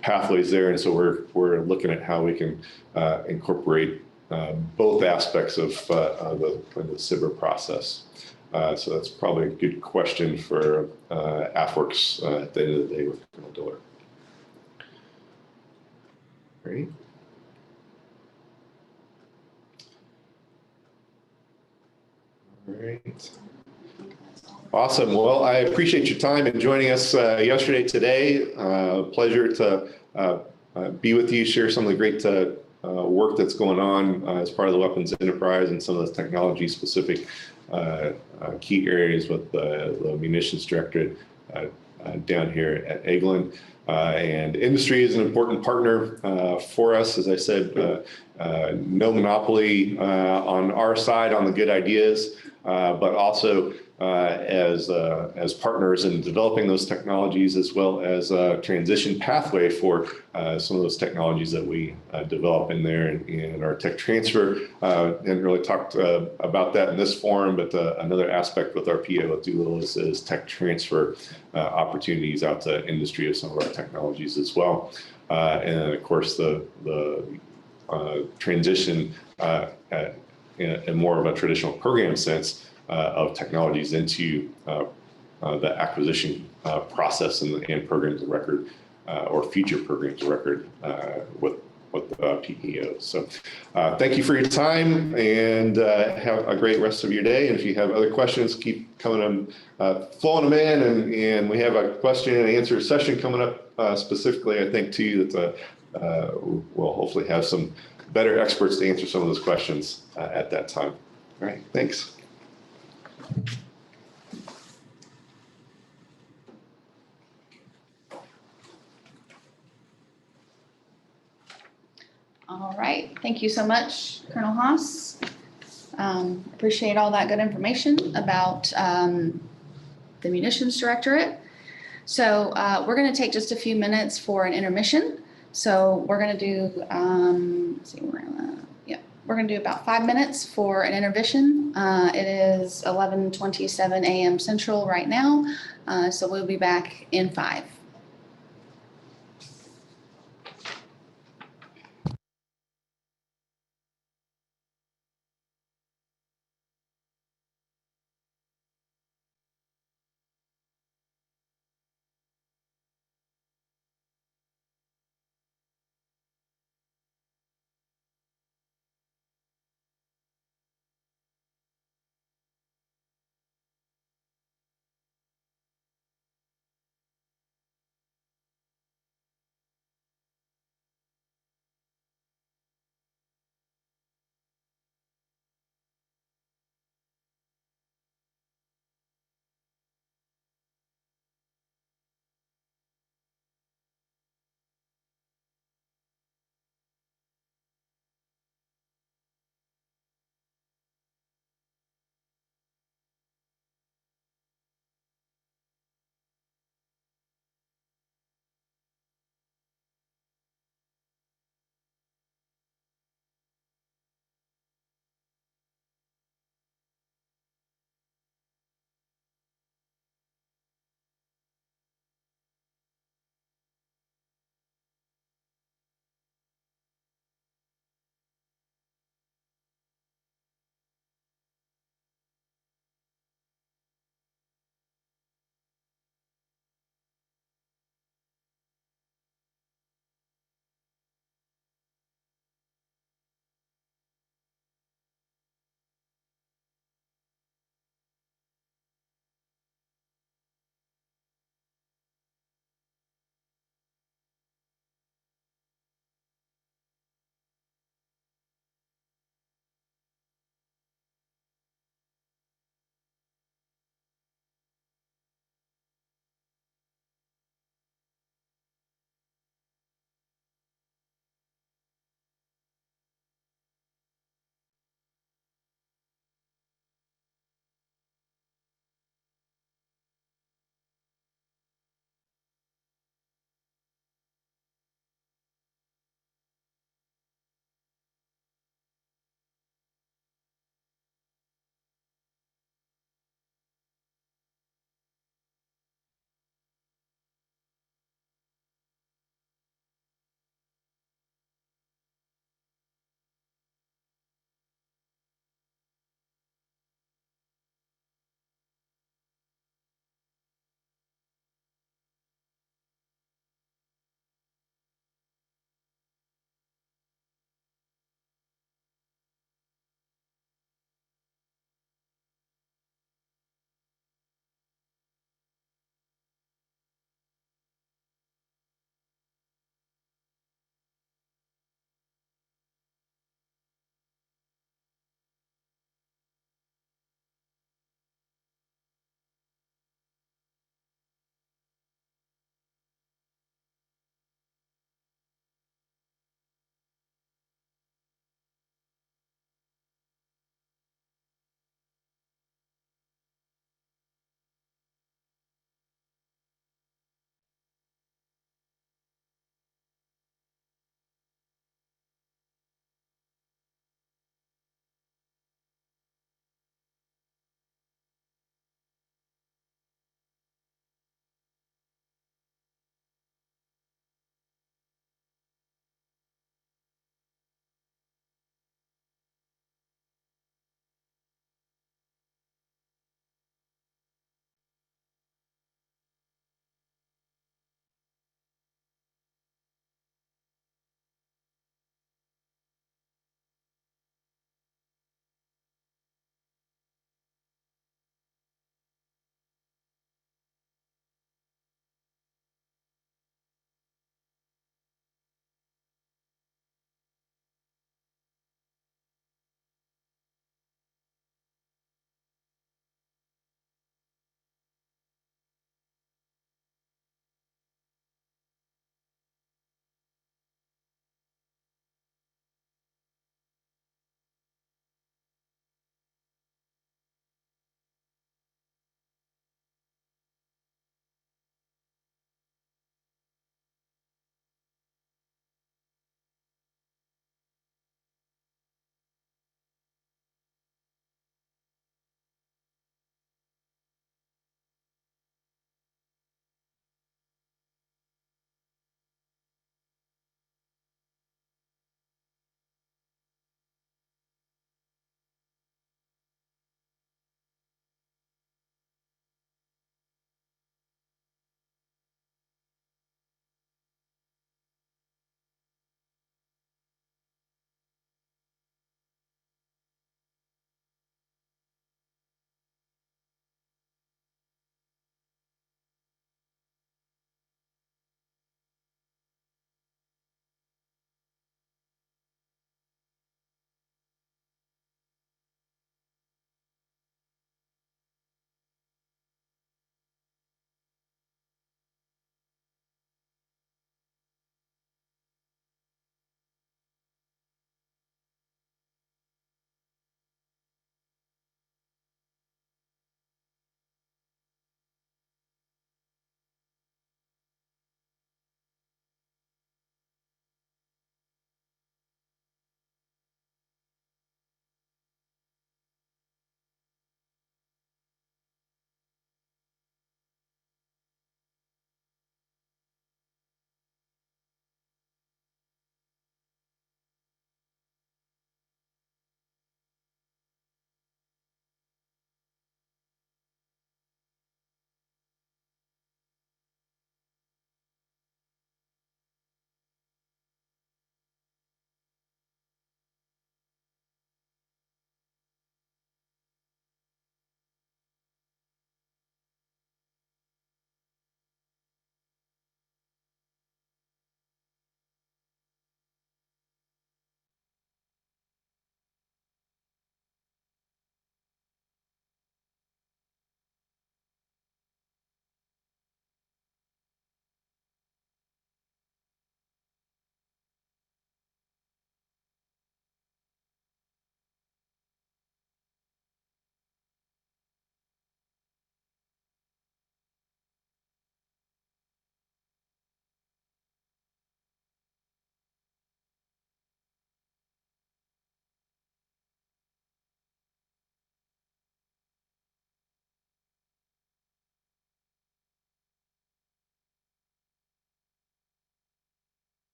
E: pathways there, and so we're looking at how we can incorporate both aspects of the SBIR process. So that's probably a good question for AFWERX at the end of the day with Colonel Diller. Great. All right. Awesome. Well, I appreciate your time and joining us yesterday, today. Pleasure to be with you, share some of the great work that's going on as part of the weapons enterprise and some of those technology specific key areas with the Munitions Directorate down here at Eglin. And industry is an important partner for us. As I said, no monopoly on our side on the good ideas, but also as partners in developing those technologies, as well as a transition pathway for some of those technologies that we develop in there in our tech transfer. Didn't really talk about that in this forum, but another aspect with our PO at Doolittle is tech transfer opportunities out to industry of some of our technologies as well. And then of course the transition in more of a traditional program sense of technologies into the acquisition process and programs of record or future programs of record with PEO. So thank you for your time, and have a great rest of your day. And if you have other questions, keep coming flowing them in, and we have a question and answer session coming up specifically, I think, too, that we'll hopefully have some better experts to answer some of those questions at that time. All right, thanks.
A: All right, thank you so much, Colonel Haase. Appreciate all that good information about the Munitions Directorate. So we're going to take just a few minutes for an intermission. So we're going to do, let's see, we're going to do about 5 minutes for an intermission. It is 11:27 a.m. Central right now, so we'll be back in 5.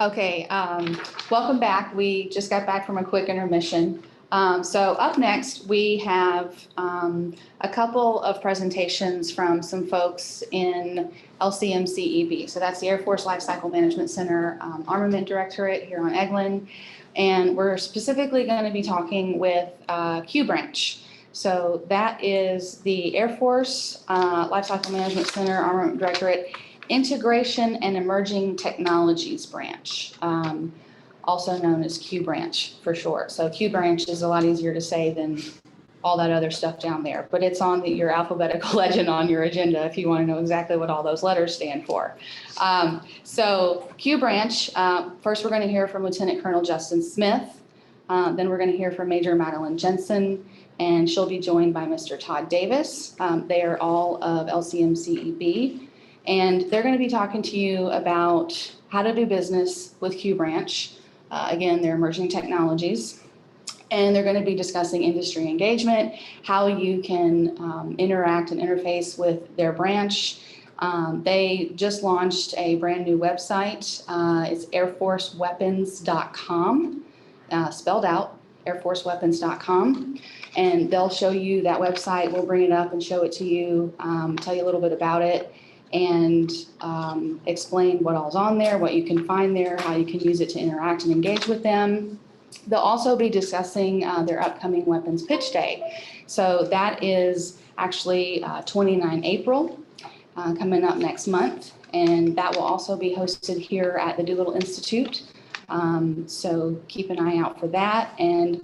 A: Okay, welcome back. We just got back from a quick intermission. So up next, we have a couple of presentations from some folks in LCMC EB. So that's the Air Force Lifecycle Management Center Armament Directorate here on Eglin. And we're specifically going to be talking with Q Branch. So that is the Air Force Lifecycle Management Center Armament Directorate Integration and Emerging Technologies Branch, also known as Q Branch for short. So Q Branch is a lot easier to say than all that other stuff down there, but it's on your alphabetical legend on your agenda if you want to know exactly what all those letters stand for. So Q Branch, first we're going to hear from Lieutenant Colonel Justin Smith, then we're going to hear from Maj Madeleine Jensen, and she'll be joined by Mr. Todd Davis. They are all of LCMC EB. And they're going to be talking to you about how to do business with Q Branch. Again, they're emerging technologies. And they're going to be discussing industry engagement, how you can interact and interface with their branch. They just launched a brand new website. It's airforceweapons.com, spelled out, airforceweapons.com. And they'll show you that website. We'll bring it up and show it to you, tell you a little bit about it, and explain what all's on there, what you can find there, how you can use it to interact and engage with them. They'll also be discussing their upcoming Weapons Pitch Day. So that is actually 29 April, coming up next month. And that will also be hosted here at the Doolittle Institute. So keep an eye out for that. And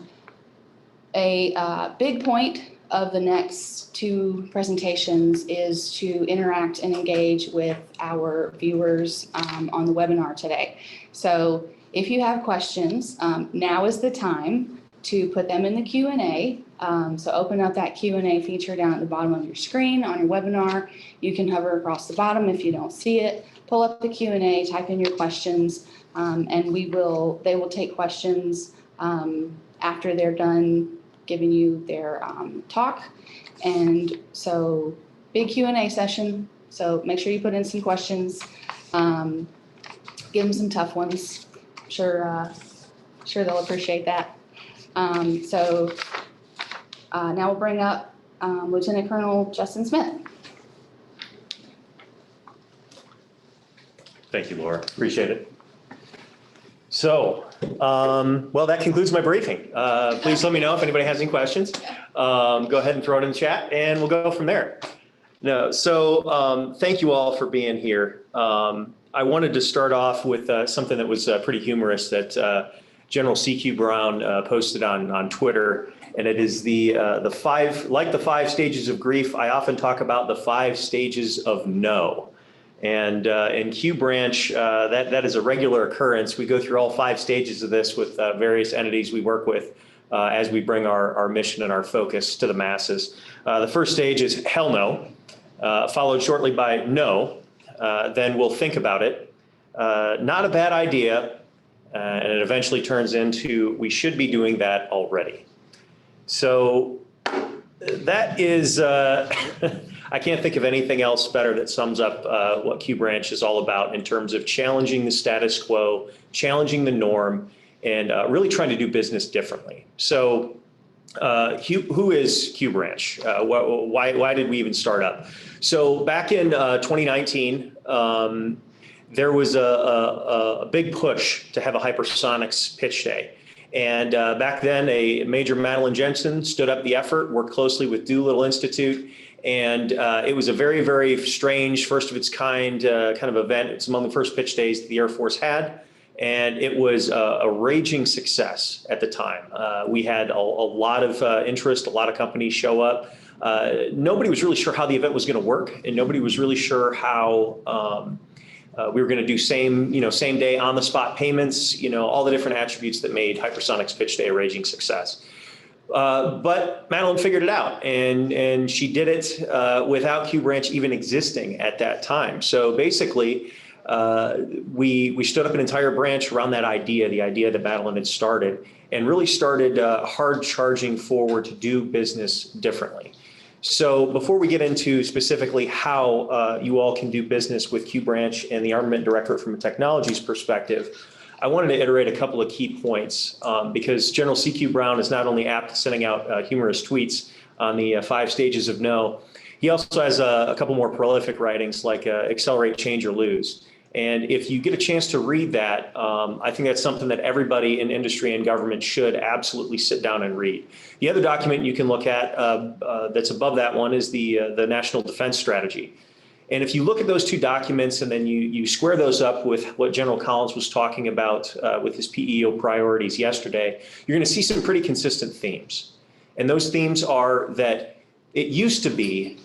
A: a big point of the next two presentations is to interact and engage with our viewers on the webinar today. So if you have questions, now is the time to put them in the Q&A. So open up that Q&A feature down at the bottom of your screen on your webinar. You can hover across the bottom if you don't see it. Pull up the Q&A, type in your questions, and they will take questions after they're done giving you their talk. And so big Q&A session. So make sure you put in some questions. Give them some tough ones. Sure they'll appreciate that. So now we'll bring up Lieutenant Colonel Justin Smith.
F: Thank you, Laura. Appreciate it. So, well, that concludes my briefing. Please let me know if anybody has any questions. Go ahead and throw it in the chat and we'll go from there. No, so thank you all for being here. I wanted to start off with something that was pretty humorous that General C.Q. Brown posted on Twitter. And it is the 5 stages of grief. I often talk about the 5 stages of no. And in Q Branch, that is a regular occurrence. We go through all 5 stages of this with various entities we work with as we bring our mission and our focus to the masses. The first stage is hell no, followed shortly by no. Then we'll think about it. Not a bad idea. And it eventually turns into we should be doing that already. So that is... I can't think of anything else better that sums up what Q Branch is all about in terms of challenging the status quo, challenging the norm, and really trying to do business differently. So who is Q Branch? Why did we even start up? So back in 2019, there was a big push to have a hypersonics pitch day. And back then, Maj Madeleine Jensen stood up the effort, worked closely with Doolittle Institute. And it was a very, very strange, first of its kind kind of event. It's among the first pitch days the Air Force had. And it was a raging success at the time. We had a lot of interest, a lot of companies show up. Nobody was really sure how the event was going to work. And nobody was really sure how we were going to do same day on the spot payments, all the different attributes that made Hypersonics Pitch Day a raging success. But Madeleine figured it out, and she did it without Q Branch even existing at that time. So basically, we stood up an entire branch around that idea, the idea that Madeleine had started, and really started hard charging forward to do business differently. So before we get into specifically how you all can do business with Q Branch and the Armament Directorate from a technologies perspective, I wanted to iterate a couple of key points because General C.Q. Brown is not only apt at sending out humorous tweets on the 5 stages of no, he also has a couple more prolific writings like Accelerate, Change, or Lose. And if you get a chance to read that, I think that's something that everybody in industry and government should absolutely sit down and read. The other document you can look at that's above that one is the National Defense Strategy. And if you look at those 2 documents and then you square those up with what General Collins was talking about with his PEO priorities yesterday, you're going to see some pretty consistent themes. And those themes are that it used to be,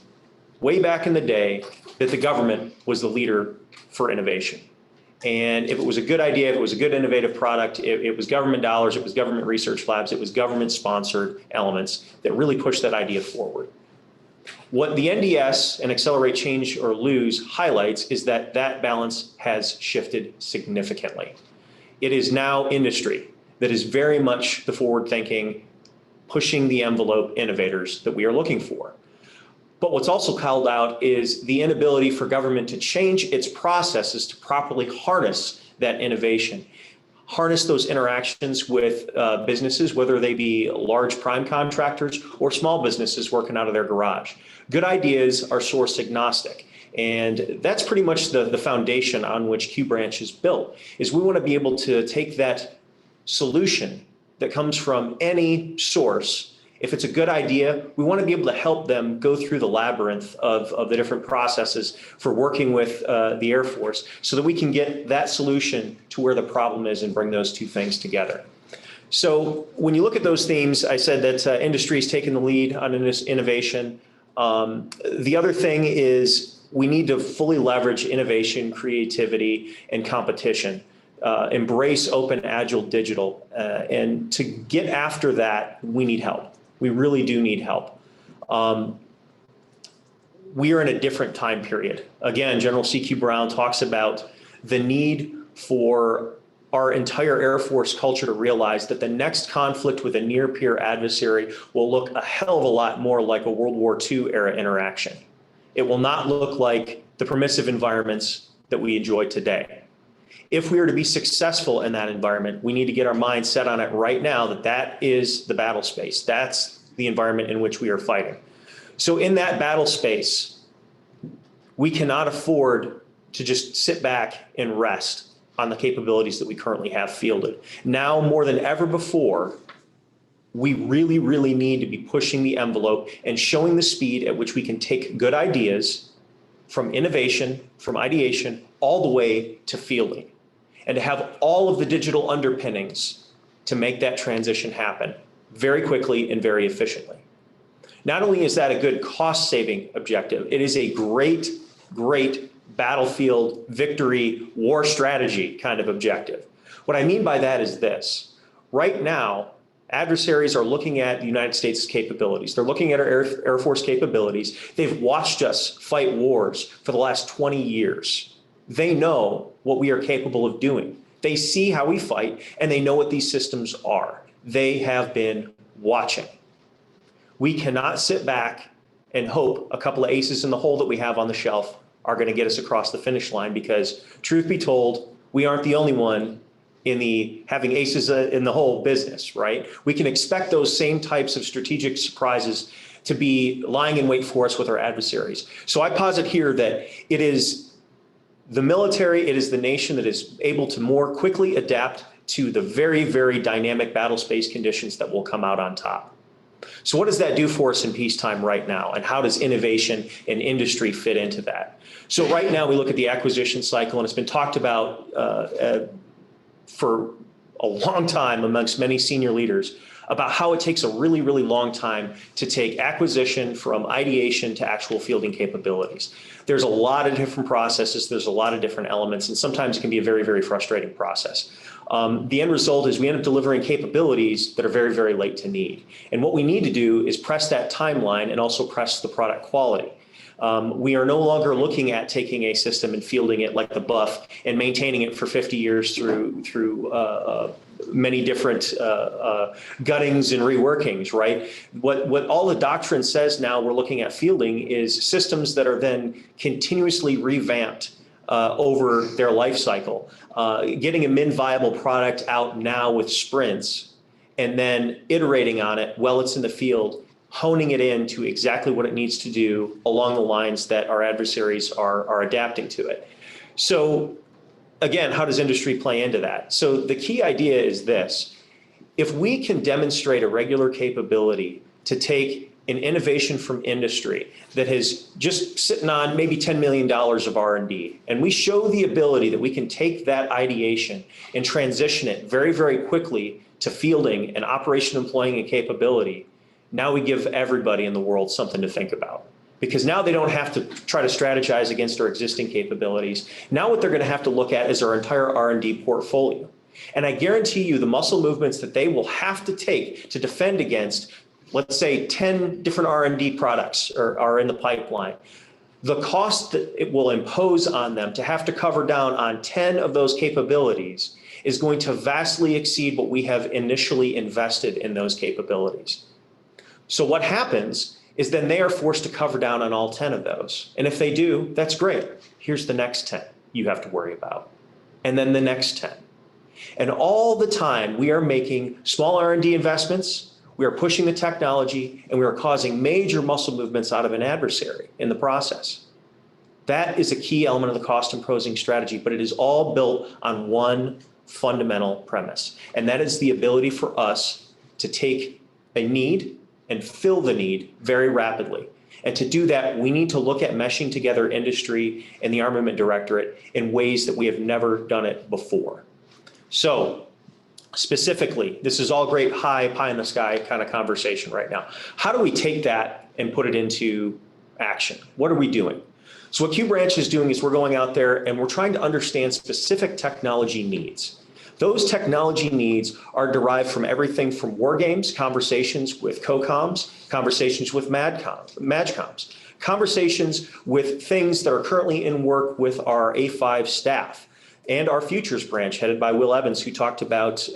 F: way back in the day, that the government was the leader for innovation. And if it was a good idea, if it was a good innovative product, it was government dollars, it was government research labs, it was government sponsored elements that really pushed that idea forward. What the NDS and Accelerate, Change, or Lose highlights is that that balance has shifted significantly. It is now industry that is very much the forward thinking, pushing the envelope innovators that we are looking for. But what's also called out is the inability for government to change its processes to properly harness that innovation, harness those interactions with businesses, whether they be large prime contractors or small businesses working out of their garage. Good ideas are source agnostic. And that's pretty much the foundation on which Q Branch is built, is we want to be able to take that solution that comes from any source. If it's a good idea, we want to be able to help them go through the labyrinth of the different processes for working with the Air Force so that we can get that solution to where the problem is and bring those 2 things together. So when you look at those themes, I said that industry is taking the lead on this innovation. The other thing is we need to fully leverage innovation, creativity, and competition. Embrace open, agile, digital. And to get after that, we need help. We really do need help. We are in a different time period. Again, General C.Q. Brown talks about the need for our entire Air Force culture to realize that the next conflict with a near-peer adversary will look a hell of a lot more like a World War II era interaction. It will not look like the permissive environments that we enjoy today. If we are to be successful in that environment, we need to get our mind set on it right now that that is the battle space. That's the environment in which we are fighting. So in that battle space, we cannot afford to just sit back and rest on the capabilities that we currently have fielded. Now more than ever before, we really, really need to be pushing the envelope and showing the speed at which we can take good ideas from innovation, from ideation, all the way to fielding, and to have all of the digital underpinnings to make that transition happen very quickly and very efficiently. Not only is that a good cost-saving objective, it is a great, great battlefield victory war strategy kind of objective. What I mean by that is this. Right now, adversaries are looking at the United States' capabilities. They're looking at our Air Force capabilities. They've watched us fight wars for the last 20 years. They know what we are capable of doing. They see how we fight, and they know what these systems are. They have been watching. We cannot sit back and hope a couple of aces in the hole that we have on the shelf are going to get us across the finish line, because truth be told, we aren't the only one in the having aces in the hole business, right? We can expect those same types of strategic surprises to be lying in wait for us with our adversaries. So I posit here that it is the military, it is the nation that is able to more quickly adapt to the very, very dynamic battle space conditions that will come out on top. So what does that do for us in peacetime right now? And how does innovation and industry fit into that? So right now we look at the acquisition cycle, and it's been talked about for a long time amongst many senior leaders about how it takes a really, really long time to take acquisition from ideation to actual fielding capabilities. There's a lot of different processes, there's a lot of different elements, and sometimes it can be a very, very frustrating process. The end result is we end up delivering capabilities that are very, very late to need. And what we need to do is press that timeline and also press the product quality. We are no longer looking at taking a system and fielding it like the Buff and maintaining it for 50 years through many different guttings and reworkings, right? What all the doctrine says now we're looking at fielding is systems that are then continuously revamped over their life cycle. Getting a min viable product out now with sprints and then iterating on it while it's in the field, honing it into exactly what it needs to do along the lines that our adversaries are adapting to it. So again, how does industry play into that? So the key idea is this: if we can demonstrate a regular capability to take an innovation from industry that has just sitting on maybe $10 million of R&D, and we show the ability that we can take that ideation and transition it very, very quickly to fielding and operation employing a capability, now we give everybody in the world something to think about. Because now they don't have to try to strategize against our existing capabilities. Now what they're going to have to look at is our entire R&D portfolio. And I guarantee you the muscle movements that they will have to take to defend against, let's say 10 different R&D products are in the pipeline. The cost that it will impose on them to have to cover down on 10 of those capabilities is going to vastly exceed what we have initially invested in those capabilities. So what happens is then they are forced to cover down on all 10 of those. And if they do, that's great. Here's the next 10 you have to worry about. And then the next 10. And all the time we are making small R&D investments, we are pushing the technology, and we are causing major muscle movements out of an adversary in the process. That is a key element of the cost imposing strategy, but it is all built on one fundamental premise. And that is the ability for us to take a need and fill the need very rapidly. And to do that, we need to look at meshing together industry and the Armament Directorate in ways that we have never done it before. So specifically, this is all great pie in the sky kind of conversation right now. How do we take that and put it into action? What are we doing? So what Q Branch is doing is we're going out there and we're trying to understand specific technology needs. Those technology needs are derived from everything from war games, conversations with COCOMs, conversations with MAJCOMs, conversations with things that are currently in work with our A5 staff, and our futures branch headed by Will Evans, who talked about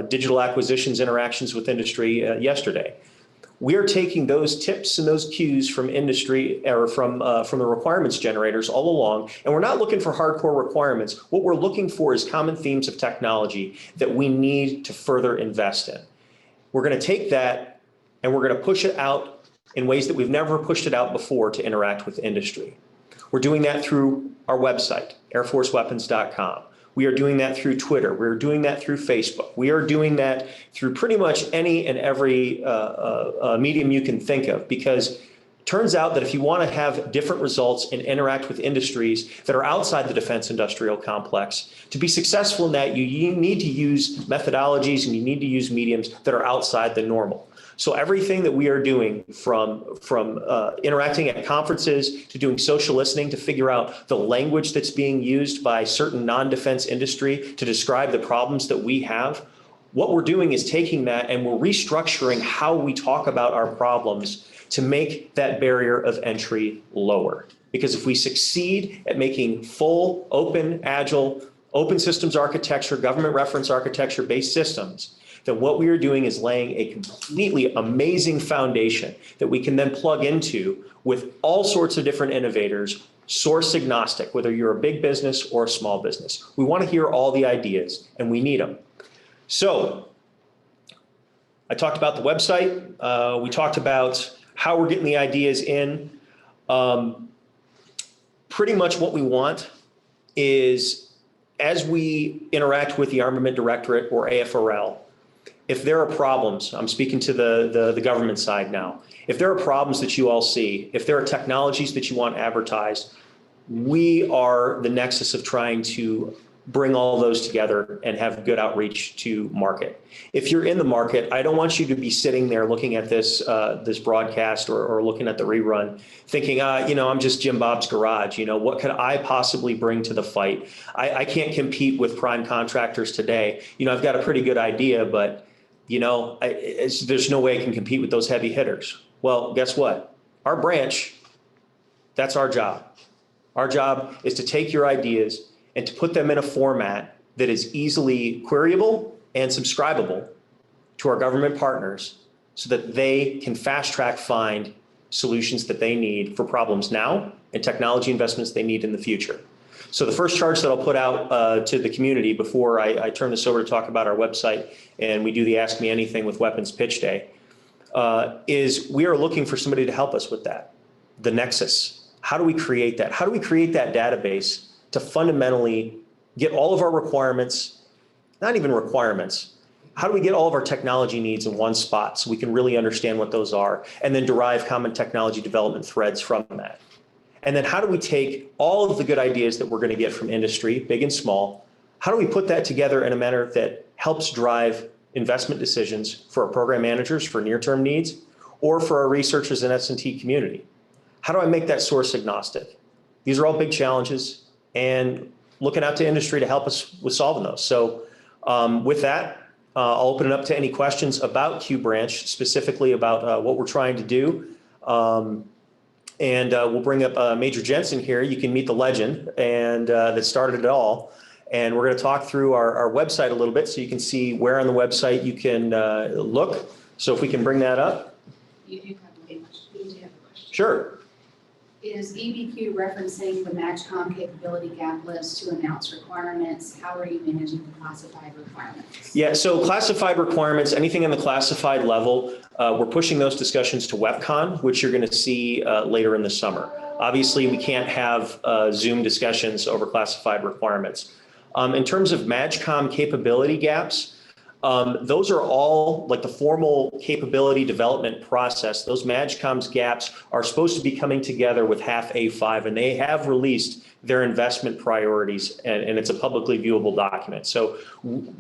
F: digital acquisitions interactions with industry yesterday. We are taking those tips and those cues from industry or from the requirements generators all along, and we're not looking for hardcore requirements. What we're looking for is common themes of technology that we need to further invest in. We're going to take that and we're going to push it out in ways that we've never pushed it out before to interact with industry. We're doing that through our website, airforceweapons.com. We are doing that through Twitter. We're doing that through Facebook. We are doing that through pretty much any and every medium you can think of, because it turns out that if you want to have different results and interact with industries that are outside the defense industrial complex, to be successful in that, you need to use methodologies and you need to use mediums that are outside the normal. So everything that we are doing from interacting at conferences to doing social listening to figure out the language that's being used by certain non-defense industry to describe the problems that we have, what we're doing is taking that and we're restructuring how we talk about our problems to make that barrier of entry lower. Because if we succeed at making full, open, agile, open systems architecture, government reference architecture based systems, then what we are doing is laying a completely amazing foundation that we can then plug into with all sorts of different innovators, source agnostic, whether you're a big business or a small business. We want to hear all the ideas and we need them. So I talked about the website. We talked about how we're getting the ideas in. Pretty much what we want is, as we interact with the Armament Directorate or AFRL, if there are problems, I'm speaking to the government side now, if there are problems that you all see, if there are technologies that you want advertised, we are the nexus of trying to bring all those together and have good outreach to market. If you're in the market, I don't want you to be sitting there looking at this broadcast or looking at the rerun thinking, I'm just Jim Bob's garage. What could I possibly bring to the fight? I can't compete with prime contractors today. I've got a pretty good idea, but there's no way I can compete with those heavy hitters. Well, guess what? Our branch, that's our job. Our job is to take your ideas and to put them in a format that is easily queryable and subscribable to our government partners so that they can fast track find solutions that they need for problems now and technology investments they need in the future. So the first charge that I'll put out to the community before I turn this over to talk about our website and we do the Ask Me Anything with Weapons Pitch Day is we are looking for somebody to help us with that. The nexus. How do we create that? How do we create that database to fundamentally get all of our requirements, not even requirements, how do we get all of our technology needs in one spot so we can really understand what those are and then derive common technology development threads from that? And then how do we take all of the good ideas that we're going to get from industry, big and small, how do we put that together in a manner that helps drive investment decisions for our program managers for near-term needs or for our researchers and S&T community? How do I make that source agnostic? These are all big challenges and looking out to industry to help us with solving those. So with that, I'll open it up to any questions about Q Branch, specifically about what we're trying to do. And we'll bring up Major Jensen here. You can meet the legend and that started it all. And we're going to talk through our website a little bit so you can see where on the website you can look. So if we can bring that up.
D: You do have a question.
F: Sure.
A: Is EBQ referencing the MAJCOM capability gap list to announce requirements? How are you managing the classified requirements?
F: Yeah, so classified requirements, anything in the classified level, we're pushing those discussions to WebCon, which you're going to see later in the summer. Obviously, we can't have Zoom discussions over classified requirements. In terms of MAJCOM capability gaps, those are all like the formal capability development process. Those MAJCOM's gaps are supposed to be coming together with half A5, and they have released their investment priorities, and it's a publicly viewable document. So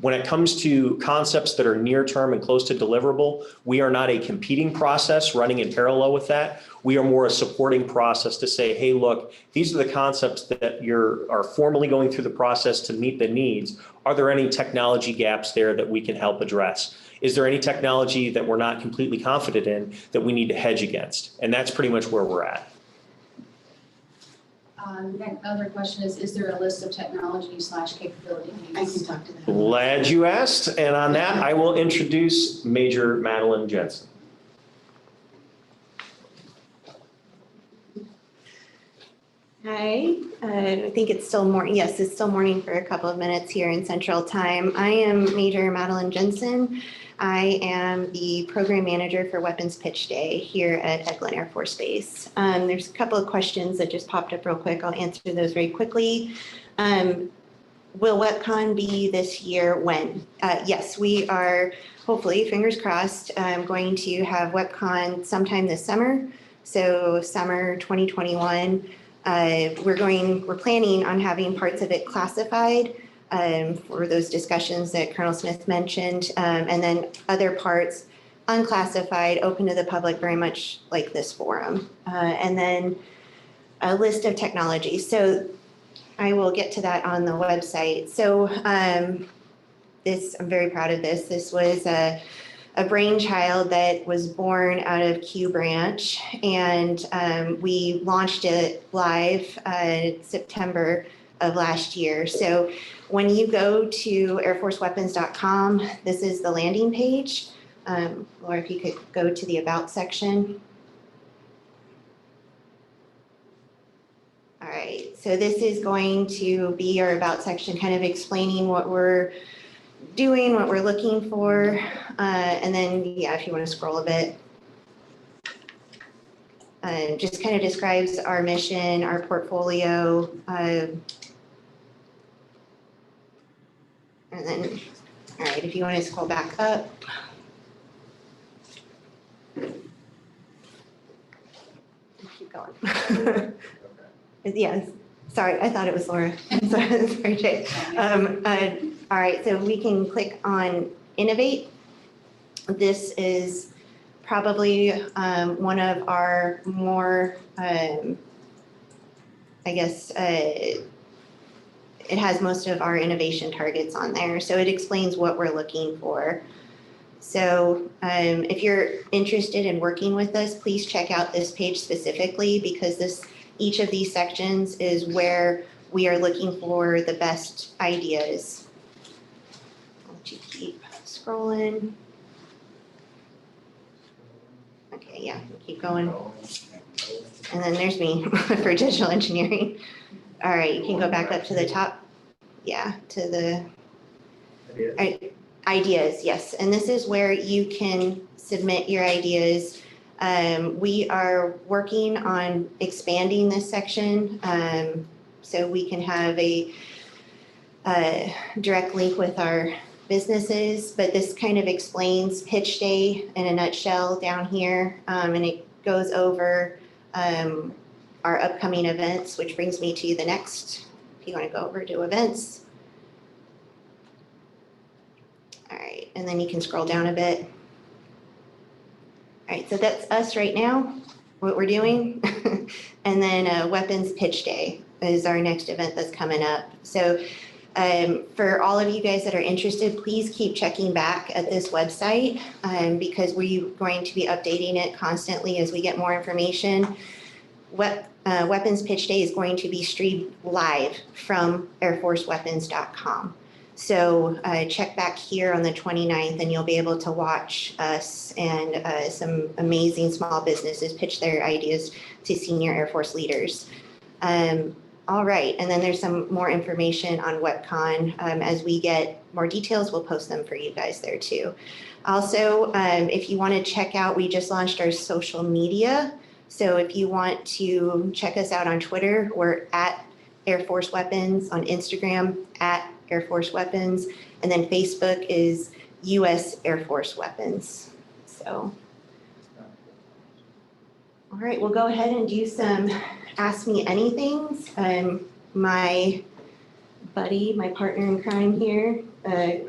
F: when it comes to concepts that are near term and close to deliverable, we are not a competing process running in parallel with that. We are more a supporting process to say, hey, look, these are the concepts that are formally going through the process to meet the needs. Are there any technology gaps there that we can help address? Is there any technology that we're not completely confident in that we need to hedge against? And that's pretty much where we're at.
A: Next other question is there a list of technology/capability needs?
D: I can talk to that.
F: Glad you asked. And on that, I will introduce Major Madeleine Jensen.
G: Hi, I think it's still morning. Yes, it's still morning for a couple of minutes here in Central Time. I am Major Madeleine Jensen. I am the program manager for Weapons Pitch Day here at Eglin Air Force Base. There's a couple of questions that just popped up real quick. I'll answer those very quickly. Will WebCon be this year? When? Yes, we are hopefully, fingers crossed, going to have WebCon sometime this summer. So summer 2021. We're planning on having parts of it classified for those discussions that Colonel Smith mentioned, and then other parts unclassified, open to the public, very much like this forum. And then a list of technologies. So I will get to that on the website. So I'm very proud of this. This was a brainchild that was born out of Q Branch, and we launched it live September of last year. So when you go to airforceweapons.com, this is the landing page. Or if you could go to the About section. All right, so this is going to be our About section, kind of explaining what we're doing, what we're looking for, and then, yeah, if you want to scroll a bit, just kind of describes our mission, our portfolio, and then, all right, if you want to scroll back up. Keep going. Yes, sorry, I thought it was Laura. Sorry, Jay. All right, so we can click on Innovate. This is probably one of our more, I guess, it has most of our innovation targets on there. So it explains what we're looking for. So if you're interested in working with us, please check out this page specifically, because each of these sections is where we are looking for the best ideas. I'll let you keep scrolling. Okay, yeah, keep going. And then there's me for digital engineering. All right, you can go back up to the top. Yeah, to the ideas, yes. And this is where you can submit your ideas. We are working on expanding this section so we can have a direct link with our businesses, but this kind of explains Pitch Day in a nutshell down here, and it goes over our upcoming events, which brings me to the next, if you want to go over to events. All right, and then you can scroll down a bit. All right, so that's us right now, what we're doing. And then Weapons Pitch Day is our next event that's coming up. So for all of you guys that are interested, please keep checking back at this website because we're going to be updating it constantly as we get more information. Weapons Pitch Day is going to be streamed live from airforceweapons.com. So check back here on the 29th and you'll be able to watch us and some amazing small businesses pitch their ideas to senior Air Force leaders. All right, and then there's some more information on WebCon. As we get more details, we'll post them for you guys there too. Also, if you want to check out, we just launched our social media. So if you want to check us out on Twitter, we're at Air Force Weapons, on Instagram at Air Force Weapons, and then Facebook is US Air Force Weapons. So, all right, we'll go ahead and do some Ask Me Anythings. My buddy, my partner in crime here,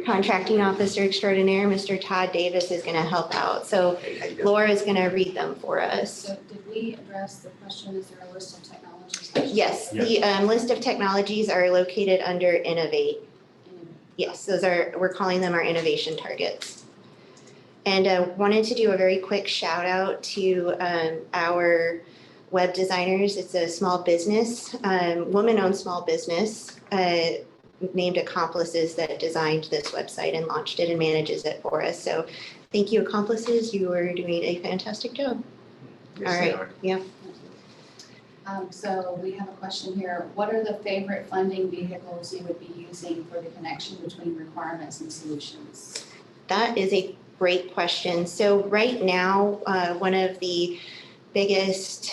G: contracting officer extraordinaire, Mr. Todd Davis is going to help out. So Laura is going to read them for us.
A: So did we address the question, is there a list of technologies?
G: Yes, the list of technologies are located under Innovate. Yes, those are, we're calling them our innovation targets. And wanted to do a very quick shout out to our web designers. It's a small business, woman-owned small business named Accomplices that designed this website and launched it and manages it for us. So thank you, Accomplices. You are doing a fantastic job.
E: Yes,
G: All right, yeah.
A: So we have a question here. What are the favorite funding vehicles you would be using for the connection between requirements and solutions?
G: That is a great question. So right now, one of the biggest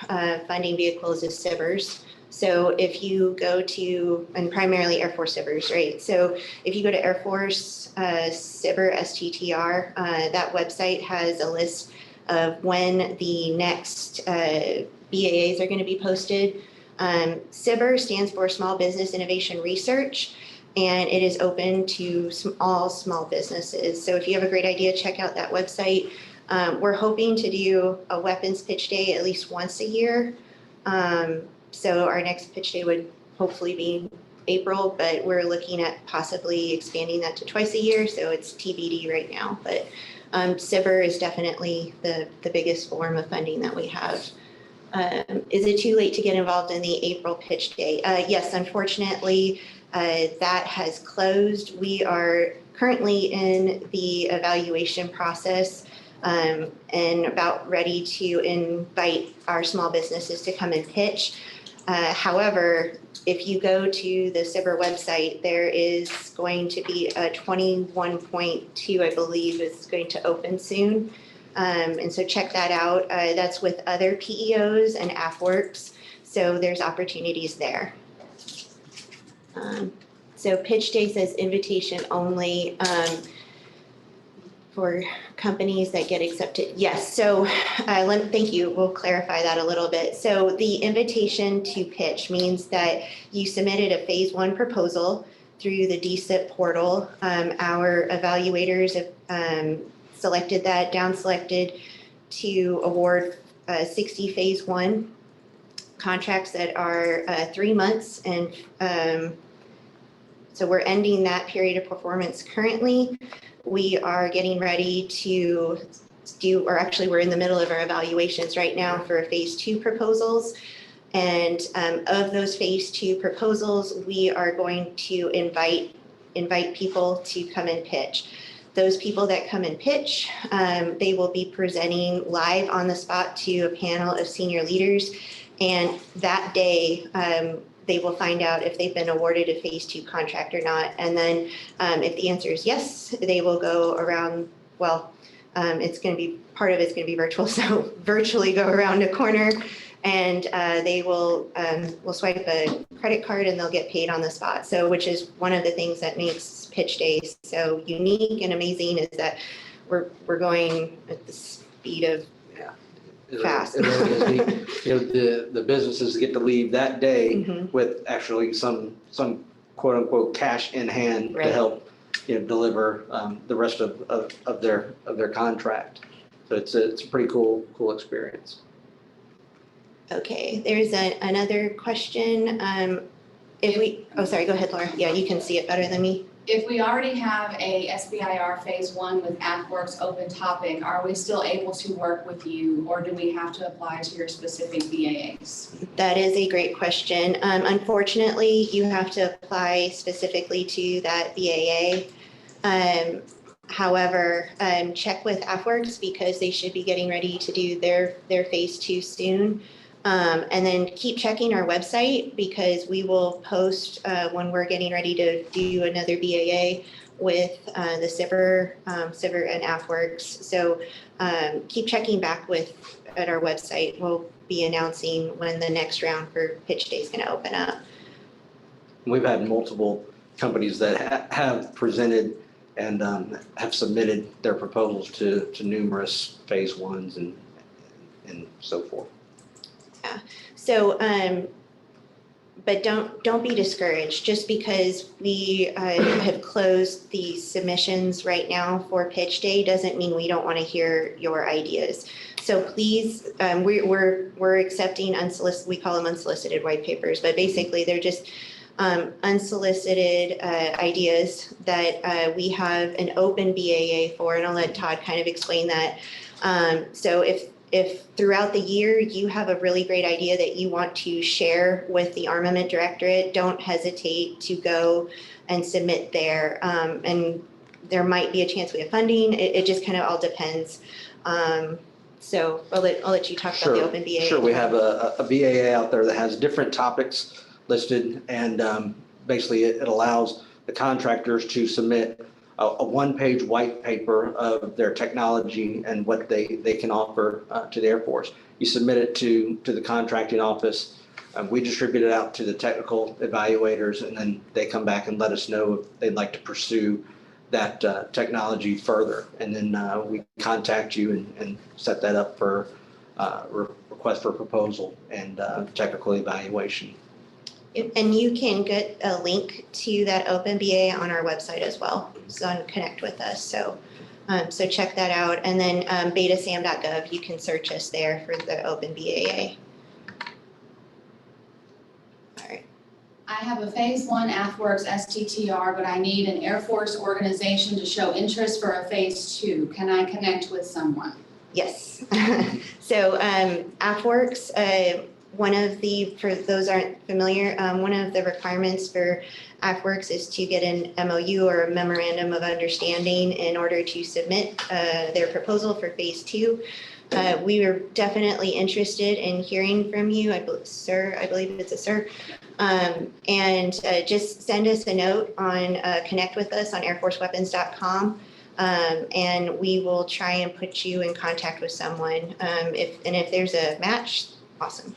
G: funding vehicles is SBIRs. So if you go to, and primarily Air Force SBIRs, right? So if you go to Air Force SBIR STTR, that website has a list of when the next BAAs are going to be posted. SBIR stands for Small Business Innovation Research, and it is open to all small businesses. So if you have a great idea, check out that website. We're hoping to do a weapons pitch day at least once a year. So our next pitch day would hopefully be April, but we're looking at possibly expanding that to twice a year. So it's TBD right now, but SBIR is definitely the biggest form of funding that we have. Is it too late to get involved in the April pitch day? Yes, unfortunately, that has closed. We are currently in the evaluation process and about ready to invite our small businesses to come and pitch. However, if you go to the SBIR website, there is going to be a 21.2, I believe, is going to open soon. And so check that out. That's with other PEOs and AFWERX. So there's opportunities there. So pitch day says invitation only for companies that get accepted. Yes, so thank you. We'll clarify that a little bit. So the invitation to pitch means that you submitted a phase 1 proposal through the DSIP portal. Our evaluators have selected that, down selected to award 60 phase 1 contracts that are 3 months. And so we're ending that period of performance currently. We are getting ready to do, or actually we're in the middle of our evaluations right now for phase 2 proposals. And of those phase 2 proposals, we are going to invite people to come and pitch. Those people that come and pitch, they will be presenting live on the spot to a panel of senior leaders. And that day, they will find out if they've been awarded a phase 2 contract or not. And then if the answer is yes, they will go around, well, it's going to be, part of it's going to be virtual, so virtually go around a corner, and they will swipe a credit card and they'll get paid on the spot. So, which is one of the things that makes pitch days so unique and amazing, is that we're going at the speed of fast.
H: It really is. You know, the businesses get to leave that day with actually some quote unquote cash in hand to help, you know, deliver the rest of their contract. So it's a pretty cool experience.
G: Okay, there's another question. Sorry, go ahead, Laura. Yeah, you can see it better than me.
A: If we already have a SBIR phase 1 with AFWERX open topic, are we still able to work with you, or do we have to apply to your specific BAAs?
G: That is a great question. Unfortunately, you have to apply specifically to that BAA. However, check with AFWERX because they should be getting ready to do their phase 2 soon. And then keep checking our website because we will post when we're getting ready to do another BAA with the CIVR and AFWERX. So keep checking back at our website. We'll be announcing when the next round for pitch day is going to open up.
H: We've had multiple companies that have presented and have submitted their proposals to numerous phase 1s and so forth.
G: Yeah. So, but don't be discouraged. Just because we have closed the submissions right now for pitch day doesn't mean we don't want to hear your ideas. So please, we're accepting unsolicited. We call them unsolicited white papers, but basically they're just unsolicited ideas that we have an open BAA for, and I'll let Todd kind of explain that. So if throughout the year you have a really great idea that you want to share with the Armament Directorate, don't hesitate to go and submit there. And there might be a chance we have funding. It just kind of all depends. So I'll let you talk about the open BAA.
H: Sure, we have a BAA out there that has different topics listed, and basically it allows the contractors to submit a one-page white paper of their technology and what they can offer to the Air Force. You submit it to the contracting office. We distribute it out to the technical evaluators, and then they come back and let us know if they'd like to pursue that technology further. And then we contact you and set that up for request for proposal and technical evaluation.
G: And you can get a link to that open BAA on our website as well, so connect with us. So check that out. And then betasam.gov, you can search us there for the open BAA. All right.
A: I have a phase 1 AFWERX STTR, but I need an Air Force organization to show interest for a phase 2. Can I connect with someone?
G: Yes. So AFWERX, one of the, for those aren't familiar, one of the requirements for AFWERX is to get an MOU or a memorandum of understanding in order to submit their proposal for phase 2. We were definitely interested in hearing from you, I believe it's a sir. And just send us a note on connect with us on airforceweapons.com. And we will try and put you in contact with someone. If there's a match, awesome.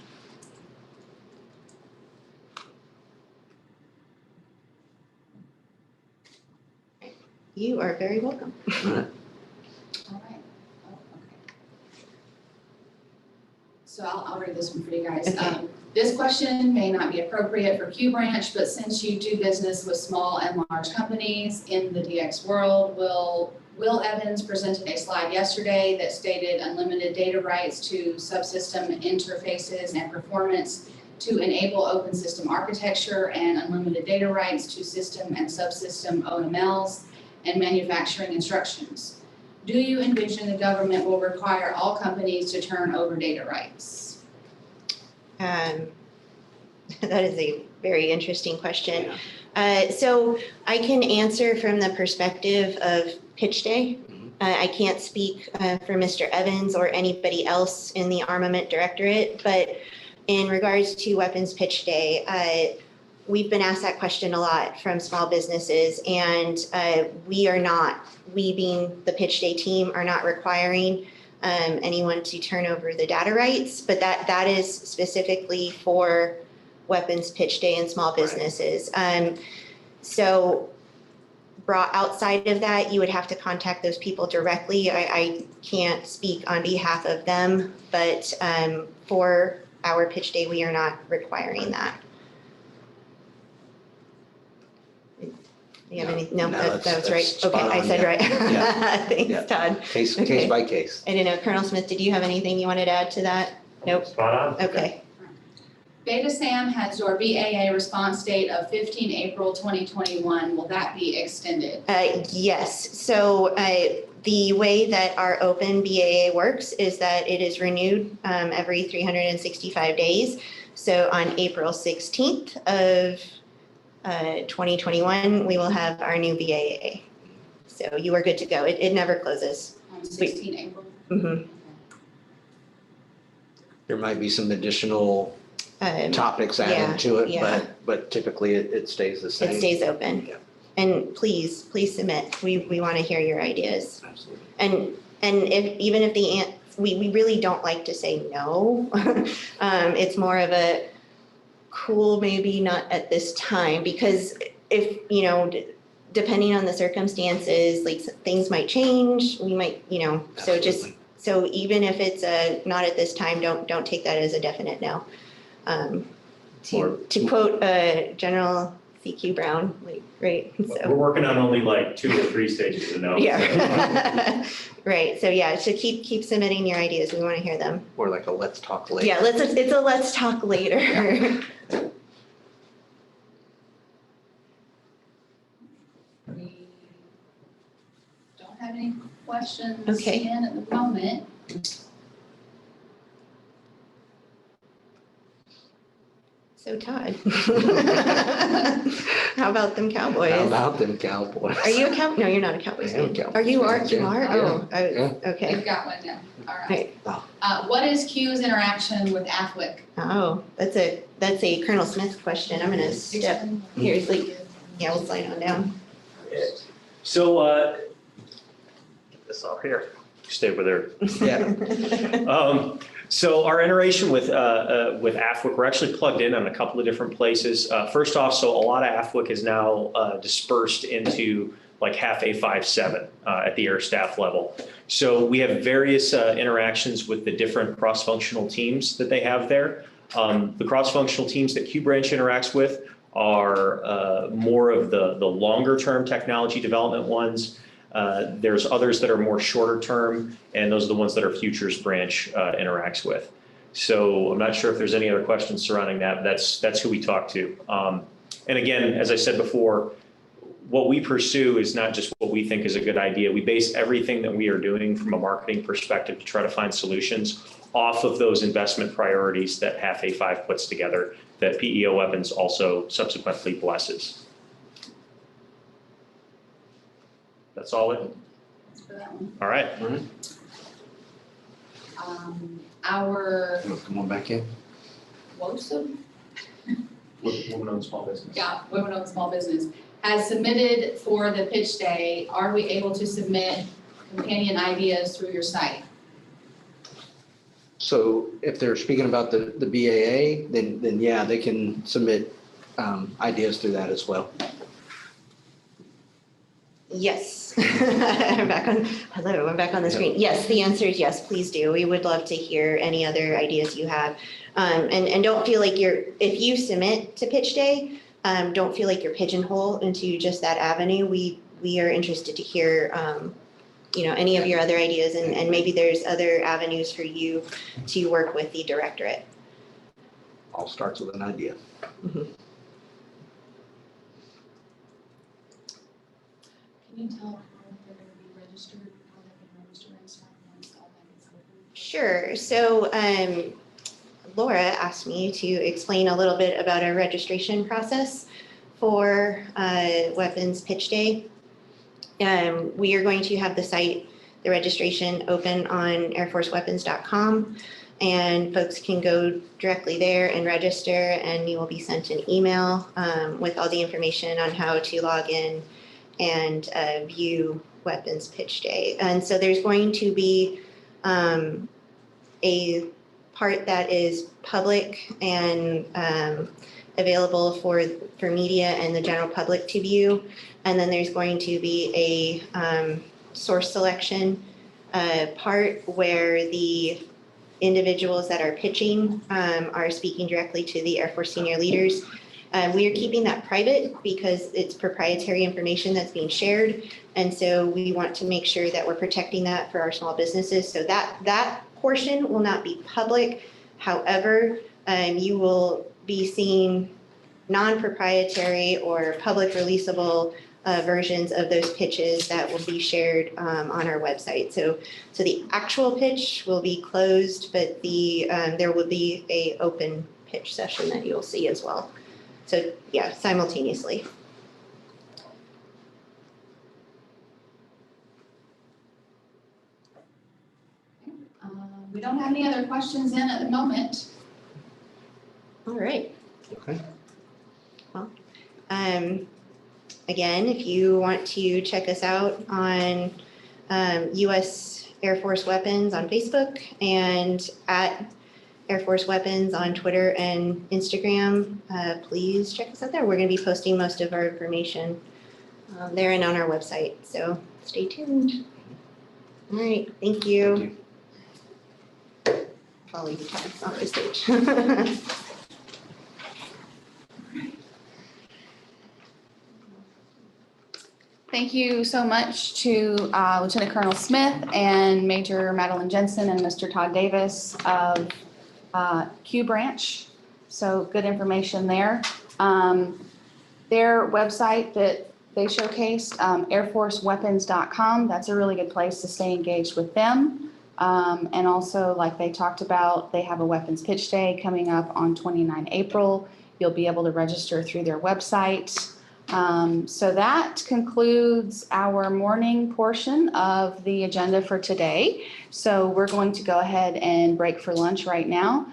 G: You are very welcome.
A: All right. Oh, okay. So I'll read this one for you guys.
G: Okay.
A: This question may not be appropriate for Q Branch, but since you do business with small and large companies in the DX world, Will Evans presented a slide yesterday that stated unlimited data rights to subsystem interfaces and performance to enable open system architecture, and unlimited data rights to system and subsystem OMLs and manufacturing instructions. Do you envision the government will require all companies to turn over data rights?
G: That is a very interesting question. So I can answer from the perspective of pitch day. I can't speak for Mr. Evans or anybody else in the Armament Directorate, but in regards to Weapons Pitch Day, we've been asked that question a lot from small businesses, and we being the Pitch Day team are not requiring anyone to turn over the data rights, but that is specifically for Weapons Pitch Day and small businesses. So brought outside of that, you would have to contact those people directly. I can't speak on behalf of them, but for our Pitch Day, we are not requiring that. Do you have any? No, that was right. Okay, I said right.
H: Yeah.
G: Thanks, Todd.
H: Case
G: Okay.
H: by case.
G: I didn't know, Colonel Smith, did you have anything you wanted to add to that? Nope.
F: Spot on.
G: Okay.
I: Beta Sam has your BAA response date of 15 April 2021. Will that be extended?
G: Yes. So the way that our open BAA works is that it is renewed every 365 days. So on April 16th of 2021, we will have our new BAA. So you are good to go. It never closes.
I: On 16 April?
G: Mhm.
H: There might be some additional topics
G: yeah,
H: added to it,
G: yeah.
H: but typically it stays the same.
G: It stays open.
H: Yeah.
G: And please submit. We want to hear your ideas.
H: Absolutely.
G: And even if we really don't like to say no. It's more of a cool, maybe not at this time, because if, depending on the circumstances, like things might change, we might, so just,
H: Absolutely.
G: so even if it's not at this time, don't take that as a definite no. To quote General CQ Brown, right?
F: We're
G: So,
F: working on only like 2 or 3 stages of no.
G: yeah. Right. So yeah, so keep submitting your ideas. We want to hear them.
H: Or like a let's talk later.
G: Yeah, let's talk later.
I: We don't have any questions
G: Okay.
I: in at the moment.
G: So Todd, how about them Cowboys?
H: How about them Cowboys?
G: Are you a cow? No, you're not a Cowboys
H: I am a
G: fan.
H: Cowboys
G: Are you?
H: fan,
G: You
H: yeah.
G: are?
H: Yeah.
G: Oh, okay.
I: We've got one now. All right.
G: Right.
I: What is Q's interaction with AFWERX?
G: Oh, that's a Colonel Smith question. I'm gonna step. Here's like, yeah, we'll slide on down.
F: So, get this off here. Stay over there.
H: Yeah.
F: So our iteration with AFWERX, we're actually plugged in on a couple of different places. First off, so a lot of AFWERX is now dispersed into like half A57 at the air staff level. So we have various interactions with the different cross-functional teams that they have there. The cross-functional teams that Q Branch interacts with are more of the longer-term technology development ones. There's others that are more shorter term, and those are the ones that our Futures Branch interacts with. So I'm not sure if there's any other questions surrounding that, but that's who we talk to. And again, as I said before, what we pursue is not just what we think is a good idea. We base everything that we are doing from a marketing perspective to try to find solutions off of those investment priorities that half A5 puts together, that PEO Weapons also subsequently blesses. That's all it.
I: That's for that one.
F: All right.
I: Our
H: Come on back in.
I: WOSA,
F: Women-owned small business.
I: yeah, Women-Owned Small Business, has submitted for the pitch day. Are we able to submit companion ideas through your site?
H: So if they're speaking about the BAA, then yeah, they can submit ideas through that as well.
G: Yes. I'm back on the screen. Yes, the answer is yes, please do. We would love to hear any other ideas you have. And don't feel like if you submit to pitch day, don't feel like you're pigeonholed into just that avenue. We are interested to hear, any of your other ideas, and maybe there's other avenues for you to work with the Directorate.
H: All starts with an idea.
G: Mhm.
I: Can you tell how they're going to be registered, how they can register and stuff once all that is open?
G: Sure. So Laura asked me to explain a little bit about our registration process for Weapons Pitch Day. We are going to have the registration open on airforceweapons.com, and folks can go directly there and register, and you will be sent an email with all the information on how to log in and view Weapons Pitch Day. And so there's going to be a part that is public and available for media and the general public to view. And then there's going to be a source selection part where the individuals that are pitching are speaking directly to the Air Force senior leaders. We are keeping that private because it's proprietary information that's being shared. And so we want to make sure that we're protecting that for our small businesses. So that portion will not be public. However, you will be seeing non-proprietary or public releasable versions of those pitches that will be shared on our website. So the actual pitch will be closed, but there will be a open pitch session that you'll see as well. So yeah, simultaneously.
I: We don't have any other questions in at the moment.
G: All right.
H: Okay.
G: Well, again, if you want to check us out on U.S. Air Force Weapons on Facebook and at Air Force Weapons on Twitter and Instagram, please check us out there. We're going to be posting most of our information there and on our website. So stay tuned. All right. Thank you. I'll leave you off the stage.
A: Thank you so much to Lieutenant Colonel Smith and Major Madeleine Jensen and Mr. Todd Davis of Q Branch. So good information there. Their website that they showcased, airforceweapons.com, that's a really good place to stay engaged with them. And also, like they talked about, they have a Weapons Pitch Day coming up on 29 April. You'll be able to register through their website. So that concludes our morning portion of the agenda for today. So we're going to go ahead and break for lunch right now.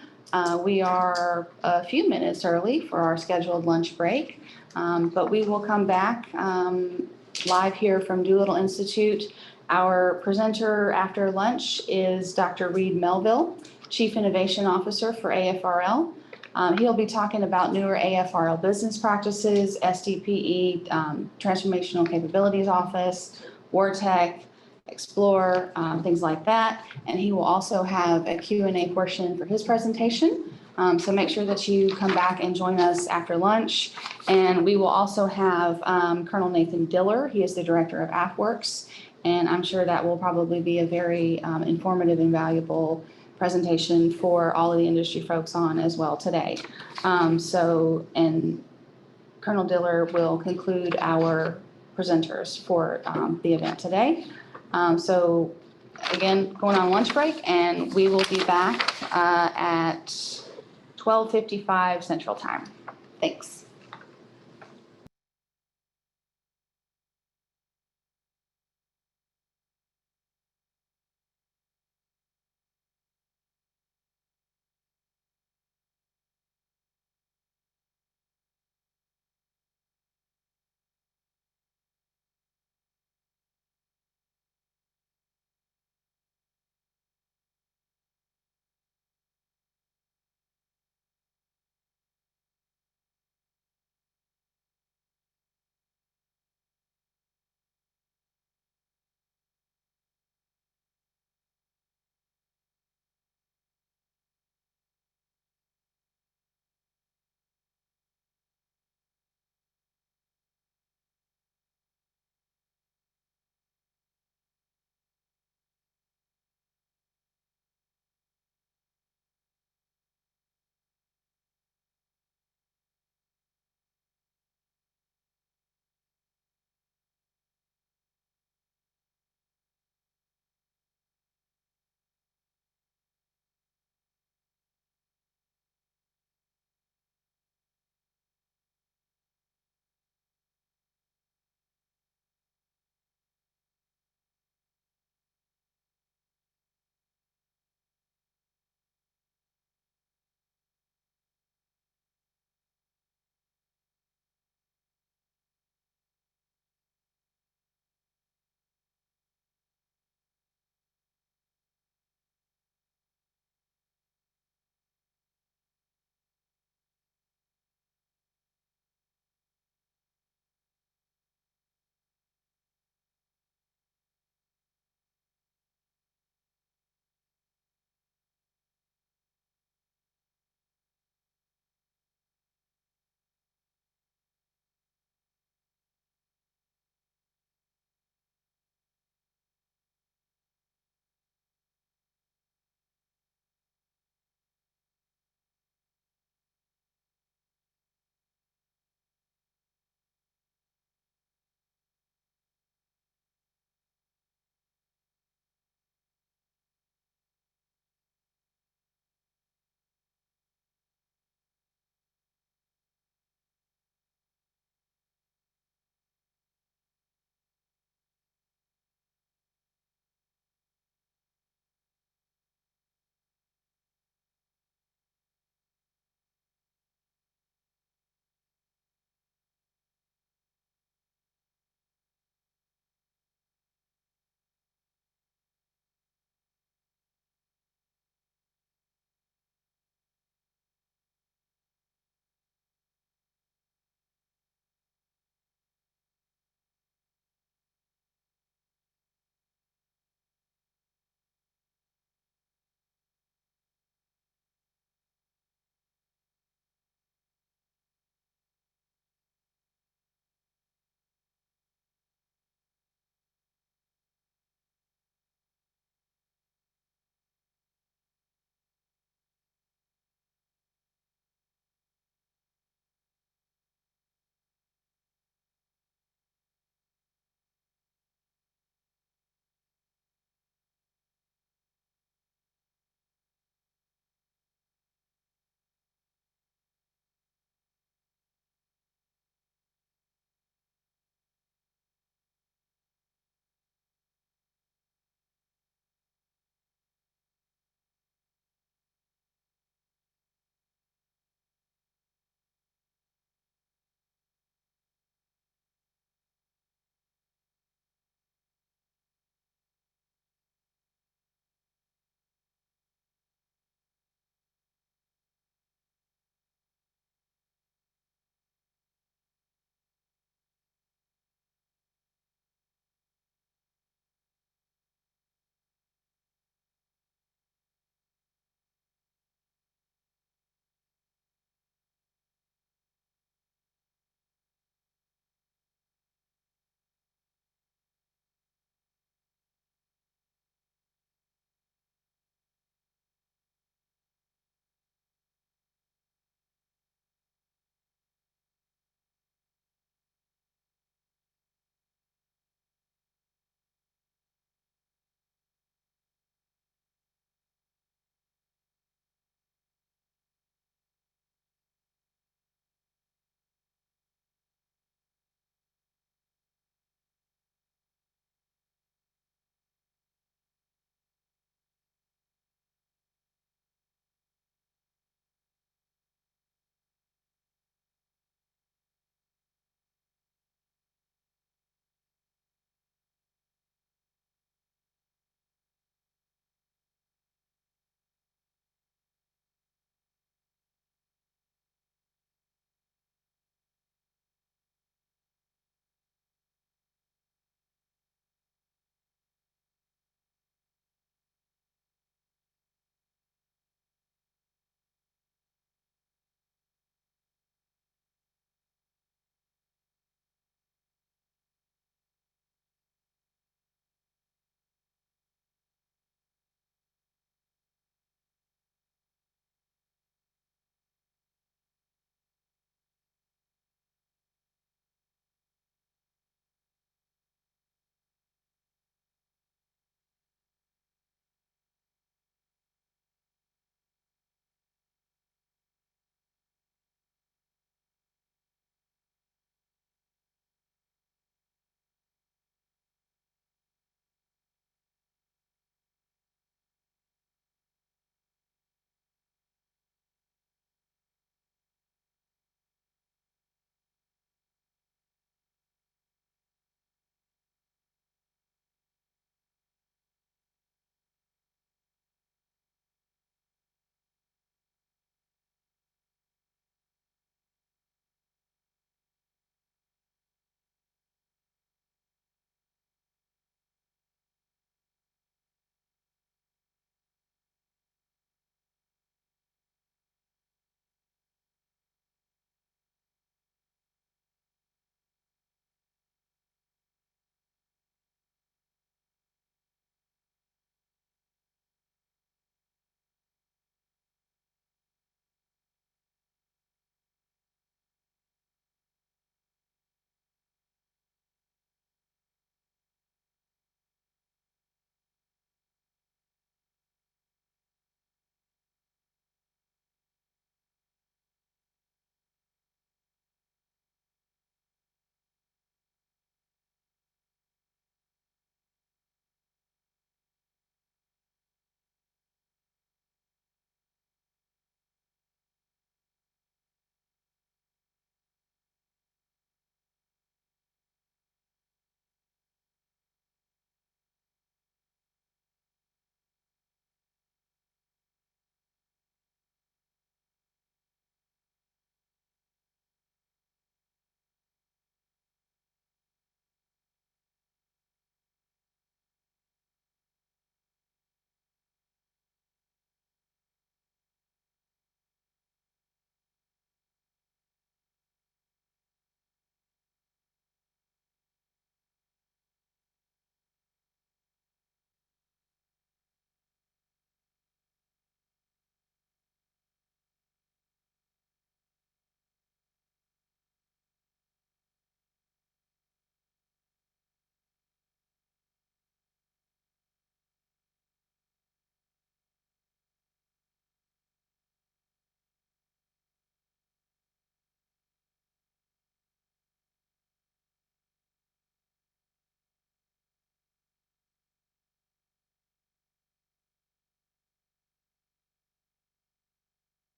A: We are a few minutes early for our scheduled lunch break, but we will come back live here from Doolittle Institute. Our presenter after lunch is Dr. Reid Melville, Chief Innovation Officer for AFRL. He'll be talking about newer AFRL business practices, SDPE, Transformational Capabilities Office, WARTECH, Explore, things like that. And he will also have a Q&A portion for his presentation. So make sure that you come back and join us after lunch. And we will also have Colonel Nathan Diller. He is the Director of AFWERX. And I'm sure that will probably be a very informative and valuable presentation for all of the industry folks on as well today. And Colonel Diller will conclude our presenters for the event today. So again, going on lunch break, and we will be back at 12:55 Central Time. Thanks.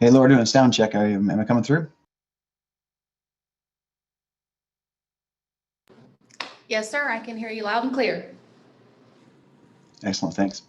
J: Hey, Laura, doing a sound check. Am I coming through?
A: Yes, sir, I can hear you loud and clear.
J: Excellent, thanks.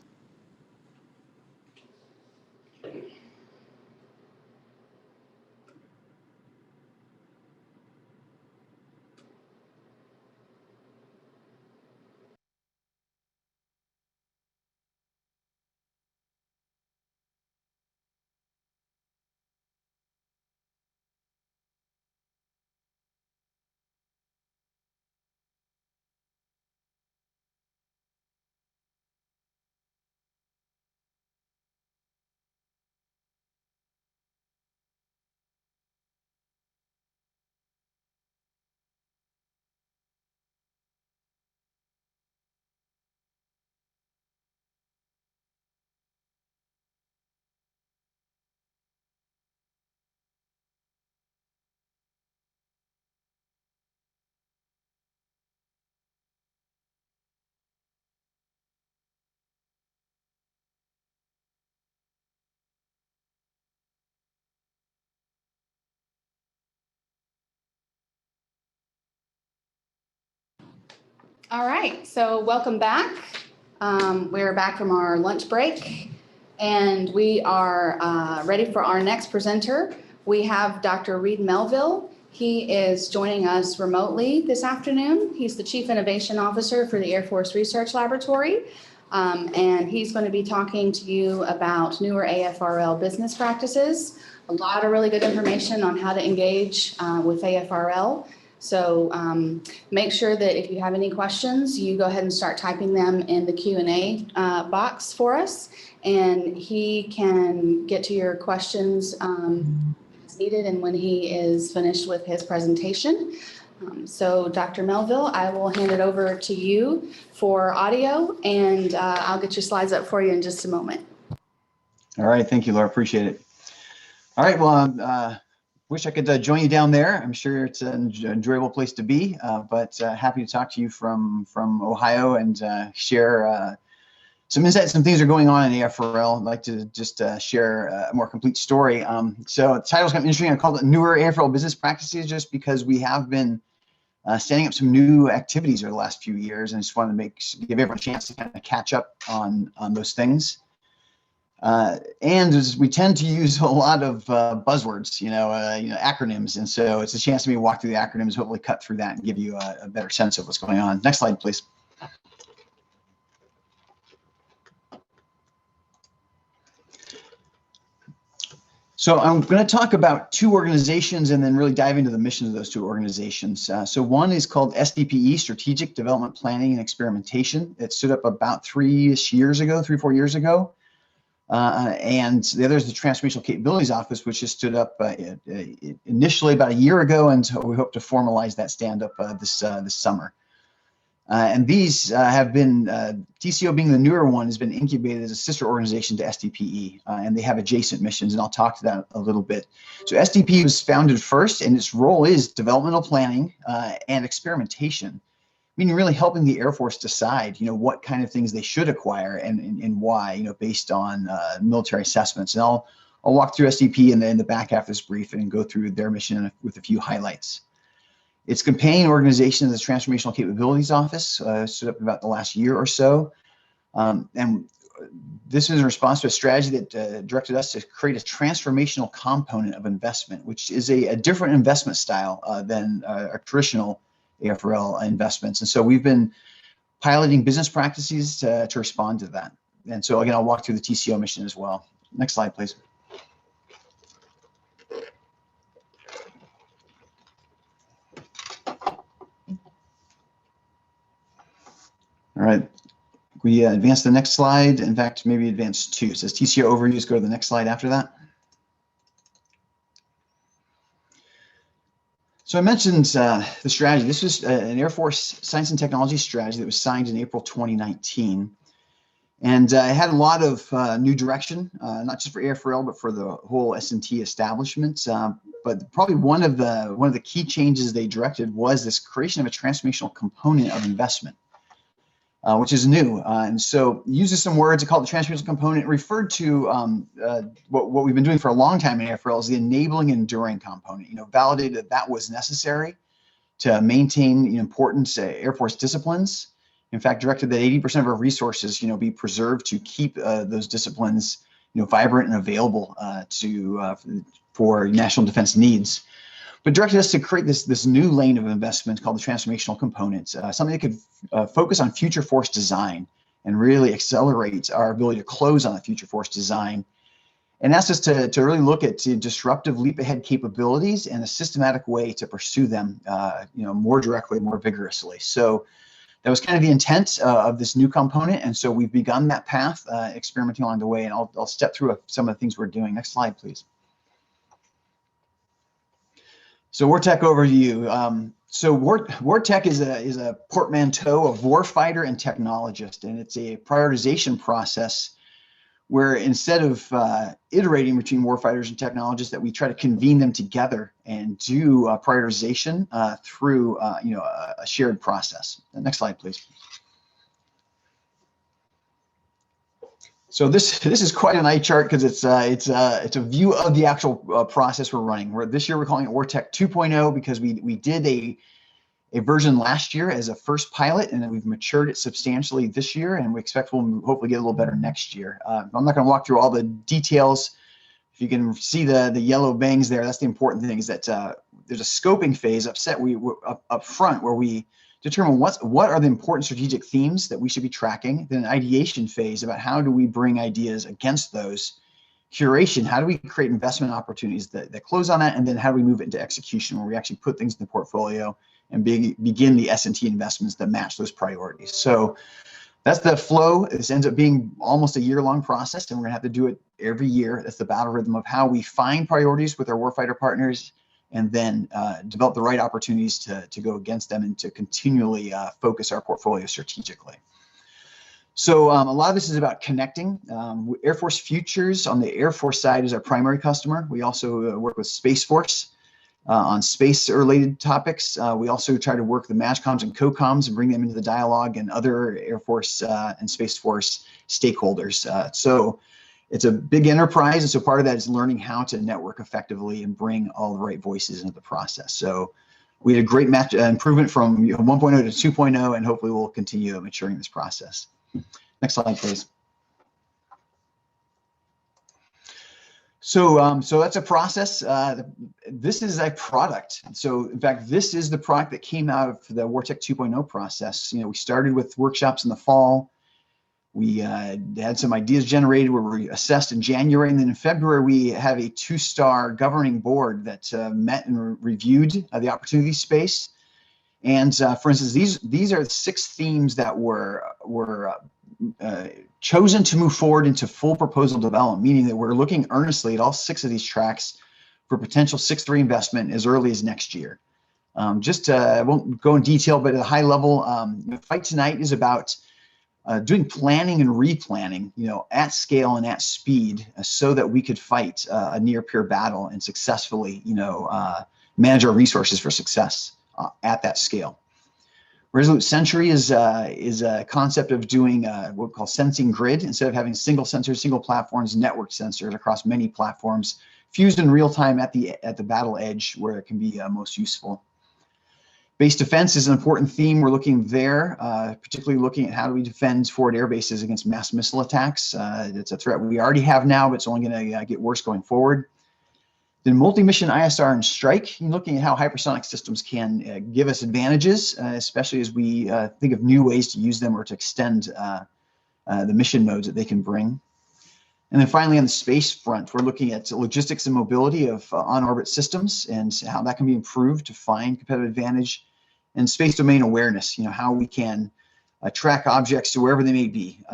A: All right, so welcome back. We're back from our lunch break, and we are ready for our next presenter. We have Dr. Reid Melville. He is joining us remotely this afternoon. He's the Chief Innovation Officer for the Air Force Research Laboratory, and he's going to be talking to you about newer AFRL business practices, a lot of really good information on how to engage with AFRL. So make sure that if you have any questions, you go ahead and start typing them in the Q&A box for us, and he can get to your questions as needed and when he is finished with his presentation. So Dr. Melville, I will hand it over to you for audio, and I'll get your slides up for you in just a moment.
J: All right, thank you, Laura, appreciate it. All right, well, wish I could join you down there. I'm sure it's an enjoyable place to be, but happy to talk to you from Ohio and share some insights, some things that are going on in AFRL. I'd like to just share a more complete story. So the title's kind of interesting. I called it Newer AFRL Business Practices just because we have been standing up some new activities over the last few years, and I just wanted to give everyone a chance to kind of catch up on those things. And as we tend to use a lot of buzzwords, acronyms, and so it's a chance for me to walk through the acronyms, hopefully cut through that and give you a better sense of what's going on. Next slide, please. So I'm going to talk about two organizations and then really dive into the missions of those two organizations. So one is called SDPE, Strategic Development Planning and Experimentation. It stood up about 4 years ago. And the other is the Transformational Capabilities Office, which has stood up initially about a year ago, and so we hope to formalize that stand-up this summer. And these have been, TCO being the newer one, has been incubated as a sister organization to SDPE, and they have adjacent missions, and I'll talk to that a little bit. So SDPE was founded first, and its role is developmental planning and experimentation, meaning really helping the Air Force decide, what kind of things they should acquire and why, based on military assessments. And I'll walk through SDP in the back half of this brief and go through their mission with a few highlights. Its companion organization is the Transformational Capabilities Office, stood up about the last year or so. And this is in response to a strategy that directed us to create a transformational component of investment, which is a different investment style than our traditional AFRL investments. And so we've been piloting business practices to respond to that. And so again, I'll walk through the TCO mission as well. Next slide, please. All right, we advance the next slide. In fact, maybe advance two. It says TCO overviews. Go to the next slide after that. So I mentioned the strategy. This was an Air Force Science and Technology strategy that was signed in April 2019. And it had a lot of new direction, not just for AFRL, but for the whole S&T establishment. But probably one of the key changes they directed was this creation of a transformational component of investment. which is new. And so uses some words. It called the transformational component, referred to what we've been doing for a long time in AFRL is the enabling and enduring component. Validated that that was necessary to maintain important Air Force disciplines. In fact, directed that 80% of our resources, be preserved to keep those disciplines, vibrant and available for national defense needs. But directed us to create this new lane of investment called the transformational component, something that could focus on future force design and really accelerate our ability to close on the future force design, and asked us to really look at disruptive leap ahead capabilities and a systematic way to pursue them, more directly, more vigorously. So that was kind of the intent of this new component, and so we've begun that path, experimenting along the way, and I'll step through some of the things we're doing. Next slide, please. So WARTECH overview. So WARTECH is a portmanteau of warfighter and technologist, and it's a prioritization process where instead of iterating between warfighters and technologists, that we try to convene them together and do prioritization through a shared process. Next slide, please. So this is quite an eye chart because it's a view of the actual process we're running. This year we're calling it WARTECH 2.0 because we did a version last year as a first pilot, and then we've matured it substantially this year, and we expect we'll hopefully get a little better next year. I'm not going to walk through all the details. If you can see the yellow bangs there, that's the important thing, is that there's a scoping phase up front where we determine what are the important strategic themes that we should be tracking, then an ideation phase about how do we bring ideas against those, curation, how do we create investment opportunities that close on that, and then how do we move it into execution where we actually put things in the portfolio and begin the S&T investments that match those priorities. So that's the flow. This ends up being almost a year-long process, and we're gonna have to do it every year. That's the battle rhythm of how we find priorities with our warfighter partners and then develop the right opportunities to go against them and to continually focus our portfolio strategically. So a lot of this is about connecting. Air Force Futures on the Air Force side is our primary customer. We also work with Space Force on space-related topics. We also try to work the MAJCOMs and COCOMs and bring them into the dialogue and other Air Force and Space Force stakeholders. So it's a big enterprise, and so part of that is learning how to network effectively and bring all the right voices into the process. So we had a great improvement from 1.0 to 2.0, and hopefully we'll continue maturing this process. Next slide, please. So that's a process. This is a product. So in fact, this is the product that came out of the WARTECH 2.0 process. We started with workshops in the fall. We had some ideas generated where we assessed in January, and then in February we have a 2-star governing board that met and reviewed the opportunity space. And for instance, these are the 6 themes that were chosen to move forward into full proposal development, meaning that we're looking earnestly at all 6 of these tracks for potential 6.3 investment as early as next year. I won't go in detail, but at a high level, Fight Tonight is about doing planning and replanning, at scale and at speed, so that we could fight a near-peer battle and successfully, manage our resources for success at that scale. Resolute Sentry is a concept of doing what we call sensing grid. Instead of having single sensors, single platforms, network sensors across many platforms, fused in real time at the battle edge where it can be most useful. Base defense is an important theme. We're looking there, particularly looking at how do we defend forward air bases against mass missile attacks. It's a threat we already have now, but it's only going to get worse going forward. Then multi-mission ISR and strike, looking at how hypersonic systems can give us advantages, especially as we think of new ways to use them or to extend the mission modes that they can bring. And then finally, on the space front, we're looking at logistics and mobility of on-orbit systems and how that can be improved to find competitive advantage, and space domain awareness, how we can track objects to wherever they may be.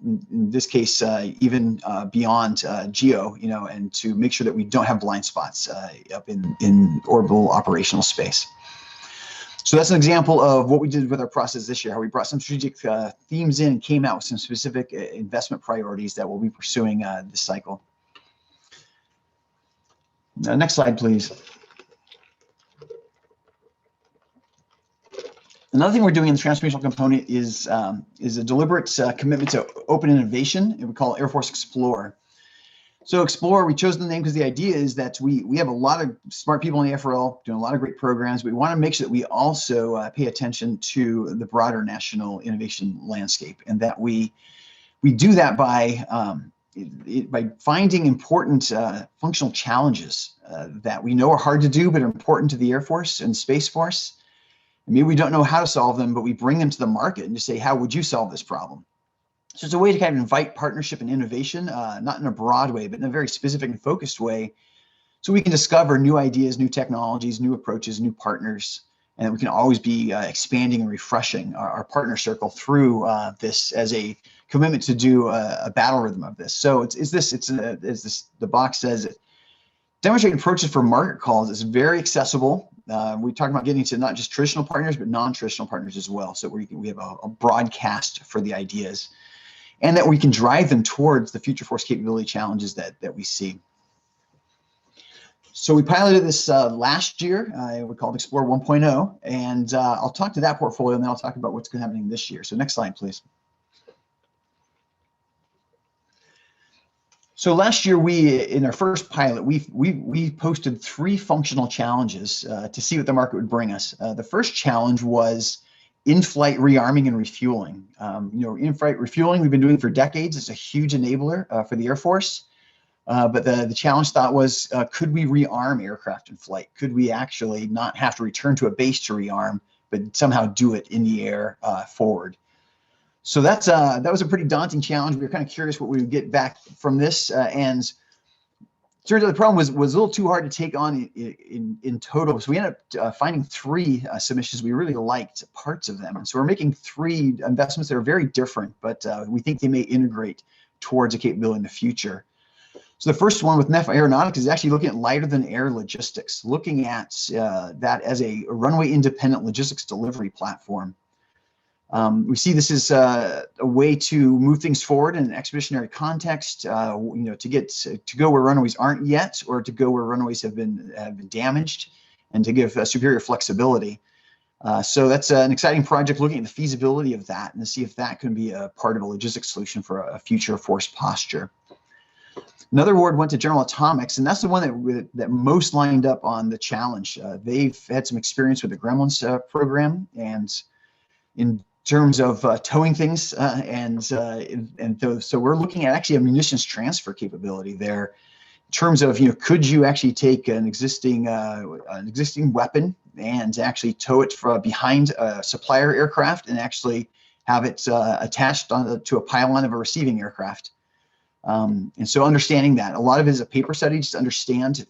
J: In this case, even beyond geo, and to make sure that we don't have blind spots up in orbital operational space. So that's an example of what we did with our process this year, how we brought some strategic themes in and came out with some specific investment priorities that we'll be pursuing this cycle. Next slide, please. Another thing we're doing in the transformational component is a deliberate commitment to open innovation, and we call it Air Force Explore. So Explore, we chose the name because the idea is that we have a lot of smart people in the AFRL doing a lot of great programs. We want to make sure that we also pay attention to the broader national innovation landscape, and that we do that by finding important functional challenges that we know are hard to do but are important to the Air Force and Space Force. And maybe we don't know how to solve them, but we bring them to the market and just say, how would you solve this problem? So it's a way to kind of invite partnership and innovation, not in a broad way, but in a very specific and focused way, so we can discover new ideas, new technologies, new approaches, new partners, and we can always be expanding and refreshing our partner circle through this as a commitment to do a battle rhythm of this. So the box says, demonstrate approaches for market calls is very accessible. We talk about getting to not just traditional partners, but non-traditional partners as well. So we have a broadcast for the ideas, and that we can drive them towards the future force capability challenges that we see. So we piloted this last year. We called Explore 1.0, and I'll talk to that portfolio, and then I'll talk about what's happening this year. So next slide, please. So last year, in our first pilot, we posted 3 functional challenges to see what the market would bring us. The first challenge was in-flight rearming and refueling. In-flight refueling we've been doing for decades. It's a huge enabler for the Air Force. But the challenge thought was, could we rearm aircraft in flight? Could we actually not have to return to a base to rearm, but somehow do it in the air forward? So that was a pretty daunting challenge. We were kind of curious what we would get back from this, and turns out the problem was a little too hard to take on in total. So we ended up finding 3 submissions we really liked parts of them, and so we're making 3 investments that are very different, but we think they may integrate towards a capability in the future. So the first one with NEF Aeronautics is actually looking at lighter than air logistics, looking at that as a runway independent logistics delivery platform. We see this as a way to move things forward in an expeditionary context, to go where runways aren't yet, or to go where runways have been damaged, and to give superior flexibility. So that's an exciting project, looking at the feasibility of that and to see if that can be a part of a logistics solution for a future force posture. Another award went to General Atomics, and that's the one that most lined up on the challenge. They've had some experience with the Gremlins program, and in terms of towing things, so we're looking at actually a munitions transfer capability there. In terms of, could you actually take an existing weapon and actually tow it from behind a supplier aircraft and actually have it attached to a pylon of a receiving aircraft? And so understanding that, a lot of it is a paper study, just to understand,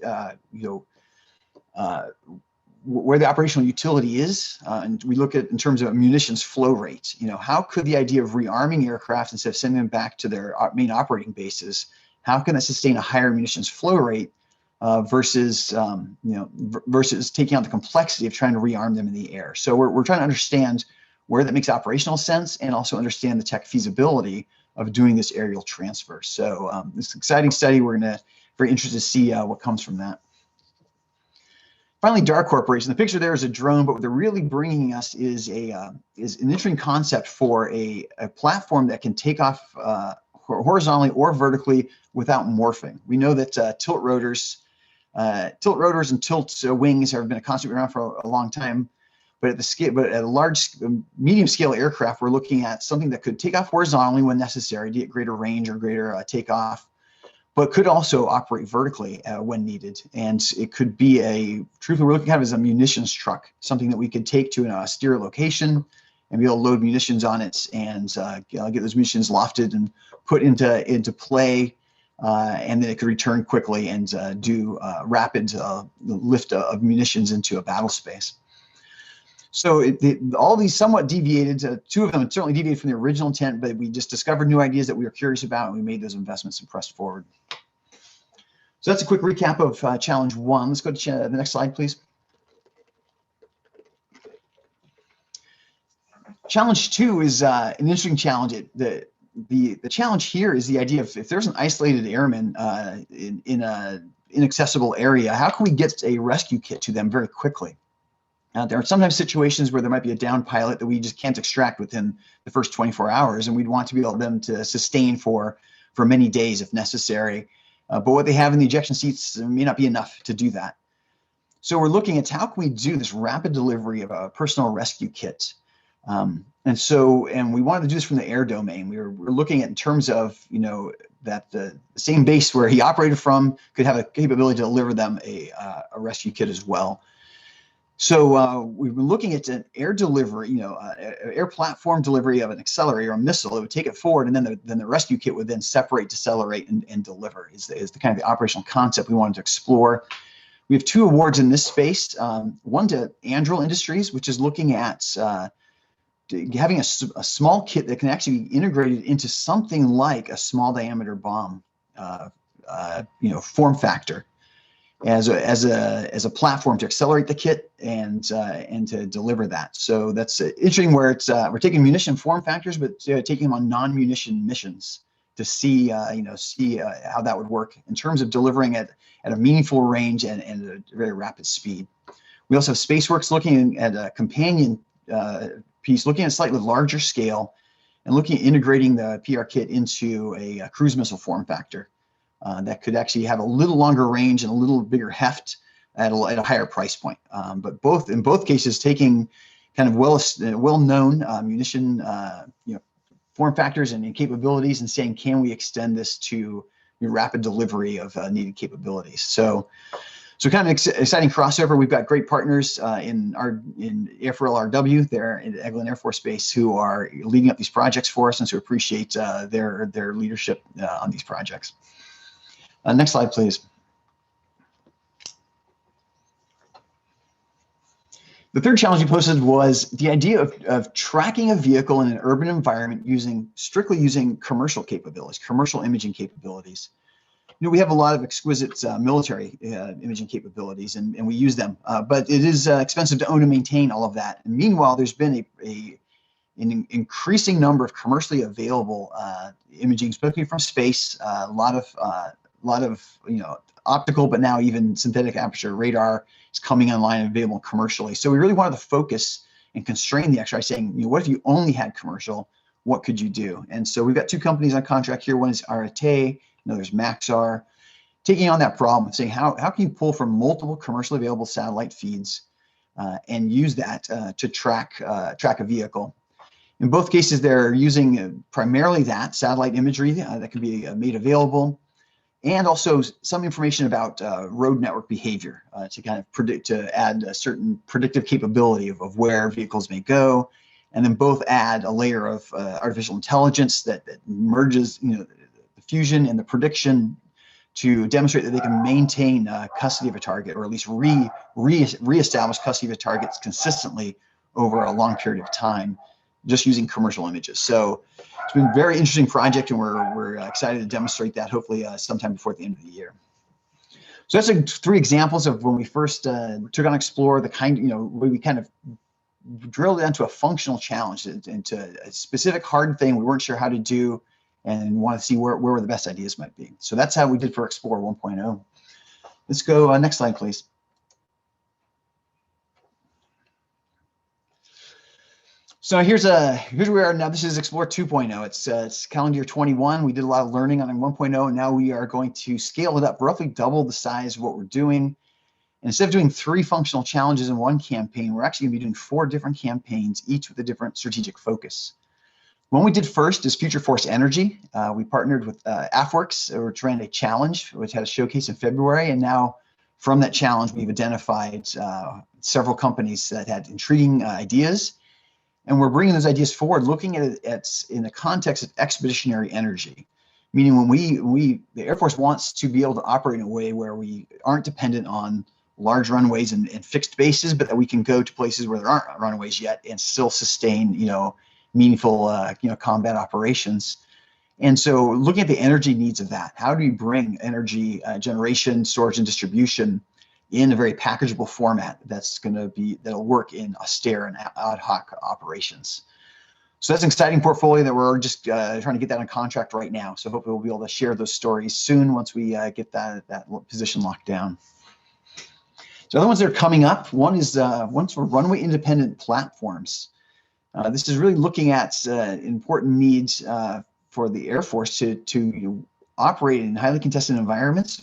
J: where the operational utility is, and we look at in terms of munitions flow rate. How could the idea of rearming aircraft instead of sending them back to their main operating bases, how can that sustain a higher munitions flow rate versus taking on the complexity of trying to rearm them in the air? So we're trying to understand where that makes operational sense, and also understand the tech feasibility of doing this aerial transfer. So it's an exciting study. We're very interested to see what comes from that. Finally, Dark Corporation. The picture there is a drone, but what they're really bringing us is an interesting concept for a platform that can take off horizontally or vertically without morphing. We know that tilt rotors and tilt wings have been a concept around for a long time, but at a large, medium scale aircraft, we're looking at something that could take off horizontally when necessary to get greater range or greater takeoff, but could also operate vertically when needed. And it could be truthfully, we're looking at it as a munitions truck, something that we could take to an austere location and be able to load munitions on it and get those munitions lofted and put into play, and then it could return quickly and do rapid lift of munitions into a battle space. So all these somewhat deviated, 2 of them certainly deviated from the original intent, but we just discovered new ideas that we were curious about, and we made those investments and pressed forward. So that's a quick recap of Challenge 1. Let's go to the next slide, please. Challenge 2 is an interesting challenge. The challenge here is the idea of, if there's an isolated airman in an inaccessible area, how can we get a rescue kit to them very quickly? There are sometimes situations where there might be a down pilot that we just can't extract within the first 24 hours, and we'd want to be able them to sustain for many days if necessary. But what they have in the ejection seats may not be enough to do that. So we're looking at how can we do this rapid delivery of a personal rescue kit. And we wanted to do this from the air domain. We're looking at in terms of, that the same base where he operated from could have a capability to deliver them a rescue kit as well. So we've been looking at an air delivery, air platform delivery of an accelerator or a missile. It would take it forward, and then the rescue kit would then separate, decelerate, and deliver. Is the kind of the operational concept we wanted to explore. We have 2 awards in this space. One to Doolittle Industries, which is looking at having a small kit that can actually be integrated into something like a small diameter bomb, form factor, as a platform to accelerate the kit and to deliver that. So that's interesting where it's we're taking munition form factors, but taking them on non-munition missions to see how that would work in terms of delivering at a meaningful range and at a very rapid speed. We also have SpaceWorks looking at a companion piece, looking at a slightly larger scale and looking at integrating the PR kit into a cruise missile form factor that could actually have a little longer range and a little bigger heft at a higher price point. But in both cases, taking kind of well-known munition form factors and capabilities and saying, can we extend this to rapid delivery of needed capabilities? So kind of exciting crossover. We've got great partners in AFRL RW there in Eglin Air Force Base who are leading up these projects for us, and so appreciate their leadership on these projects. Next slide, please. The third challenge we posted was the idea of tracking a vehicle in an urban environment strictly using commercial capabilities, commercial imaging capabilities. We have a lot of exquisite military imaging capabilities, and we use them, but it is expensive to own and maintain all of that. And meanwhile, there's been an increasing number of commercially available imaging, especially from space. A lot of optical, but now even synthetic aperture radar is coming online and available commercially. So we really wanted to focus and constrain the exercise, saying, what if you only had commercial? What could you do? And so we've got 2 companies on contract here. One is Arate. There's Maxar, taking on that problem, saying how can you pull from multiple commercially available satellite feeds and use that to track a vehicle. In both cases, they're using primarily that satellite imagery that can be made available, and also some information about road network behavior to kind of to add a certain predictive capability of where vehicles may go, and then both add a layer of artificial intelligence that merges the fusion and the prediction to demonstrate that they can maintain custody of a target, or at least reestablish custody of a target consistently over a long period of time, just using commercial images. So it's been a very interesting project, and we're excited to demonstrate that hopefully sometime before the end of the year. So that's 3 examples of when we first took on Explore, the kind, where we kind of drilled into a functional challenge, into a specific hard thing we weren't sure how to do, and want to see where the best ideas might be. So that's how we did for Explore 1.0. Let's go next slide, please. So here's where we are now. This is Explore 2.0. It's calendar year 21. We did a lot of learning on 1.0, and now we are going to scale it up, roughly double the size of what we're doing. And instead of doing 3 functional challenges in one campaign, we're actually going to be doing 4 different campaigns, each with a different strategic focus. One we did first is Future Force Energy. We partnered with AFWERX, which ran a challenge, which had a showcase in February. And now from that challenge, we've identified several companies that had intriguing ideas. And we're bringing those ideas forward, looking at it in the context of expeditionary energy, meaning when the Air Force wants to be able to operate in a way where we aren't dependent on large runways and fixed bases, but that we can go to places where there aren't runways yet and still sustain, meaningful, combat operations. And so looking at the energy needs of that, how do we bring energy generation, storage, and distribution in a very packageable format that'll work in austere and ad hoc operations? So that's an exciting portfolio that we're just trying to get that on contract right now. So hopefully we'll be able to share those stories soon once we get that position locked down. So other ones that are coming up, one's for runway independent platforms. This is really looking at important needs for the Air Force to operate in highly contested environments,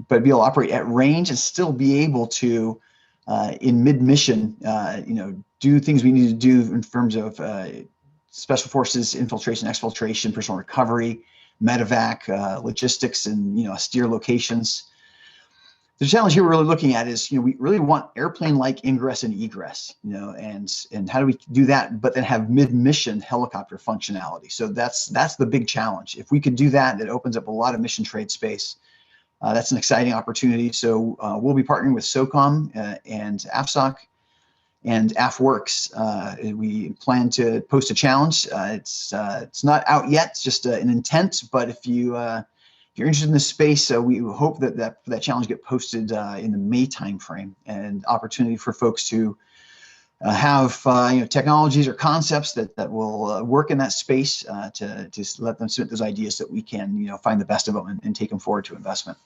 J: but be able to operate at range and still be able to, in mid-mission, do things we need to do in terms of special forces, infiltration, exfiltration, personal recovery, medevac, logistics, and austere locations. The challenge here we're really looking at is, we really want airplane-like ingress and egress, and how do we do that, but then have mid-mission helicopter functionality. So that's the big challenge. If we could do that, it opens up a lot of mission trade space. That's an exciting opportunity. So we'll be partnering with SOCOM and AFSOC and AFWERX. We plan to post a challenge. It's not out yet, it's just an intent, but if you're interested in this space, we hope that challenge get posted in the May timeframe, and opportunity for folks to have technologies or concepts that will work in that space to let them submit those ideas so that we can find the best of them and take them forward to investment.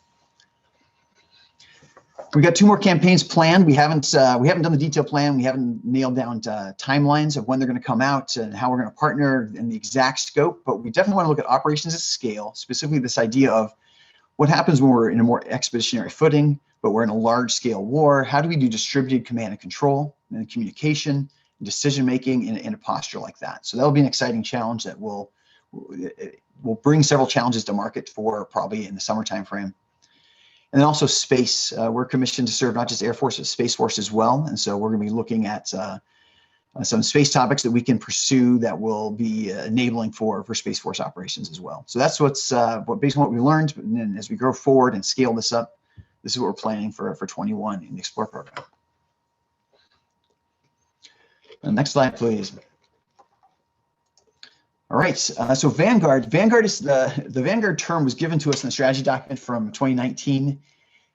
J: We got 2 more campaigns planned. We haven't done the detailed plan. We haven't nailed down timelines of when they're going to come out and how we're going to partner and the exact scope. But we definitely want to look at operations at scale, specifically this idea of what happens when we're in a more expeditionary footing, but we're in a large-scale war. How do we do distributed command and control and communication, and decision-making in a posture like that? So that'll be an exciting challenge that will bring several challenges to market for probably in the summer timeframe. And then also space. We're commissioned to serve not just Air Force, but Space Force as well. And so we're going to be looking at some space topics that we can pursue that will be enabling for Space Force operations as well. So that's based on what we learned. And then as we grow forward and scale this up, this is what we're planning for 21 in the Explore program. Next slide, please. All right, so Vanguard. Vanguard is the Vanguard term was given to us in the strategy document from 2019,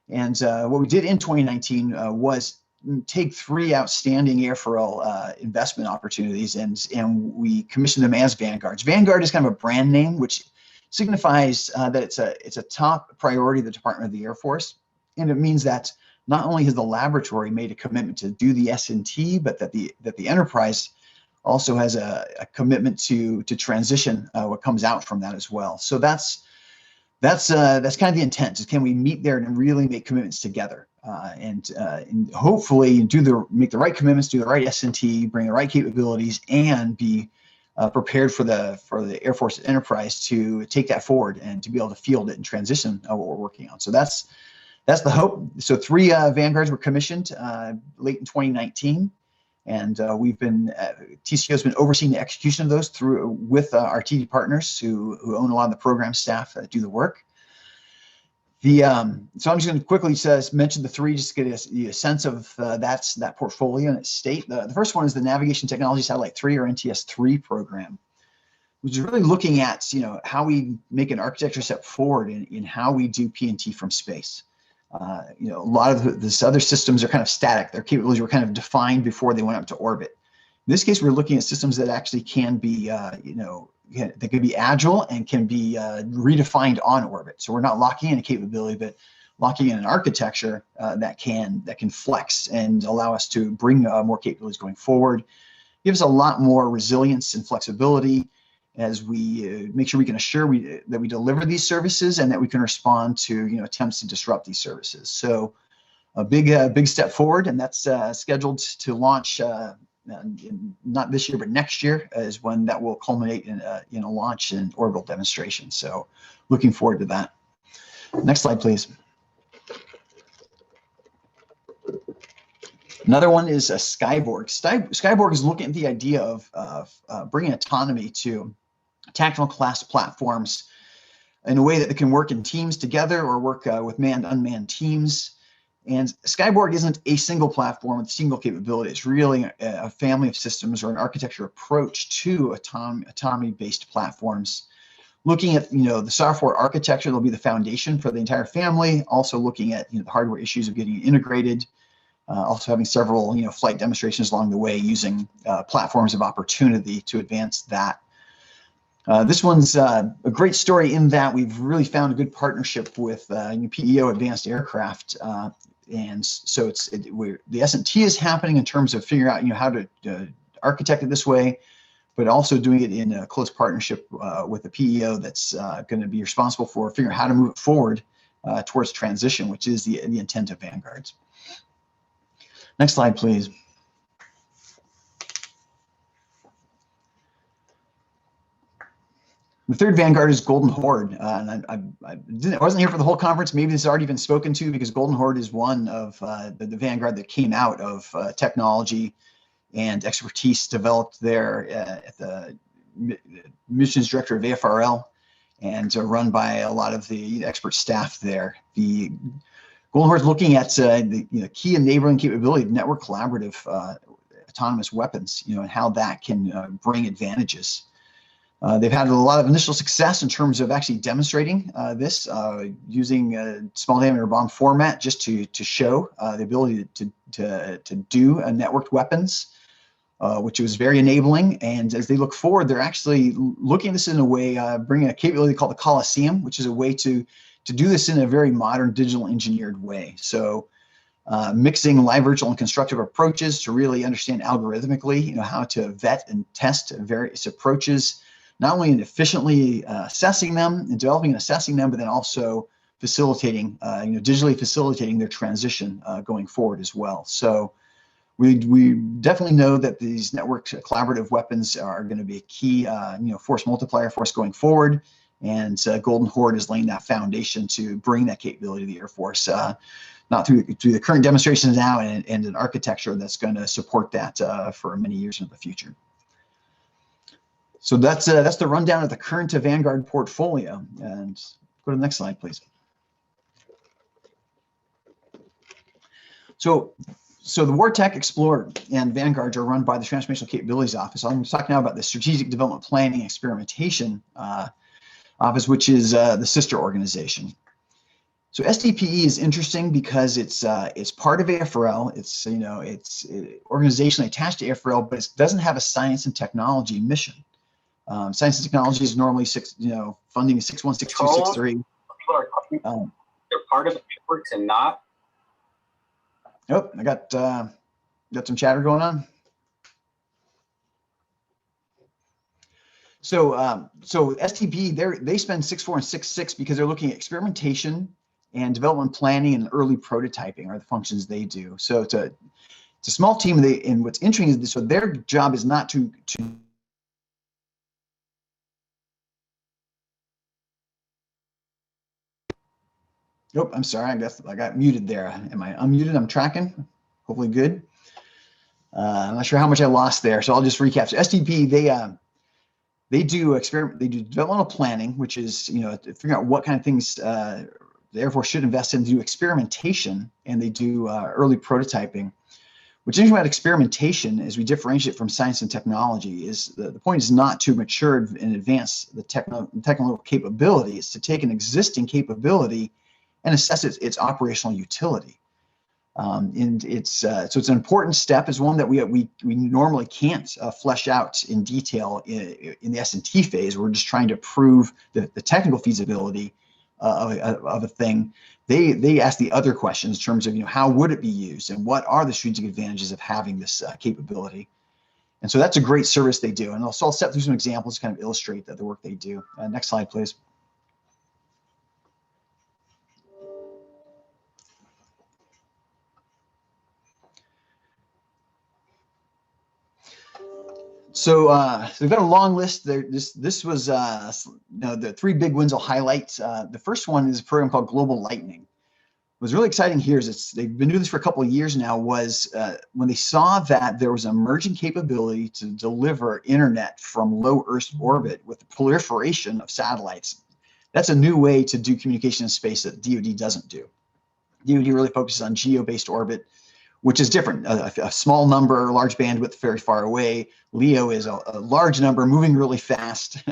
J: and what we did in 2019 was take 3 outstanding AFRL investment opportunities, and we commissioned them as Vanguards. Vanguard is kind of a brand name, which signifies that it's a top priority of the Department of the Air Force, and it means that not only has the laboratory made a commitment to do the S&T, but that the enterprise also has a commitment to transition what comes out from that as well. So that's kind of the intent, is can we meet there and really make commitments together and hopefully make the right commitments, do the right S&T, bring the right capabilities, and be prepared for the Air Force enterprise to take that forward and to be able to field it and transition what we're working on. So that's the hope. So 3 Vanguards were commissioned late in 2019. And we've been, TCO has been overseeing the execution of those with our TD partners who own a lot of the program staff that do the work. So I'm just going to quickly mention the 3, just to get a sense of that portfolio and its state. The first one is the Navigation Technology Satellite 3, or NTS 3 program, which is really looking at how we make an architecture step forward in how we do PNT from space. A lot of these other systems are kind of static. Their capabilities were kind of defined before they went up to orbit. In this case, we're looking at systems that actually can be, they can be agile and can be redefined on orbit. So we're not locking in a capability, but locking in an architecture that can flex and allow us to bring more capabilities going forward. Gives a lot more resilience and flexibility as we make sure we can assure that we deliver these services and that we can respond to attempts to disrupt these services. So a big step forward, and that's scheduled to launch not this year but next year is when that will culminate in a launch and orbital demonstration. So looking forward to that. Next slide, please. Another one is a Skyborg. Skyborg is looking at the idea of bringing autonomy to tactical class platforms in a way that they can work in teams together or work with manned, unmanned teams. And Skyborg isn't a single platform with single capability. It's really a family of systems or an architecture approach to autonomy-based platforms. Looking at the software architecture, that'll be the foundation for the entire family. Also looking at the hardware issues of getting integrated. Also having several flight demonstrations along the way using platforms of opportunity to advance that. This one's a great story in that we've really found a good partnership with PEO Advanced Aircraft. And so the S&T is happening in terms of figuring out how to architect it this way, but also doing it in a close partnership with the PEO that's going to be responsible for figuring out how to move it forward towards transition, which is the intent of Vanguards. Next slide, please. The third Vanguard is Golden Horde, and I wasn't here for the whole conference. Maybe this has already been spoken to because Golden Horde is one of the Vanguard that came out of technology and expertise developed there at the Munitions Director of AFRL, and run by a lot of the expert staff there. The Golden Horde is looking at the key enabling capability of network collaborative autonomous weapons, and how that can bring advantages. They've had a lot of initial success in terms of actually demonstrating this using a small diameter bomb format just to show the ability to do networked weapons, which was very enabling. And as they look forward, they're actually looking at this in a way, bringing a capability called the Coliseum, which is a way to do this in a very modern digital engineered way. So mixing live, virtual, and constructive approaches to really understand algorithmically, how to vet and test various approaches, not only in efficiently assessing them and developing and assessing them, but then also facilitating, digitally facilitating their transition going forward as well. So we definitely know that these network collaborative weapons are going to be a key, force multiplier for us going forward. And Golden Horde is laying that foundation to bring that capability to the Air Force, not through the current demonstrations now and an architecture that's going to support that for many years into the future. So that's the rundown of the current Vanguard portfolio. And go to the next slide, please. So the WARTECH, Explorer, and Vanguard are run by the Transformational Capabilities Office. I'm talking now about the Strategic Development Planning and Experimentation Office, which is the sister organization. So SDPE is interesting because it's part of AFRL. It's it's organizationally attached to AFRL, but it doesn't have a science and technology mission. Science and technology is normally funding is 616263.
K: They're part of AFWERX and not.
J: Oh, I got some chatter going on. So STP, they spend 6.4 and 6.6 because they're looking at experimentation and development planning and early prototyping are the functions they do. So it's a small team. And what's interesting is so their job is not to Nope, I'm sorry. I guess I got muted there. Am I unmuted? I'm tracking. Hopefully good. I'm not sure how much I lost there, so I'll just recap. So STP, they do developmental planning, which is figuring out what kind of things the Air Force should invest in. They do experimentation, and they do early prototyping. What's interesting about experimentation, as we differentiate from science and technology, is the point is not to mature and advance the technical capability. It's to take an existing capability and assess its operational utility. And so it's an important step. It's one that we normally can't flesh out in detail in the S&T phase. We're just trying to prove the technical feasibility of a thing. They ask the other questions in terms of how would it be used and what are the strategic advantages of having this capability. And so that's a great service they do. And I'll step through some examples to kind of illustrate the work they do. Next slide, please. So we've got a long list there. This was the three big wins I'll highlight. The first one is a program called Global Lightning. What's really exciting here is they've been doing this for a couple of years now. Was when they saw that there was an emerging capability to deliver internet from low Earth orbit with the proliferation of satellites. That's a new way to do communication in space that DoD doesn't do. DoD really focuses on geo-based orbit, which is different. A small number, large bandwidth, very far away. LEO is a large number, moving really fast,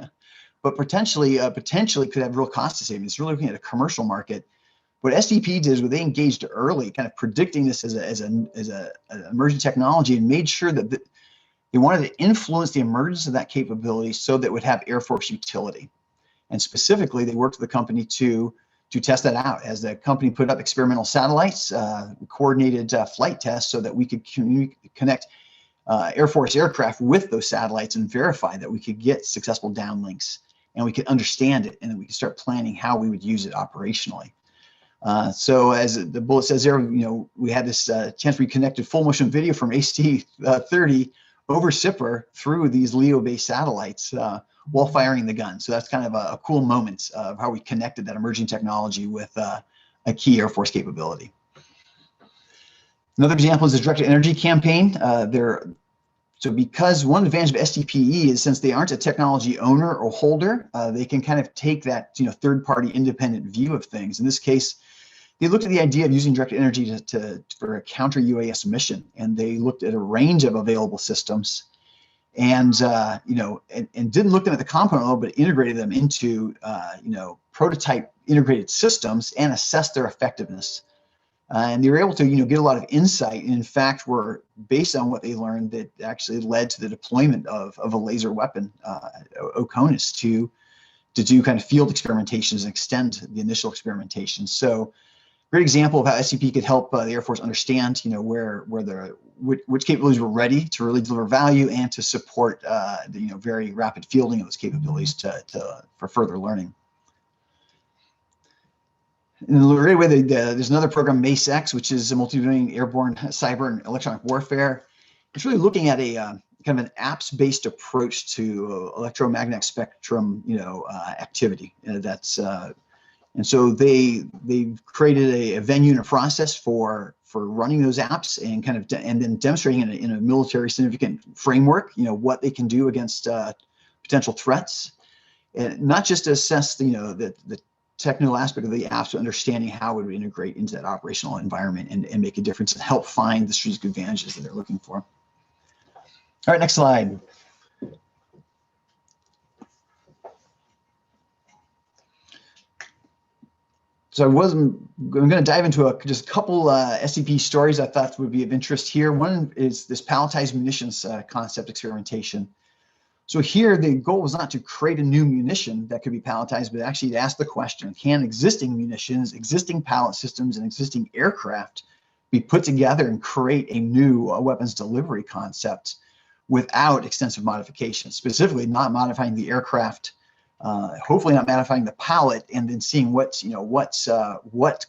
J: but potentially could have real cost savings. It's really looking at a commercial market. What SDP did is they engaged early, kind of predicting this as an emerging technology, and made sure that They wanted to influence the emergence of that capability so that it would have Air Force utility. And specifically, they worked with the company to test that out. As the company put up experimental satellites, coordinated flight tests so that we could connect Air Force aircraft with those satellites and verify that we could get successful downlinks and we could understand it, and then we could start planning how we would use it operationally. So as the bullet says there, we had this chance we connected full motion video from AC-30 over SIPR through these LEO-based satellites while firing the gun. So that's kind of a cool moment of how we connected that emerging technology with a key Air Force capability. Another example is the Directed Energy campaign. So because one advantage of SDPE is since they aren't a technology owner or holder, they can kind of take that third-party independent view of things. In this case, they looked at the idea of using directed energy for a counter UAS mission, and they looked at a range of available systems, and didn't look at the component level, but integrated them into prototype integrated systems and assessed their effectiveness. And they were able to get a lot of insight. And in fact, were based on what they learned that actually led to the deployment of a laser weapon, OCONUS, to do kind of field experimentations and extend the initial experimentation. So great example of how SCP could help the Air Force understand which capabilities were ready to really deliver value and to support the very rapid fielding of those capabilities for further learning. In the right way, there's another program, MACE-X, which is a multi-domain airborne cyber and electronic warfare. It's really looking at a kind of an apps-based approach to electromagnetic spectrum, activity. And so they created a venue and a process for running those apps and and then demonstrating in a military significant framework, what they can do against potential threats, and not just to assess the technical aspect of the apps, but understanding how it would integrate into that operational environment and make a difference and help find the strategic advantages that they're looking for. All right, next slide. So I'm going to dive into just a couple SCP stories I thought would be of interest here. One is this palletized munitions concept experimentation. So here, the goal was not to create a new munition that could be palletized, but actually to ask the question, can existing munitions, existing pallet systems, and existing aircraft be put together and create a new weapons delivery concept without extensive modifications, specifically not modifying the aircraft, hopefully not modifying the pallet, and then seeing what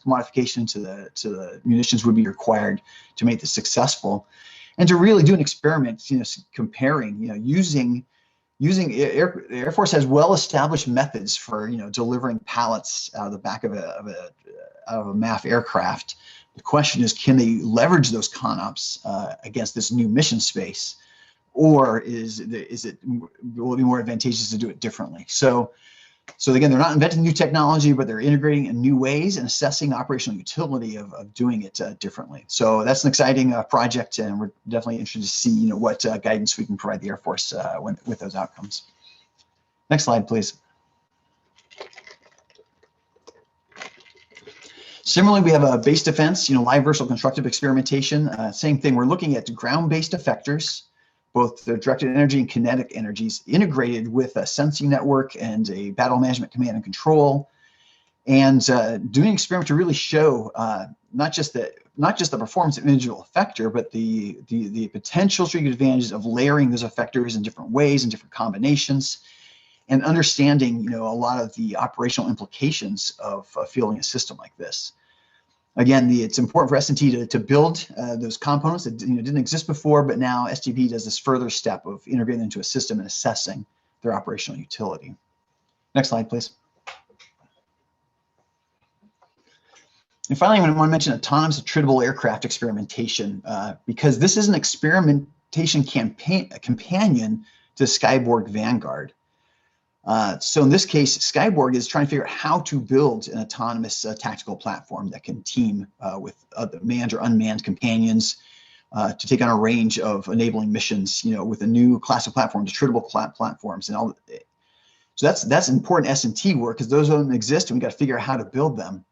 J: modification to the munitions would be required to make this successful, and to really do an experiment, comparing, the Air Force has well-established methods for delivering pallets out of the back of a MAF aircraft. The question is, can they leverage those ConOps against this new mission space, or will it be more advantageous to do it differently? So again, they're not inventing new technology, but they're integrating in new ways and assessing operational utility of doing it differently. So that's an exciting project, and we're definitely interested to see what guidance we can provide the Air Force with those outcomes. Next slide, please. Similarly, we have a base defense, live versatile constructive experimentation. Same thing. We're looking at ground-based effectors, both the directed energy and kinetic energies, integrated with a sensing network and a battle management command and control, and doing experiments to really show not just the performance of individual effector, but the potential strategic advantages of layering those effectors in different ways and different combinations, and understanding a lot of the operational implications of fielding a system like this. Again, it's important for S&T to build those components that didn't exist before, but now STP does this further step of integrating into a system and assessing their operational utility. Next slide, please. And finally, I want to mention autonomous attritable aircraft experimentation, because this is an experimentation companion to Skyborg Vanguard. So in this case, Skyborg is trying to figure out how to build an autonomous tactical platform that can team with manned or unmanned companions to take on a range of enabling missions, with a new class of platforms, attritable platforms, and all. So that's important S&T work, because those don't exist, and we got to figure out how to build them.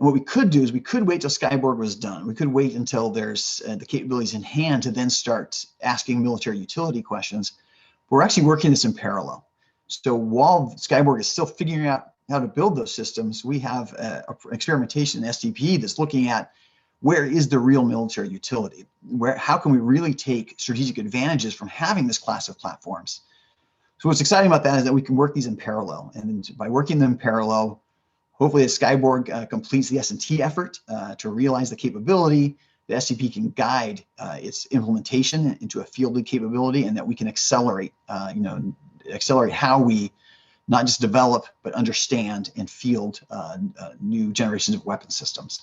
J: And what we could do is we could wait till Skyborg was done. We could wait until there's the capabilities in hand to then start asking military utility questions. But we're actually working this in parallel. So while Skyborg is still figuring out how to build those systems, we have an experimentation in SDPE that's looking at where is the real military utility? How can we really take strategic advantages from having this class of platforms? So what's exciting about that is that we can work these in parallel. And by working them in parallel, hopefully as Skyborg completes the S&T effort to realize the capability, the SCP can guide its implementation into a fielded capability, and that we can accelerate, accelerate how we not just develop, but understand and field new generations of weapon systems.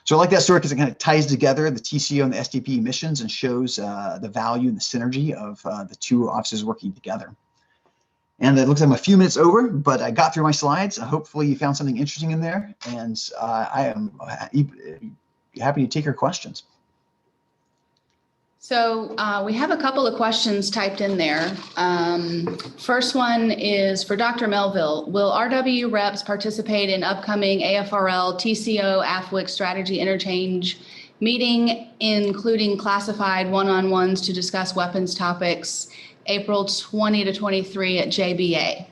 J: So I like that story because it kind of ties together the TCO and the SDPE missions and shows the value and the synergy of the two offices working together. And it looks like I'm a few minutes over, but I got through my slides. Hopefully you found something interesting in there, and I am happy to take your questions.
A: So we have a couple of questions typed in there. First one is for Dr. Melville. Will RW reps participate in upcoming AFRL, TCO, AFWERX strategy interchange meeting, including classified one-on-ones to discuss weapons topics, April 20 to 23 at JBA?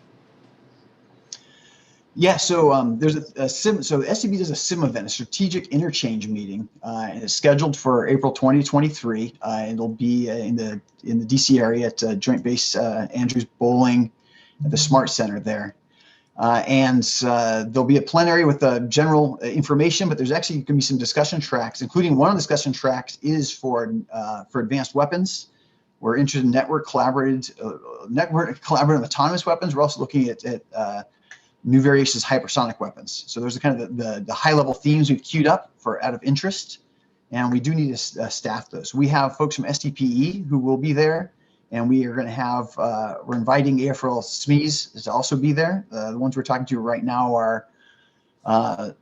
J: Yeah, so there's a SIM. So the SCP does a SIM event, a strategic interchange meeting, and it's scheduled for April 2023. It'll be in the DC area at Joint Base Andrews Bowling at the Smart Center there. And there'll be a plenary with general information, but there's actually going to be some discussion tracks, including one of the discussion tracks is for advanced weapons. We're interested in network collaborative autonomous weapons. We're also looking at new variations of hypersonic weapons. So those are kind of the high level themes we've queued up for out of interest, and we do need to staff those. We have folks from SDPE who will be there, and we are going to have, we're inviting AFRL to also be there. The ones we're talking to right now are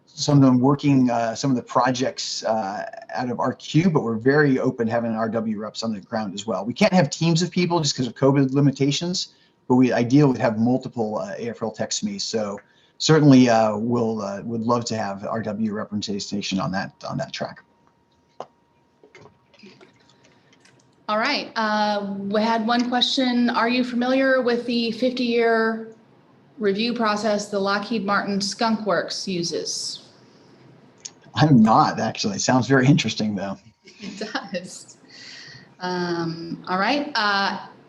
J: some of them working some of the projects out of RQ, but we're very open to having RW reps on the ground as well. We can't have teams of people just because of COVID limitations, but we ideally would have multiple AFRL tech SMEs. So certainly would love to have RW representation on that track.
A: All right, we had one question. Are you familiar with the 50-year review process the Lockheed Martin Skunk Works uses?
J: I'm not, actually. Sounds very interesting, though.
A: It does. All right.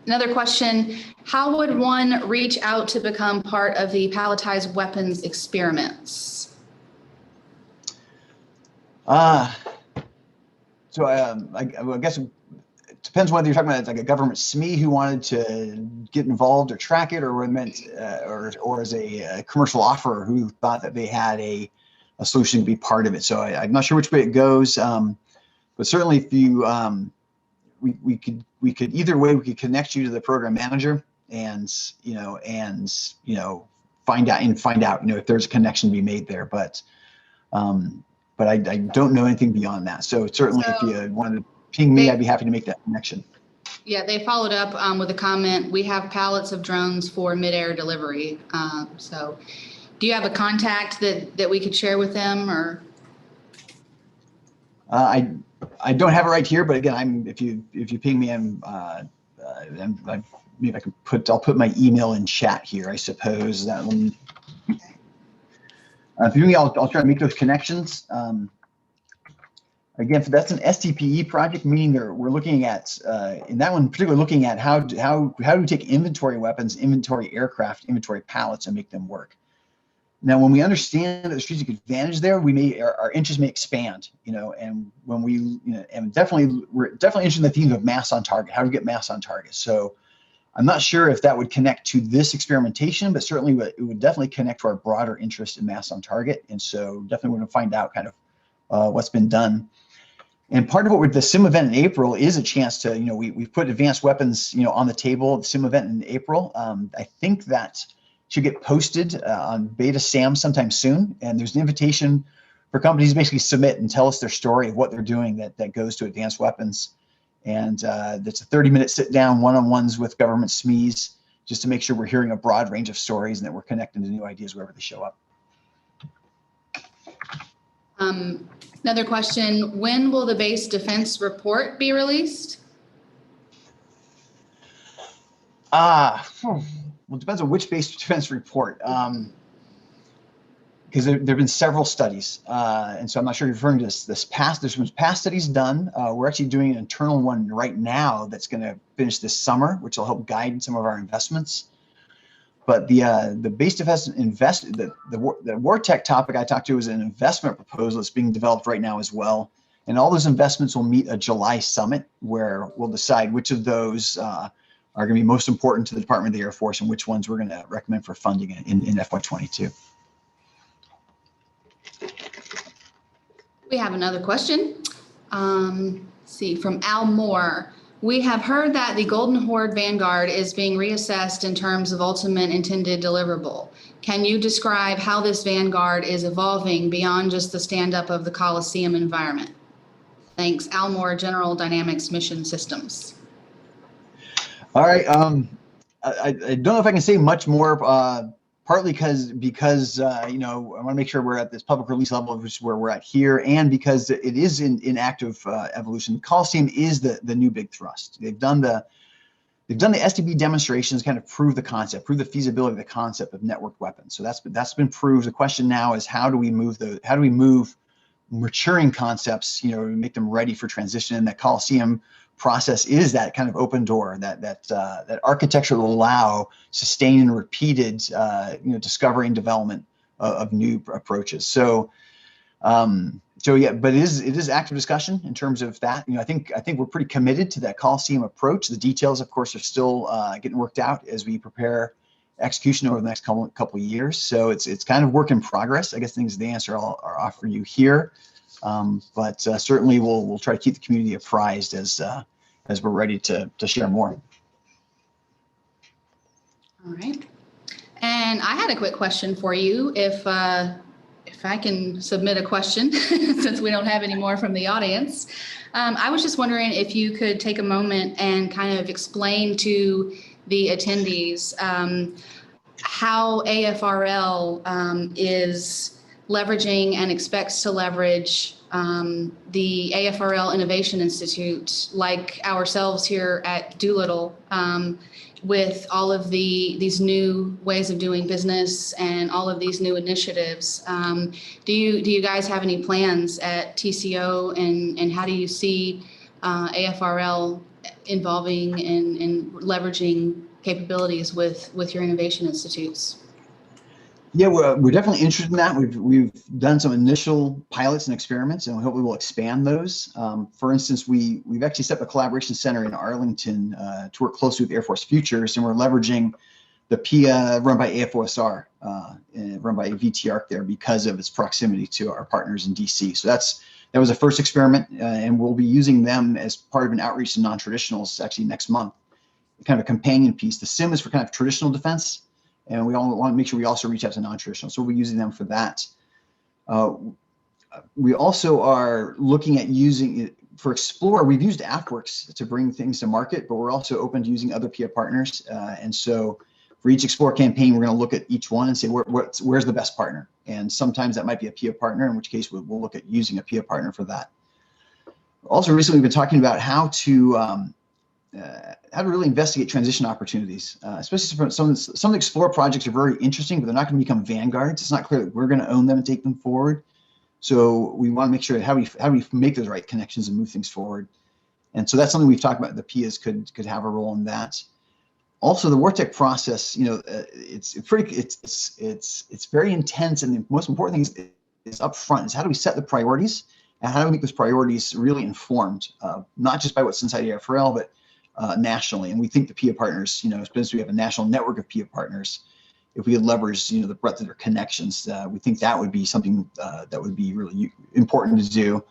A: Another question. How would one reach out to become part of the palletized weapons experiments?
J: I guess it depends whether you're talking about like a government SME who wanted to get involved or track it, or meant, or as a commercial offerer who thought that they had a solution to be part of it. So I'm not sure which way it goes, but certainly if you, we could either way, we could connect you to the program manager and find out if there's a connection to be made there. But I don't know anything beyond that. So certainly if you wanted to ping me, I'd be happy to make that connection.
A: Yeah, they followed up with a comment. We have pallets of drones for mid-air delivery. So do you have a contact that we could share with them, or?
J: I don't have it right here, but again, if you ping me, maybe I'll put my email in chat here, I suppose. That one. If you ping me, I'll try to make those connections. Again, that's an SDPE project, meaning we're looking at in that one particularly looking at how do we take inventory weapons, inventory aircraft, inventory pallets, and make them work. Now, when we understand the strategic advantage there, our interest may expand, and when we, and we're definitely interested in the theme of mass on target. How do we get mass on target? So I'm not sure if that would connect to this experimentation, but certainly it would definitely connect to our broader interest in mass on target. And so definitely we're going to find out kind of what's been done. And part of what the SIM event in April is a chance to, we've put advanced weapons, on the table, the SIM event in April. I think that should get posted on Beta SAM sometime soon. And there's an invitation for companies to basically submit and tell us their story of what they're doing that goes to advanced weapons. And that's a 30-minute sit-down one-on-ones with government SMEs, just to make sure we're hearing a broad range of stories and that we're connecting to new ideas wherever they show up.
I: Another question, when will the base defense report be released?
J: Well, it depends on which base defense report. Because there have been several studies, and so I'm not sure you're referring to there's some past studies done. We're actually doing an internal one right now that's going to finish this summer, which will help guide some of our investments. But the base defense the WARTECH topic I talked to is an investment proposal that's being developed right now as well. And all those investments will meet a July summit where we'll decide which of those are going to be most important to the Department of the Air Force and which ones we're going to recommend for funding in FY22.
I: We have another question. Let's see, from Al Moore. We have heard that the Golden Horde Vanguard is being reassessed in terms of ultimate intended deliverable. Can you describe how this Vanguard is evolving beyond just the stand-up of the Coliseum environment? Thanks, Al Moore, General Dynamics Mission Systems.
J: All right. I don't know if I can say much more, partly because you know, I want to make sure we're at this public release level, which is where we're at here, and because it is in active evolution. Coliseum is the new big thrust. They've done the SDPE demonstrations, kind of prove the concept, prove the feasibility of the concept of networked weapons. So that's been proved. The question now is how do we move maturing concepts, you know, make them ready for transition? And that Coliseum process is that kind of open door, that architecture will allow sustained and repeated discovery and development of new approaches. So yeah, but it is active discussion in terms of that. You know, I think we're pretty committed to that Coliseum approach. The details, of course, are still getting worked out as we prepare execution over the next couple of years. So it's kind of work in progress. I guess things the answer I'll offer you here. But certainly we'll try to keep the community apprised as we're ready to share more.
I: All right. And I had a quick question for you. If I can submit a question, since we don't have any more from the audience. I was just wondering if you could take a moment and kind of explain to the attendees how AFRL is leveraging and expects to leverage the AFRL Innovation Institute, like ourselves here at Doolittle, with all of these new ways of doing business and all of these new initiatives. Do you guys have any plans at TCO, and how do you see AFRL involving and leveraging capabilities with your innovation institutes?
J: Yeah, we're definitely interested in that. We've done some initial pilots and experiments, and we hope we will expand those. For instance, we've actually set up a collaboration center in Arlington to work closely with Air Force Futures, and we're leveraging the PIA run by AFOSR, and run by VTARC there because of its proximity to our partners in DC. So that was the first experiment, and we'll be using them as part of an outreach to non-traditionals actually next month, kind of a companion piece. The SIM is for kind of traditional defense, and we all want to make sure we also reach out to non-traditional. So we're using them for that. We also are looking at using it for Explorer. We've used AFWERX to bring things to market, but we're also open to using other PIA partners. And so for each Explorer campaign, we're going to look at each one and say, where's the best partner? And sometimes that might be a PIA partner, in which case we'll look at using a PIA partner for that. Also, recently, we've been talking about how to really investigate transition opportunities, especially for some of the Explorer projects are very interesting, but they're not going to become vanguards. It's not clear that we're going to own them and take them forward. So we want to make sure how we make those right connections and move things forward. And so that's something we've talked about. The PIAs could have a role in that. Also, the WARTECH process, you know, it's very intense, and the most important thing is up front. Is how do we set the priorities, and how do we make those priorities really informed, not just by what's inside AFRL, but nationally. And we think the PIA partners, you know, especially we have a national network of PIA partners, if we had leveraged, you know, the breadth of their connections, we think that would be something that would be really important to do.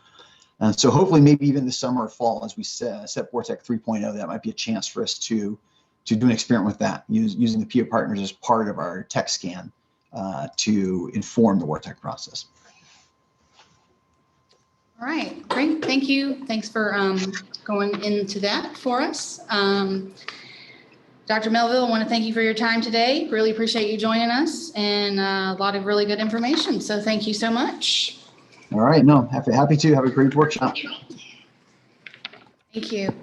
J: And so hopefully maybe even this summer or fall, as we set WARTECH 3.0, that might be a chance for us to do an experiment with that, using the PIA partners as part of our tech scan to inform the WARTECH process.
I: All right, great, thank you. Thanks for going into that for us. Dr. Melville, I want to thank you for your time today. Really appreciate you joining us, and a lot of really good information. So thank you so much.
J: All right, no, happy to. Have a great workshop.
A: Thank you.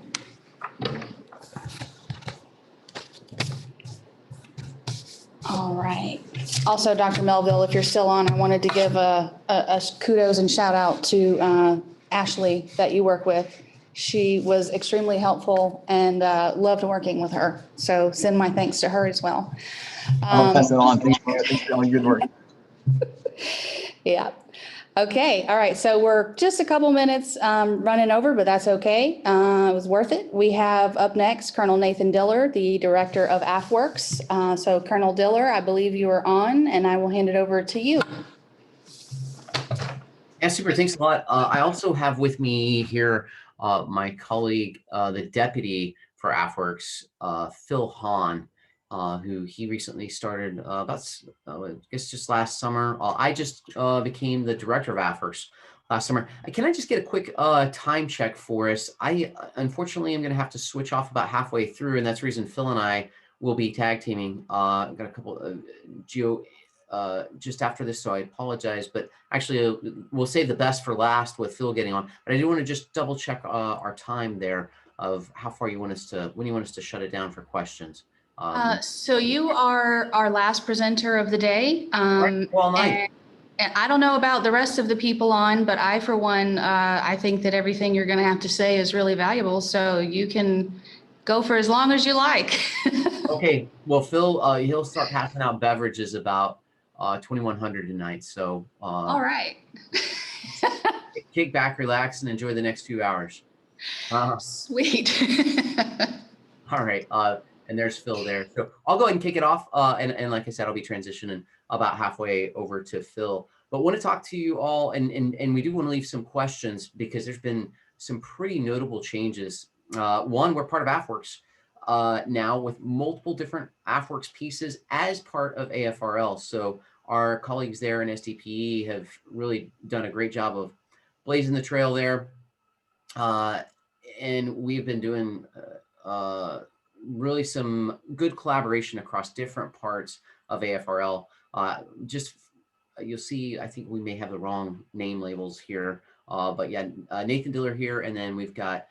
A: All right. Also, Dr. Melville, if you're still on, I wanted to give a kudos and shout out to Ashley that you work with. She was extremely helpful and loved working with her. So send my thanks to her as well.
J: I'll pass it on. Thanks for all your good work.
A: Yeah. Okay. All right. So we're just a couple minutes running over, but that's okay. It was worth it. We have up next Colonel Nathan Diller, the Director of AFWERX. So Colonel Diller, I believe you are on, and I will hand it over to you.
L: Yeah, super. Thanks a lot. I also have with me here my colleague, the Deputy for AFWERX, Phil Hahn. Who he recently started I guess just last summer. I just became the director of AFRX last summer. Can I just get a quick time check for us? I unfortunately am going to have to switch off about halfway through, and that's the reason Phil and I will be tag teaming. I've got a couple of just after this, so I apologize. But actually, we'll save the best for last with Phil getting on. But I do want to just double check our time there of how far you want us to, when you want us to shut it down for questions.
A: So you are our last presenter of the day.
L: Well, night.
A: And I don't know about the rest of the people on, but I, for one, I think that everything you're going to have to say is really valuable. So you can go for as long as you like.
L: Okay. Well, Phil, he'll start passing out beverages about 2100 tonight. So
A: all right.
L: Kick back, relax, and enjoy the next few hours.
A: Sweet.
L: All right. And there's Phil there. So I'll go ahead and kick it off. And like I said, I'll be transitioning about halfway over to Phil. But want to talk to you all, and we do want to leave some questions because there's been some pretty notable changes. One, we're part of AFWERX now with multiple different AFWERX pieces as part of AFRL. So our colleagues there in SDPE have really done a great job of blazing the trail there. And we've been doing really some good collaboration across different parts of AFRL. Just you'll see, I think we may have the wrong name labels here, but yeah, Nathan Diller here, and then we've got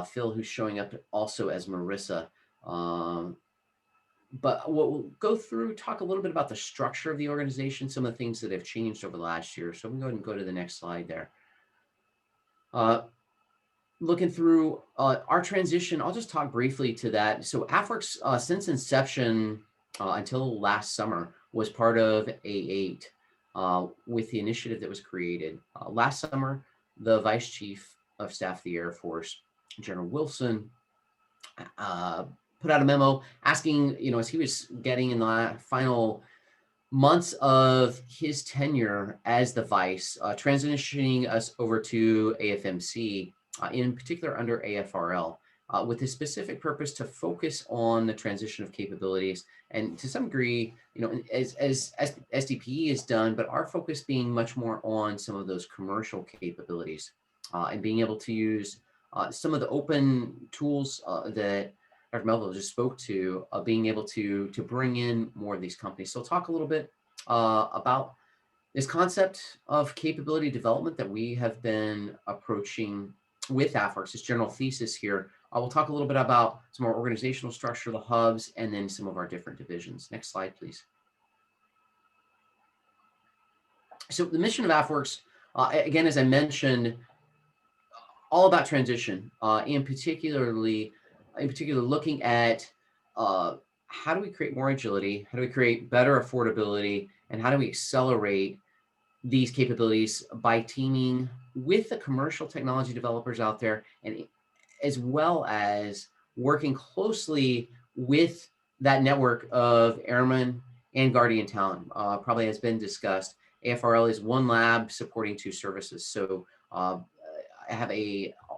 L: Phil who's showing up also as Marissa. But we'll go through, talk a little bit about the structure of the organization, some of the things that have changed over the last year. So we can go ahead and go to the next slide there. Looking through our transition, I'll just talk briefly to that. So AFWERX, since inception until last summer, was part of A8 with the initiative that was created. Last summer, the Vice Chief of Staff of the Air Force, General Wilson, put out a memo asking, as he was getting in the final months of his tenure as the Vice, transitioning us over to AFMC, in particular under AFRL, with the specific purpose to focus on the transition of capabilities, and to some degree, as SDPE is done, but our focus being much more on some of those commercial capabilities, and being able to use some of the open tools that Dr. Melville just spoke to, being able to bring in more of these companies. So I'll talk a little bit about this concept of capability development that we have been approaching with AFWERX, this general thesis here. I will talk a little bit about some of our organizational structure, the hubs, and then some of our different divisions. Next slide, please. So the mission of AFWERX, again, as I mentioned, all about transition, in particular looking at how do we create more agility, how do we create better affordability, and how do we accelerate these capabilities by teaming with the commercial technology developers out there, and as well as working closely with that network of airmen and guardian talent. Probably has been discussed. AFRL is one lab supporting two services. So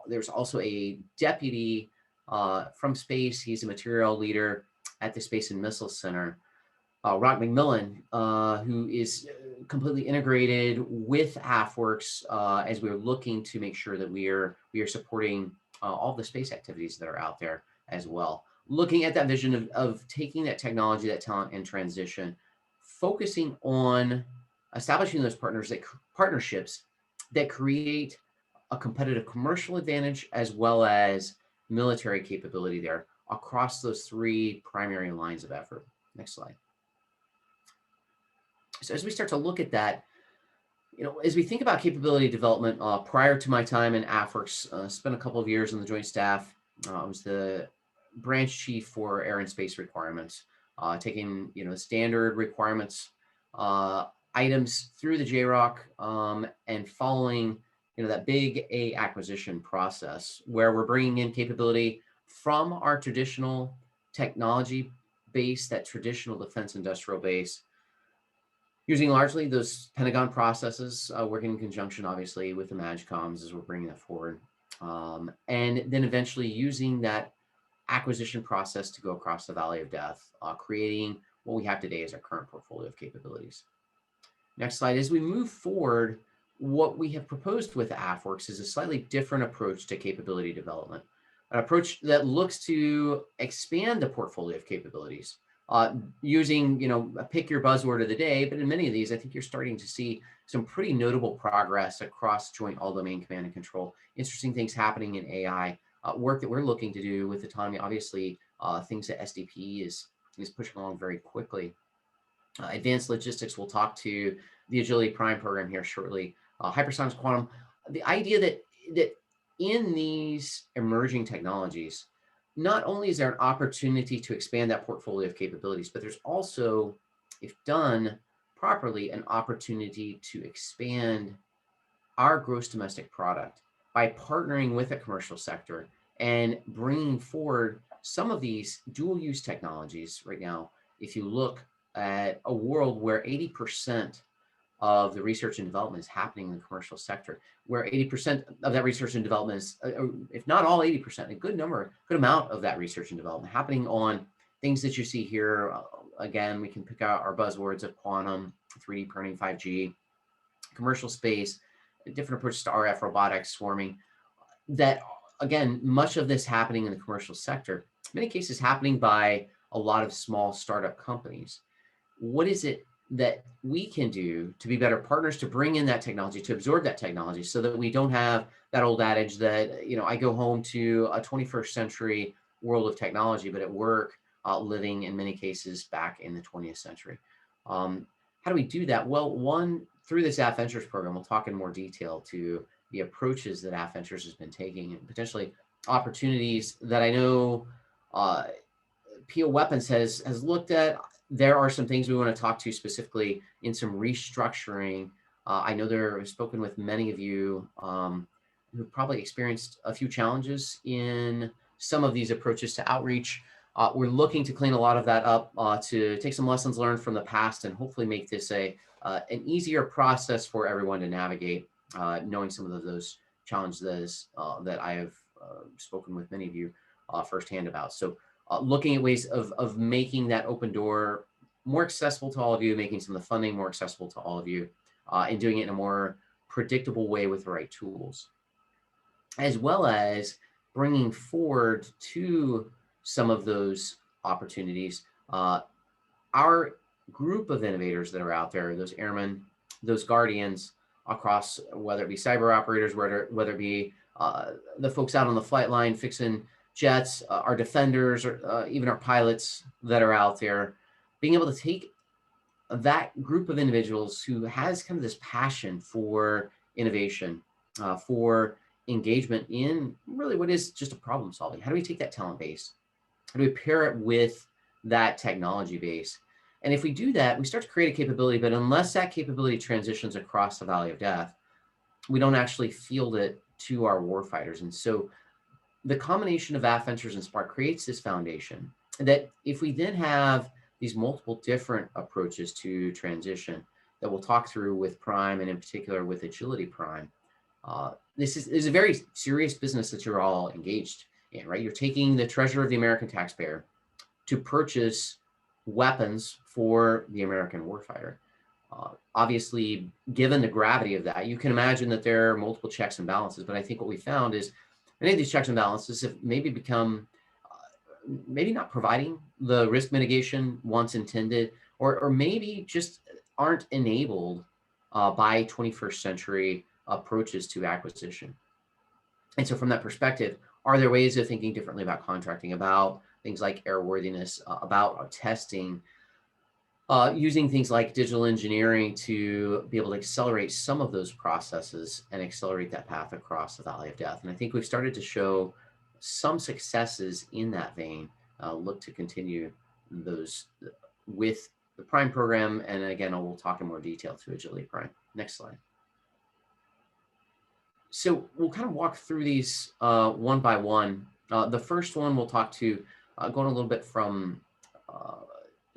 L: there's also a deputy from space. He's a material leader at the Space and Missile Center. Rock McMillan, who is completely integrated with AFWERX as we're looking to make sure that we are supporting all the space activities that are out there as well. Looking at that vision of taking that technology, that talent, and transition, focusing on establishing those partnerships that create a competitive commercial advantage as well as military capability there across those three primary lines of effort. Next slide. So as we start to look at that, as we think about capability development, prior to my time in AFWERX, spent a couple of years on the Joint Staff. I was the branch chief for air and space requirements, taking standard requirements items through the JROC and following that big A acquisition process where we're bringing in capability from our traditional technology base, that traditional defense industrial base, using largely those Pentagon processes, working in conjunction, obviously, with the MAJCOMs as we're bringing that forward. And then eventually using that acquisition process to go across the Valley of Death, creating what we have today as our current portfolio of capabilities. Next slide. As we move forward, what we have proposed with AFWERX is a slightly different approach to capability development, an approach that looks to expand the portfolio of capabilities. Using, pick your buzzword of the day, but in many of these, I think you're starting to see some pretty notable progress across Joint All-Domain Command and Control. Interesting things happening in AI, work that we're looking to do with autonomy, obviously, things that SDPE is pushing along very quickly. Advanced logistics, we'll talk to the Agility Prime program here shortly. Hypersonics, quantum, the idea that in these emerging technologies, not only is there an opportunity to expand that portfolio of capabilities, but there's also, if done properly, an opportunity to expand our gross domestic product by partnering with the commercial sector and bringing forward some of these dual use technologies right now. If you look at a world where 80% of the research and development is happening in the commercial sector, where 80% of that research and development is, if not all 80%, a good amount of that research and development happening on things that you see here. Again, we can pick out our buzzwords of quantum, 3D printing, 5G, commercial space, different approaches to RF, robotics, swarming, that, again, much of this happening in the commercial sector, in many cases happening by a lot of small startup companies. What is it that we can do to be better partners to bring in that technology, to absorb that technology, so that we don't have that old adage that, I go home to a 21st century world of technology, but at work, living in many cases back in the 20th century. How do we do that? Well, one, through this AFVentures program, we'll talk in more detail to the approaches that AFVentures has been taking and potentially opportunities that I know PO Weapons has looked at. There are some things we want to talk to specifically in some restructuring. I know I've spoken with many of you who've probably experienced a few challenges in some of these approaches to outreach. We're looking to clean a lot of that up, to take some lessons learned from the past and hopefully make this an easier process for everyone to navigate, knowing some of those challenges that I have spoken with many of you firsthand about. So looking at ways of making that open door more accessible to all of you, making some of the funding more accessible to all of you, and doing it in a more predictable way with the right tools, as well as bringing forward to some of those opportunities our group of innovators that are out there, those airmen, those guardians across, whether it be cyber operators, whether it be the folks out on the flight line fixing jets, our defenders, or even our pilots that are out there, being able to take that group of individuals who has kind of this passion for innovation, for engagement in really what is just a problem solving. How do we take that talent base? How do we pair it with that technology base? And if we do that, we start to create a capability, but unless that capability transitions across the Valley of Death, we don't actually field it to our warfighters. And so the combination of AFVentures and Spark creates this foundation that if we then have these multiple different approaches to transition that we'll talk through with Prime and in particular with Agility Prime, this is a very serious business that you're all engaged in, right? You're taking the treasure of the American taxpayer to purchase weapons for the American warfighter. Obviously, given the gravity of that, you can imagine that there are multiple checks and balances, but I think what we found is many of these checks and balances have maybe become maybe not providing the risk mitigation once intended, or maybe just aren't enabled by 21st century approaches to acquisition. And so from that perspective, are there ways of thinking differently about contracting, about things like airworthiness, about testing, using things like digital engineering to be able to accelerate some of those processes and accelerate that path across the valley of death? And I think we've started to show some successes in that vein. Look to continue those with the Prime program. And again, we'll talk in more detail to Agility Prime. Next slide. So we'll kind of walk through these one by one. The first one we'll talk to, going a little bit from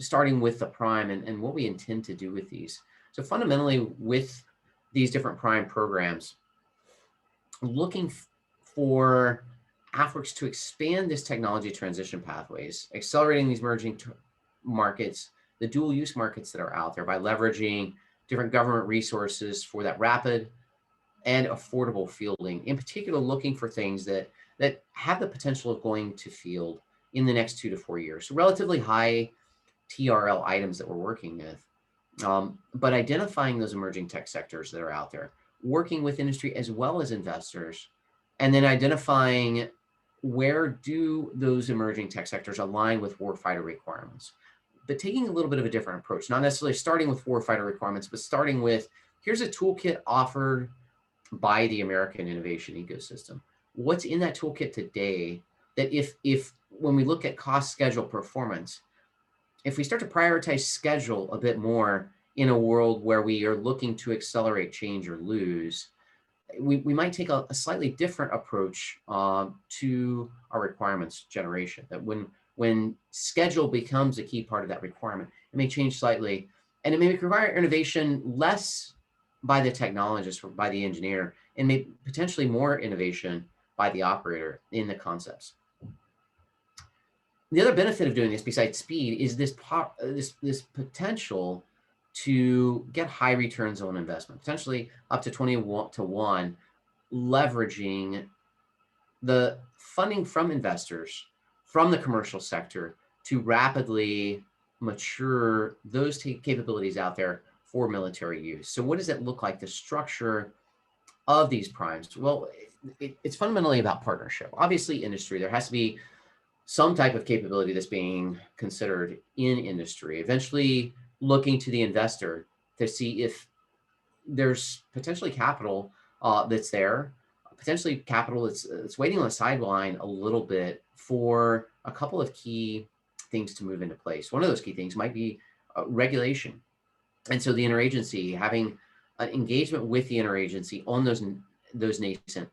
L: starting with the Prime and what we intend to do with these. So fundamentally with these different Prime programs, looking for AFWERX to expand this technology transition pathways, accelerating these emerging markets, the dual use markets that are out there by leveraging different government resources for that rapid and affordable fielding, in particular looking for things that have the potential of going to field in the next 2 to 4 years. So relatively high TRL items that we're working with, but identifying those emerging tech sectors that are out there, working with industry as well as investors, and then identifying where do those emerging tech sectors align with warfighter requirements, but taking a little bit of a different approach, not necessarily starting with warfighter requirements, but starting with, here's a toolkit offered by the American innovation ecosystem. What's in that toolkit today that if when we look at cost, schedule, performance, if we start to prioritize schedule a bit more in a world where we are looking to accelerate change or lose, we might take a slightly different approach to our requirements generation. That when schedule becomes a key part of that requirement, it may change slightly, and it may require innovation less by the technologist or by the engineer, and may potentially more innovation by the operator in the concepts. The other benefit of doing this, besides speed, is this potential to get high returns on investment, potentially up to 20-to-1, leveraging the funding from investors, from the commercial sector, to rapidly mature those capabilities out there for military use. So what does it look like, the structure of these primes? Well, it's fundamentally about partnership. Obviously, industry, there has to be some type of capability that's being considered in industry, eventually looking to the investor to see if there's potentially capital that's there, potentially capital that's waiting on the sideline a little bit for a couple of key things to move into place. One of those key things might be regulation. And so the interagency, having an engagement with the interagency on those nascent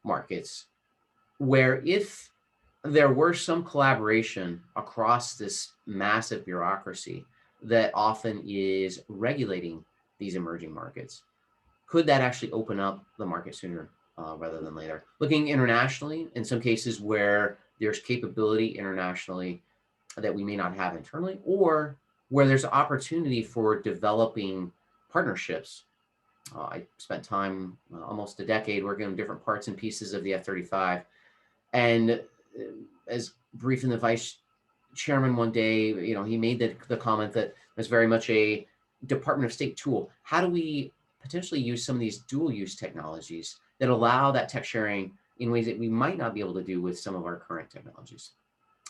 L: markets, where if there were some collaboration across this massive bureaucracy that often is regulating these emerging markets, could that actually open up the market sooner rather than later? Looking internationally, in some cases where there's capability internationally that we may not have internally, or where there's opportunity for developing partnerships. I spent time, almost a decade, working on different parts and pieces of the F-35. And as briefing the vice chairman one day, he made the comment that it's very much a Department of State tool. How do we potentially use some of these dual use technologies that allow that tech sharing in ways that we might not be able to do with some of our current technologies?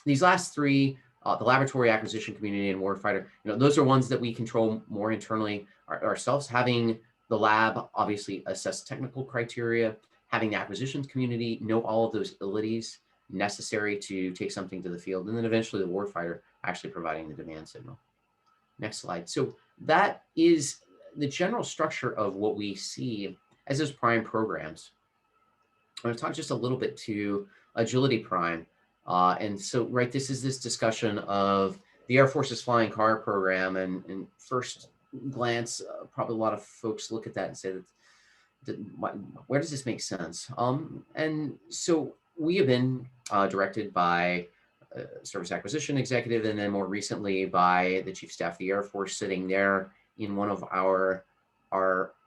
L: These last three, the laboratory, acquisition community, and warfighter, those are ones that we control more internally ourselves. Having the lab obviously assess technical criteria, having the acquisitions community know all of those abilities necessary to take something to the field, and then eventually the warfighter actually providing the demand signal. Next slide. So that is the general structure of what we see as those prime programs. I'm going to talk just a little bit to Agility Prime. And so, right, this is this discussion of the Air Force's Flying Car program. And first glance, probably a lot of folks look at that and say, where does this make sense? And so we have been directed by Service Acquisition Executive, and then more recently by the Chief of Staff of the Air Force, sitting there in one of our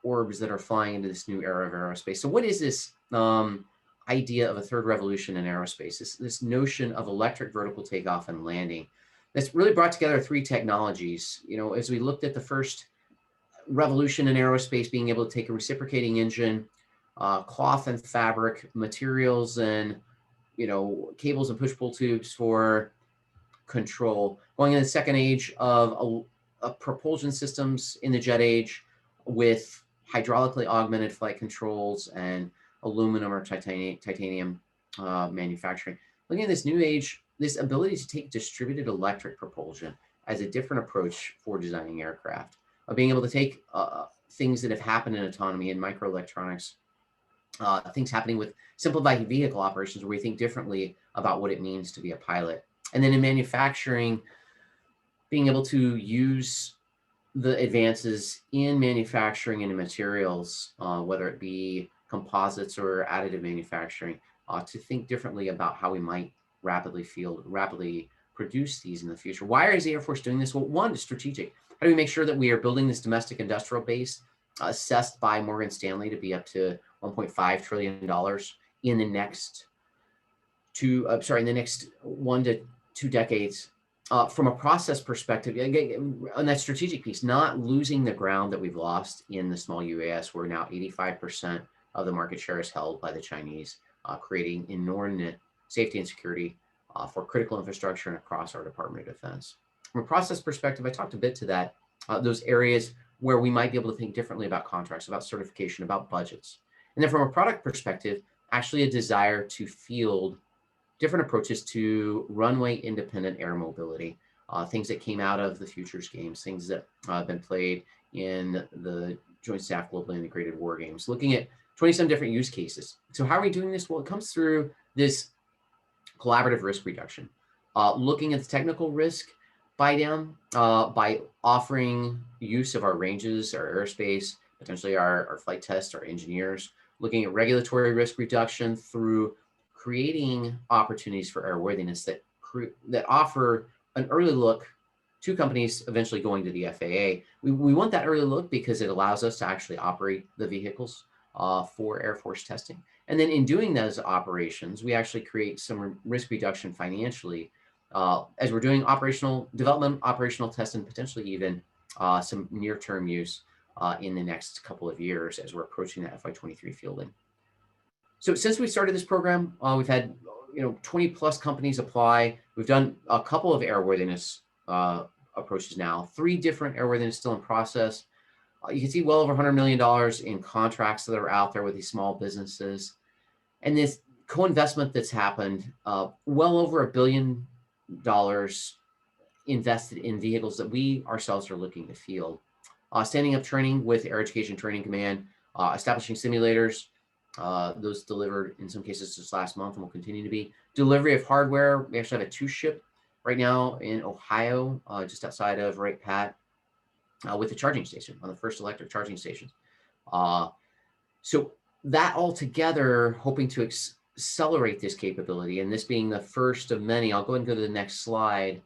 L: orbs that are flying into this new era of aerospace. So what is this idea of a third revolution in aerospace? This notion of electric vertical takeoff and landing that's really brought together three technologies. As we looked at the first revolution in aerospace, being able to take a reciprocating engine, cloth and fabric materials, and cables and push-pull tubes for control. Going in the second age of propulsion systems in the jet age with hydraulically augmented flight controls and aluminum or titanium manufacturing. Looking at this new age, this ability to take distributed electric propulsion as a different approach for designing aircraft, of being able to take things that have happened in autonomy and microelectronics, things happening with simplified vehicle operations where we think differently about what it means to be a pilot. And then in manufacturing, being able to use the advances in manufacturing and in materials, whether it be composites or additive manufacturing, to think differently about how we might rapidly produce these in the future. Why is the Air Force doing this? Well, one, strategic. How do we make sure that we are building this domestic industrial base assessed by Morgan Stanley to be up to $1.5 trillion in the next 1 to 2 decades? From a process perspective, on that strategic piece, not losing the ground that we've lost in the small UAS, where now 85% of the market share is held by the Chinese, creating inordinate safety and security for critical infrastructure and across our Department of Defense. From a process perspective, I talked a bit to that, those areas where we might be able to think differently about contracts, about certification, about budgets. And then from a product perspective, actually a desire to field different approaches to runway independent air mobility, things that came out of the Futures Games, things that have been played in the Joint Staff Globally Integrated War Games, looking at 27 different use cases. So how are we doing this? Well, it comes through this collaborative risk reduction, looking at the technical risk by offering use of our ranges, our airspace, potentially our flight tests, our engineers, looking at regulatory risk reduction through creating opportunities for airworthiness that offer an early look to companies eventually going to the FAA. We want that early look because it allows us to actually operate the vehicles for Air Force testing. And then in doing those operations, we actually create some risk reduction financially as we're doing operational development, operational test, and potentially even some near-term use in the next couple of years as we're approaching that FY23 fielding. So since we started this program, we've had 20 plus companies apply. We've done a couple of airworthiness approaches now, 3 different airworthiness still in process. You can see well over $100 million in contracts that are out there with these small businesses. And this co-investment that's happened, well over $1 billion invested in vehicles that we ourselves are looking to field. Standing up training with Air Education Training Command, establishing simulators, those delivered in some cases just last month and will continue to be. Delivery of hardware, we actually have a 2-ship right now in Ohio, just outside of Wright Pat, with a charging station, on the first electric charging stations. So that all together, hoping to accelerate this capability, and this being the first of many. I'll go ahead and go to the next slide,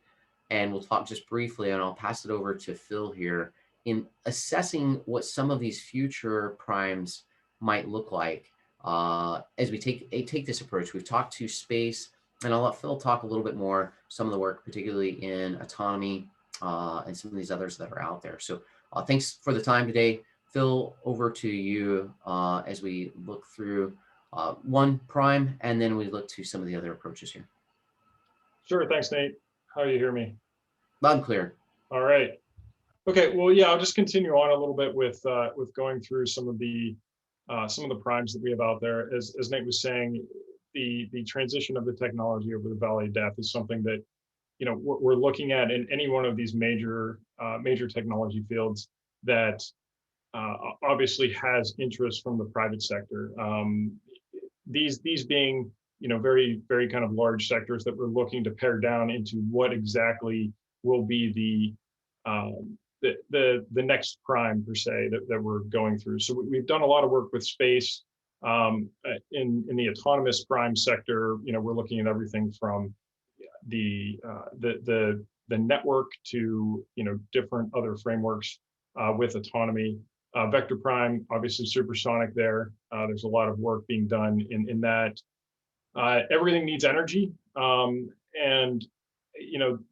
L: and we'll talk just briefly, and I'll pass it over to Phil here, in assessing what some of these future primes might look like as we take this approach. We've talked to space, and I'll let Phil talk a little bit more, some of the work, particularly in autonomy and some of these others that are out there. So thanks for the time today. Phil, over to you as we look through one prime, and then we look to some of the other approaches here.
M: Sure, thanks, Nate. How do you hear me?
L: Loud and clear.
M: All right. Okay, well, yeah, I'll just continue on a little bit with going through some of the primes that we have out there. As Nate was saying, the transition of the technology over the Valley of Death is something that we're looking at in any one of these major technology fields that obviously has interest from the private sector. These being very, very kind of large sectors that we're looking to pare down into what exactly will be the next prime per se that we're going through. So we've done a lot of work with space in the autonomous prime sector. We're looking at everything from the network to different other frameworks with autonomy. Vector prime, obviously supersonic there. There's a lot of work being done in that. Everything needs energy, and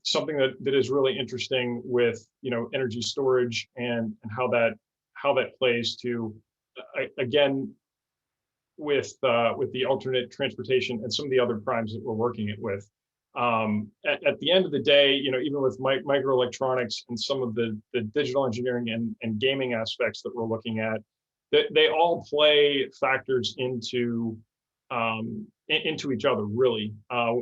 M: something that is really interesting with energy storage and how that how that plays to, again, with the alternate transportation and some of the other primes that we're working it with. At the end of the day, even with microelectronics and some of the digital engineering and gaming aspects that we're looking at, they all play factors into each other, really.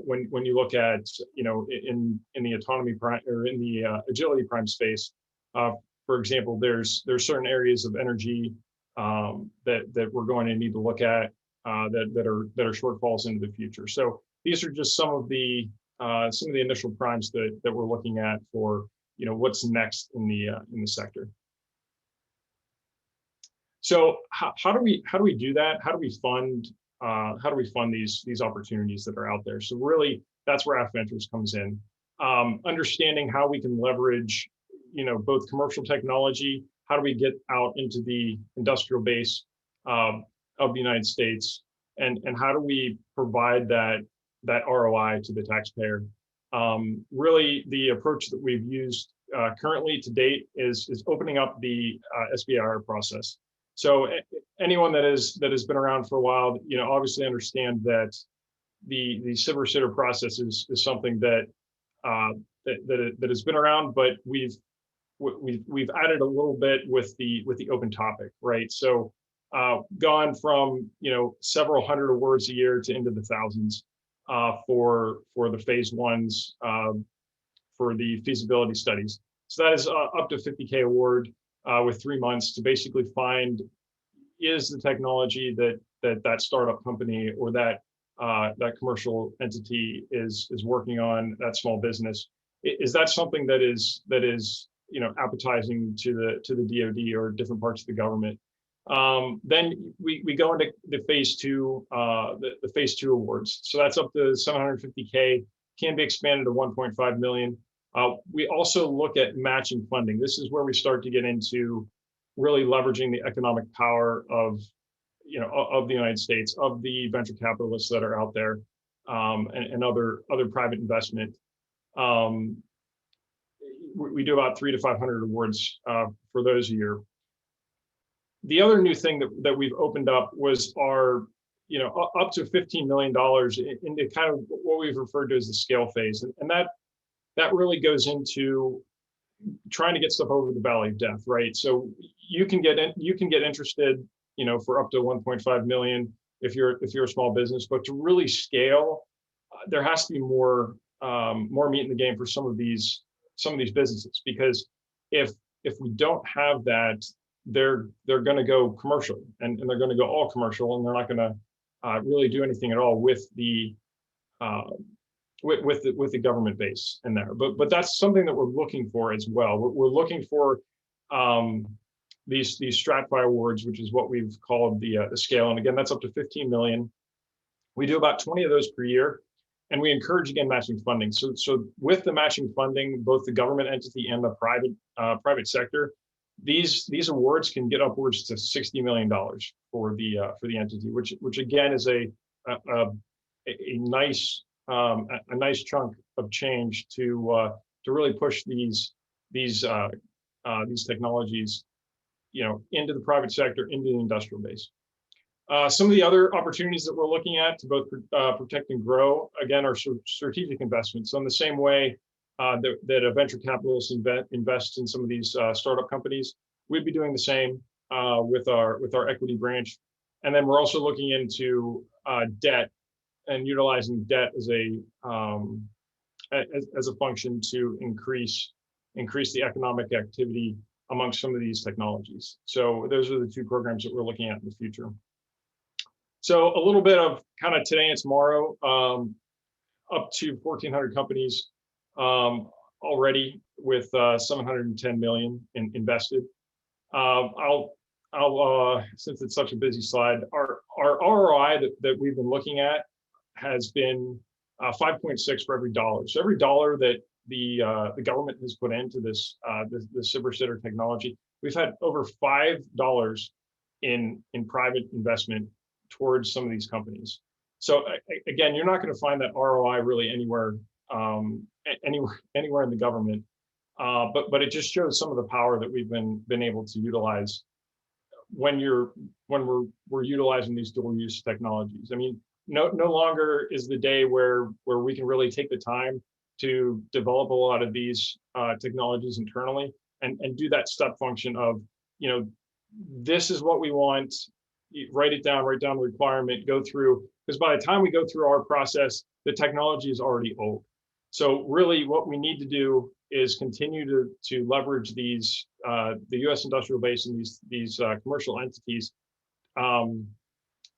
M: When you look at, in the autonomy prime or in the agility prime space, for example, there's certain areas of energy that we're going to need to look at that are shortfalls into the future. So these are just some of the initial primes that we're looking at for what's next in the sector. So how do we do that? How do we fund these opportunities that are out there? So really, that's where AFVentures comes in. Understanding how we can leverage both commercial technology. How do we get out into the industrial base of the United States, and how do we provide that ROI to the taxpayer? Really, the approach that we've used currently to date is opening up the SBIR process. So anyone that has been around for a while, obviously understand that the silver sitter process is something that has been around, but we've added a little bit with the open topic, right? So gone from several hundred awards a year to into the thousands for the phase ones for the feasibility studies. So that is up to 50K award with 3 months to basically find, is the technology that startup company or that commercial entity is working on, that small business, is that something that is appetizing to the DoD or different parts of the government. Then we go into the phase two, the phase two awards. So that's up to 750K, can be expanded to 1.5 million. We also look at matching funding. This is where we start to get into really leveraging the economic power of the United States, of the venture capitalists that are out there, and other private investment. We do about 300 to 500 awards for those a year. The other new thing that we've opened up was our, up to $15 million into kind of what we've referred to as the scale phase, and that really goes into trying to get stuff over the valley of death, right? So you can get interested, for up to 1.5 million if you're a small business, but to really scale, there has to be more meat in the game for some of these businesses, because if we don't have that, they're going to go commercial, and they're going to go all commercial, and they're not going to really do anything at all with the government base in there. But that's something that we're looking for as well. We're looking for these StratFi awards, which is what we've called the scale, and again, that's up to 15 million. We do about 20 of those per year. And we encourage, again, matching funding. So with the matching funding, both the government entity and the private sector, these awards can get upwards to $60 million for the entity, which again is a nice chunk of change to really push these technologies, into the private sector, into the industrial base. Some of the other opportunities that we're looking at to both protect and grow, again, are strategic investments. So in the same way that a venture capitalist invests in some of these startup companies, we'd be doing the same with our equity branch. And then we're also looking into debt and utilizing debt as a function to increase the economic activity amongst some of these technologies. So those are the two programs that we're looking at in the future. So a little bit of kind of today and tomorrow, up to 1,400 companies already with 710 million invested. I'll since it's such a busy slide, our ROI that we've been looking at has been 5.6 for every dollar. So every dollar that the government has put into this silver sitter technology, we've had over $5 in private investment towards some of these companies. So again, you're not going to find that ROI really anywhere in the government, but it just shows some of the power that we've been able to utilize when we're utilizing these dual use technologies. I mean, no longer is the day where we can really take the time to develop a lot of these technologies internally and do that step function of, this is what we want, write it down, write down the requirement, go through, because by the time we go through our process, the technology is already old. So really what we need to do is continue to leverage these, the US industrial base and these commercial entities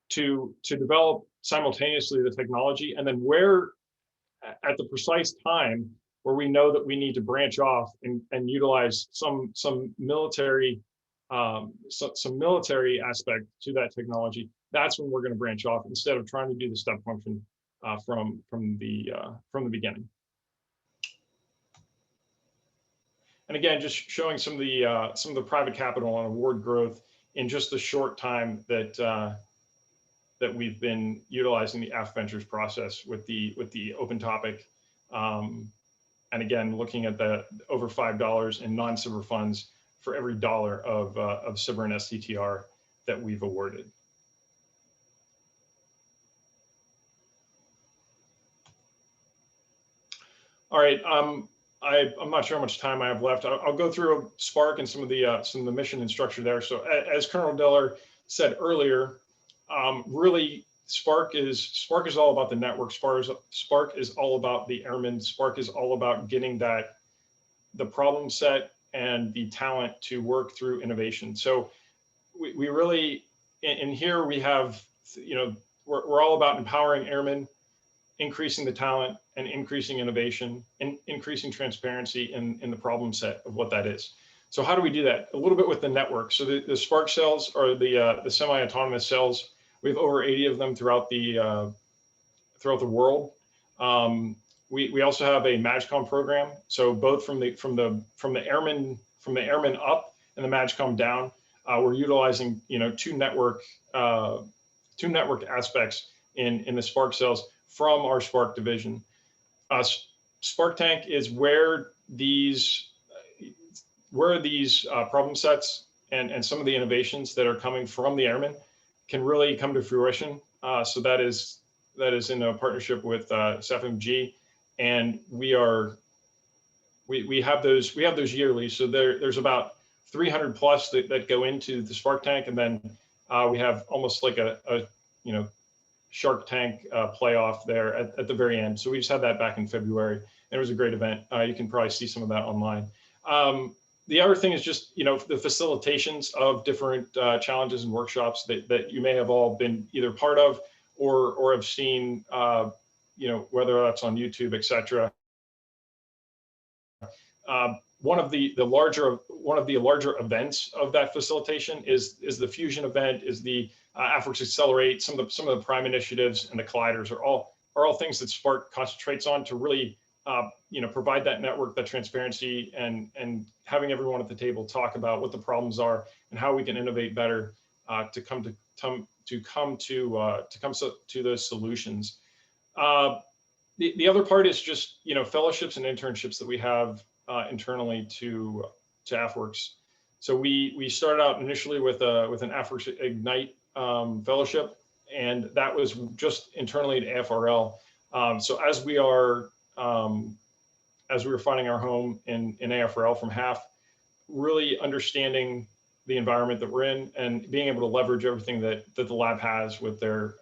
M: to develop simultaneously the technology, and then where at the precise time where we know that we need to branch off and utilize some military some military aspect to that technology, that's when we're going to branch off instead of trying to do the step function from the beginning. And again, just showing some of the private capital and award growth in just the short time that that we've been utilizing the AFVentures process with the open topic. And again, looking at the over $5 in non-SBIR funds for every dollar of SBIR and STTR that we've awarded. All right, I'm not sure how much time I have left. I'll go through Spark and some of the mission and structure there. So as Colonel Diller said earlier, really Spark is all about the network. Spark is all about the airmen. Spark is all about getting the problem set and the talent to work through innovation. So we really, in here we have, we're all about empowering airmen, increasing the talent and increasing innovation and increasing transparency in the problem set of what that is. So how do we do that? A little bit with the network. So the Spark cells are the semi-autonomous cells. We have over 80 of them throughout the world. We also have a MAJCOM program. So both from the airmen up and the MAJCOM down, we're utilizing two network aspects in the Spark cells from our Spark division. Spark Tank is where these problem sets and some of the innovations that are coming from the airmen can really come to fruition. So that is in a partnership with SFMG, and we have those yearly. So there's about 300 plus that go into the Spark Tank, and then we have almost like a Shark Tank playoff there at the very end. So we just had that back in February, and it was a great event. You can probably see some of that online. The other thing is just, the facilitations of different challenges and workshops that you may have all been either part of or have seen, whether that's on YouTube, et cetera. One of the larger events of that facilitation is the Fusion event, is the AFWERX Accelerate. Some of the prime initiatives and the colliders are all things that Spark concentrates on to really provide that network, that transparency, and having everyone at the table talk about what the problems are and how we can innovate better to come to those solutions. The other part is just fellowships and internships that we have internally to AFWERX. So we started out initially with an AFWERX Ignite fellowship, and that was just internally to AFRL. So as we were finding our home in AFRL from HAF, really understanding the environment that we're in and being able to leverage everything that the lab has with their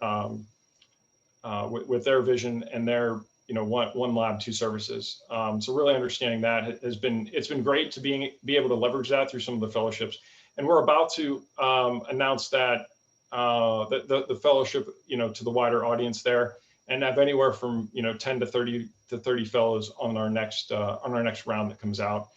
M: vision and their one lab, two services. So really understanding that it's been great to be able to leverage that through some of the fellowships. And we're about to announce that the fellowship to the wider audience there, and have anywhere from 10 to 30 fellows on our next round that comes out.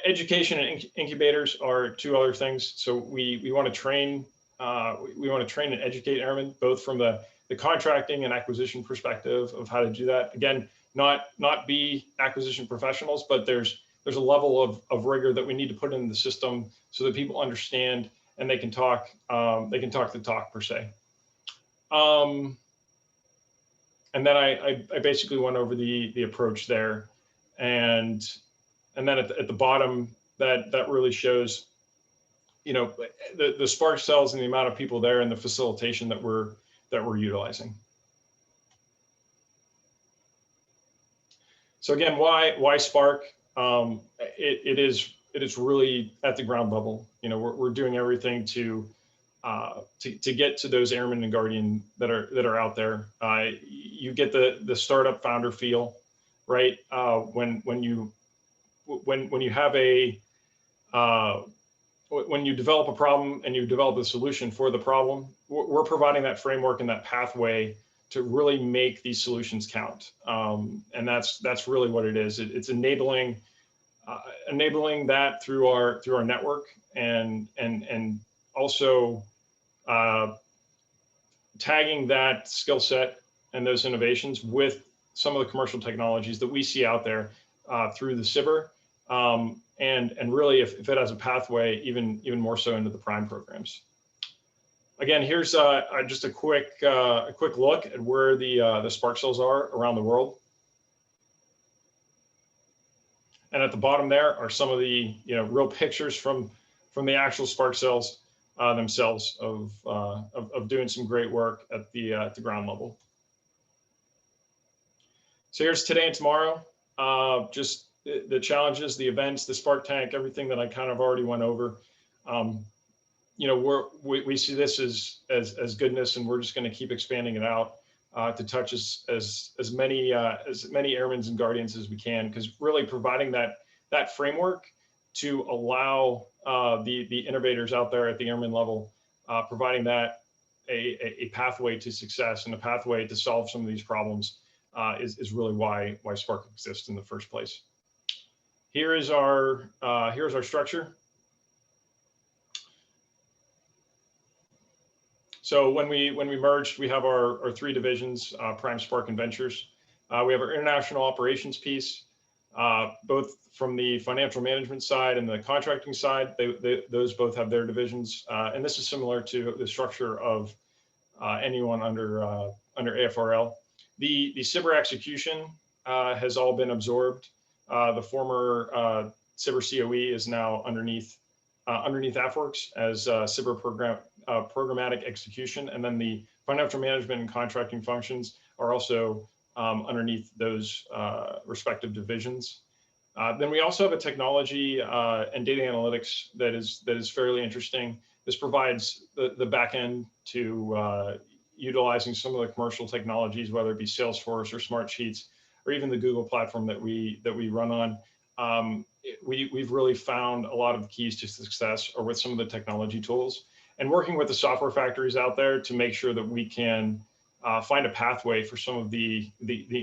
M: Education and incubators are two other things. So we want to train and educate airmen, both from the contracting and acquisition perspective of how to do that. Again, not be acquisition professionals, but there's a level of rigor that we need to put in the system so that people understand and they can talk the talk per se. And then I basically went over the approach there, and then at the bottom that really shows the spark cells and the amount of people there and the facilitation that we're utilizing. So again, why Spark? It is really at the ground level. We're doing everything to get to those airmen and guardian that are out there. You get the startup founder feel, right? When you have when you develop a problem and you develop a solution for the problem, we're providing that framework and that pathway to really make these solutions count. And that's really what it is. It's enabling that through our network and also tagging that skill set and those innovations with some of the commercial technologies that we see out there through the SBIR. And really, if it has a pathway, even more so into the prime programs. Again, here's just a quick look at where the spark cells are around the world. And at the bottom there are some of the real pictures from the actual spark cells themselves of doing some great work at the ground level. So here's today and tomorrow. Just the challenges, the events, the spark tank, everything that I kind of already went over. We see this as goodness, and we're just going to keep expanding it out to touch as many airmen and guardians as we can, because really providing that framework to allow the innovators out there at the airman level, providing that a pathway to success and a pathway to solve some of these problems is really why Spark exists in the first place. Here's our structure. So when we merged, we have our three divisions: Prime, Spark, and Ventures. We have our international operations piece, both from the financial management side and the contracting side. Those both have their divisions, and this is similar to the structure of anyone under AFRL. The SBIR execution has all been absorbed. The former SBIR COE is now underneath AFWERX as SBIR programmatic execution, and then the financial management and contracting functions are also underneath those respective divisions. Then we also have a technology and data analytics that is fairly interesting. This provides the back end to utilizing some of the commercial technologies, whether it be Salesforce or Smartsheets, or even the Google platform that we run on. We've really found a lot of the keys to success are with some of the technology tools, and working with the software factories out there to make sure that we can find a pathway for some of the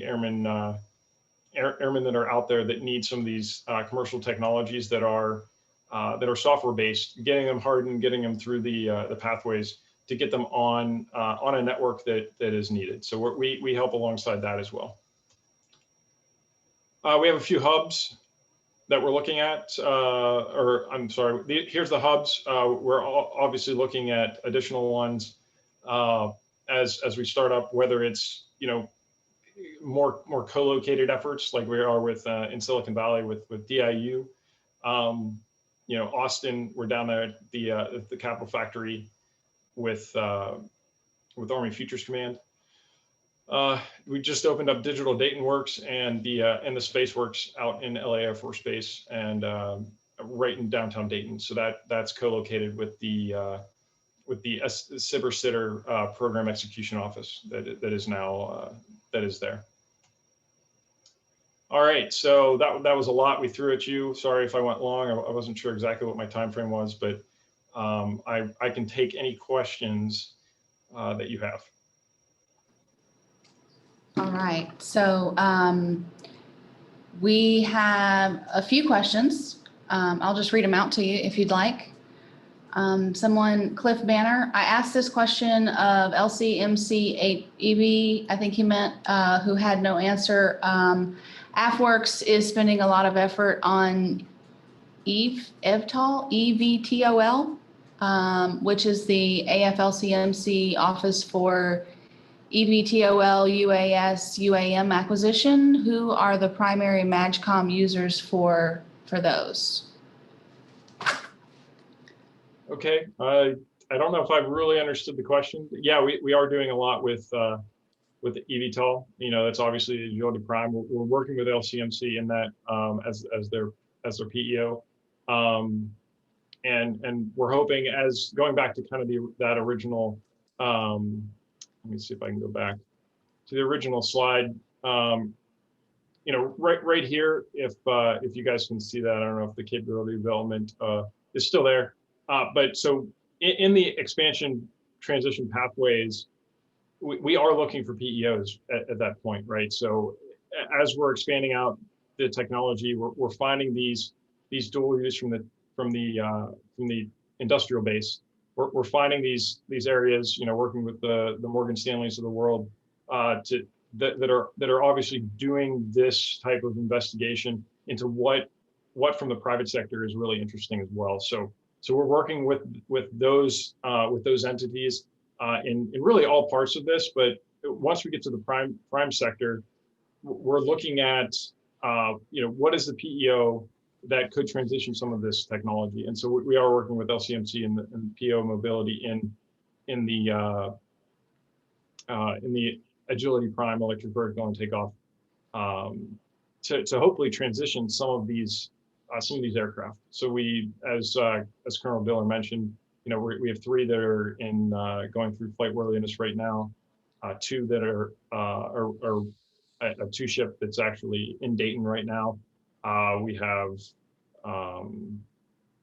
M: airmen that are out there that need some of these commercial technologies that are software based, getting them hardened, getting them through the pathways to get them on a network that is needed. So we help alongside that as well. We have a few hubs that we're looking at, here's the hubs. We're obviously looking at additional ones as we start up, whether it's more co-located efforts like we are with in Silicon Valley with DIU. Austin, we're down there at the Capital Factory with Army Futures Command. We just opened up Digital Dayton Works and the Space Works out in LA Air Force Base and right in downtown Dayton. So that's co-located with the SBIR SITR program execution office that is now that is there. All right, so that was a lot we threw at you. Sorry if I went long. I wasn't sure exactly what my time frame was, but I can take any questions that you have.
I: All right, so we have a few questions. I'll just read them out to you if you'd like. Cliff Banner, I asked this question of LCMC EB, I think he meant, who had no answer. AFWERX is spending a lot of effort on EVTOL, which is the AFLCMC office for EVTOL, UAS, UAM acquisition. Who are the primary MAJCOM users for those?
M: Okay, I don't know if I've really understood the question. Yeah, we are doing a lot with eVTOL. You know, that's obviously Agility Prime. We're working with LCMC in that as their PEO, and we're hoping, as going back to kind of that original. Let me see if I can go back to the original slide. You know, right here, if you guys can see that, I don't know if the capability development is still there. But so in the expansion transition pathways, we are looking for PEOs at that point, right? So as we're expanding out the technology, we're finding these dual use from the industrial base. We're finding these areas, you know, working with the Morgan Stanleys of the world that are obviously doing this type of investigation into what from the private sector is really interesting as well. So we're working with those entities in really all parts of this. But once we get to the prime sector, we're looking at you know, what is the PEO that could transition some of this technology. And so we are working with LCMC and PEO mobility in the Agility Prime electric vertical and takeoff to hopefully transition some of these aircraft. So we, as Colonel Diller mentioned, you know, we have 3 that are in going through flight worthiness right now, 2 that are a 2-ship that's actually in Dayton right now. We have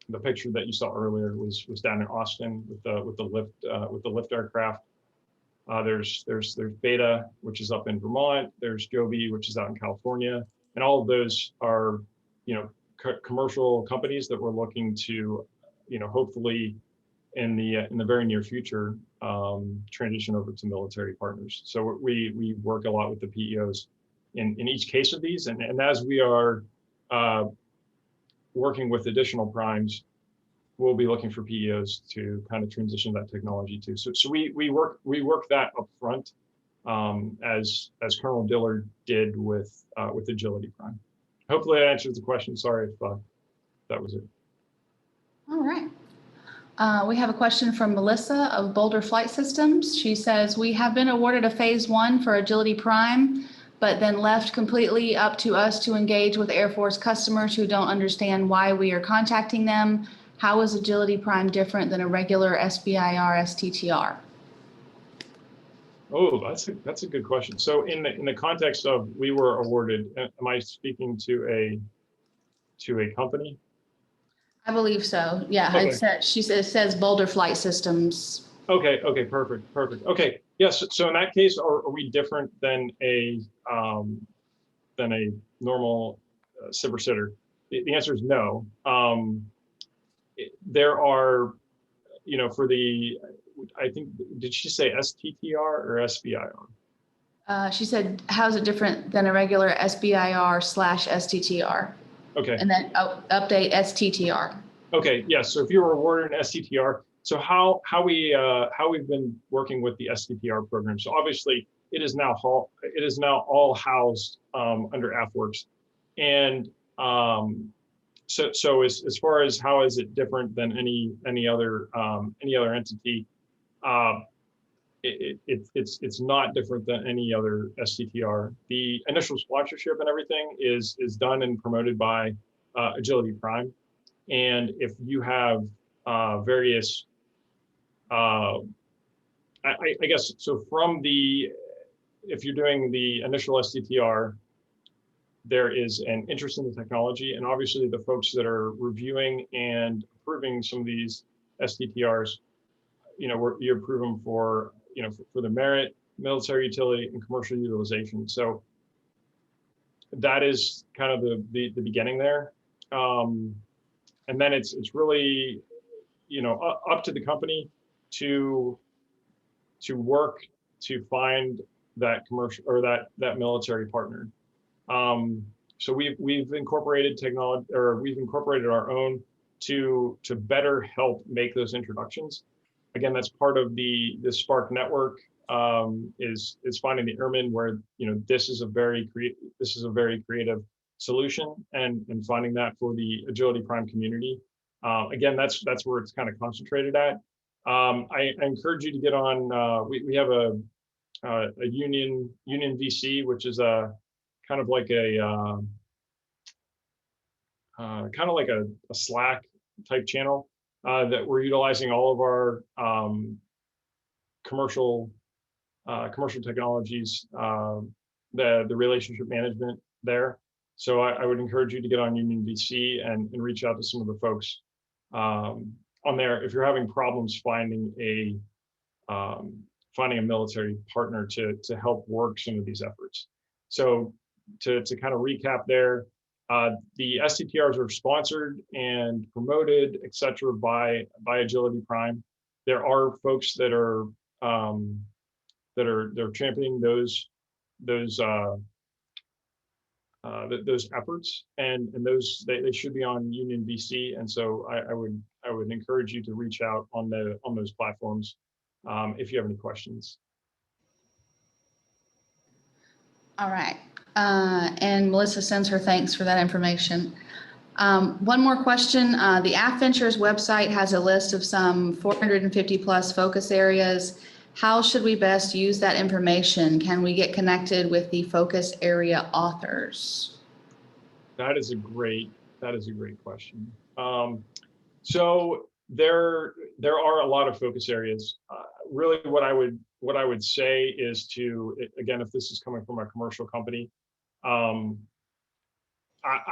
M: the picture that you saw earlier was down in Austin with the lift aircraft. There's Beta, which is up in Vermont. There's Joby, which is out in California, and all of those are, you know, commercial companies that we're looking to, you know, hopefully in the very near future transition over to military partners. So we work a lot with the PEOs in each case of these, and as we are working with additional primes, we'll be looking for PEOs to kind of transition that technology to. So we work that up front, as Colonel Diller did with Agility Prime. Hopefully that answers the question. Sorry if that was it.
I: All right. We have a question from Melissa of Boulder Flight Systems. She says, we have been awarded a phase 1 for Agility Prime, but then left completely up to us to engage with Air Force customers who don't understand why we are contacting them. How is Agility Prime different than a regular SBIR STTR?
M: Oh, that's a good question. So in the context of we were awarded, am I speaking to a company?
I: I believe so. Yeah,
M: Okay.
I: it says Boulder Flight Systems.
M: Okay, perfect. Okay, yes. So in that case, are we different than a normal SIBR sitter? The answer is no. There are, you know, for the, I think, did she say STTR or SBIR?
I: She said, how's it different than a regular SBIR/STTR?
M: Okay.
I: And then update STTR.
M: Okay, yes. So if you were awarded an STTR, so how we've been working with the STTR program. So obviously it is now all housed under AFWERX, and so as far as how is it different than any other entity, it's not different than any other STTR. The initial sponsorship and everything is done and promoted by Agility Prime, and if you have various, I guess so if you're doing the initial STTR, there is an interest in the technology, and obviously the folks that are reviewing and approving some of these STTRs, you know, you approve them for, you know, for the merit, military utility, and commercial utilization. So that is kind of the beginning there, and then it's really, you know, up to the company to work to find that commercial or that military partner. So we've incorporated technology, or we've incorporated our own to better help make those introductions. Again, that's part of the Spark network, is finding the airmen where, you know, this is a very creative solution, and finding that for the Agility Prime community. Again, that's where it's kind of concentrated at. I encourage you to get on. We have a union VC, which is a kind of like a Slack type channel that we're utilizing all of our commercial technologies, the relationship management there. So I would encourage you to get on Union VC and reach out to some of the folks on there if you're having problems finding a military partner to help work some of these efforts. So to kind of recap there, the STTRs are sponsored and promoted, et cetera, by Agility Prime. There are folks that are they're championing those efforts, and those they should be on Union VC. And so I would encourage you to reach out on those platforms if you have any questions.
I: All right. And Melissa sends her thanks for that information. One more question. The AFVentures website has a list of some 450 plus focus areas. How should we best use that information? Can we get connected with the focus area authors?
M: That is a great question. So there are a lot of focus areas. Really, what I would say is to, again, if this is coming from a commercial company, I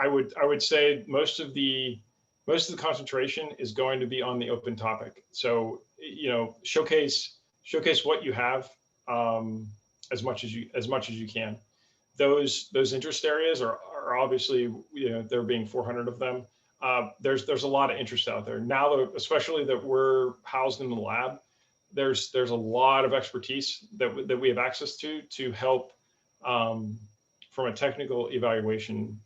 M: would say most of the concentration is going to be on the open topic. So, showcase what you have as much as you can. Those interest areas are obviously, there being 400 of them. There's a lot of interest out there now, especially that we're housed in the lab. There's a lot of expertise that we have access to help from a technical evaluation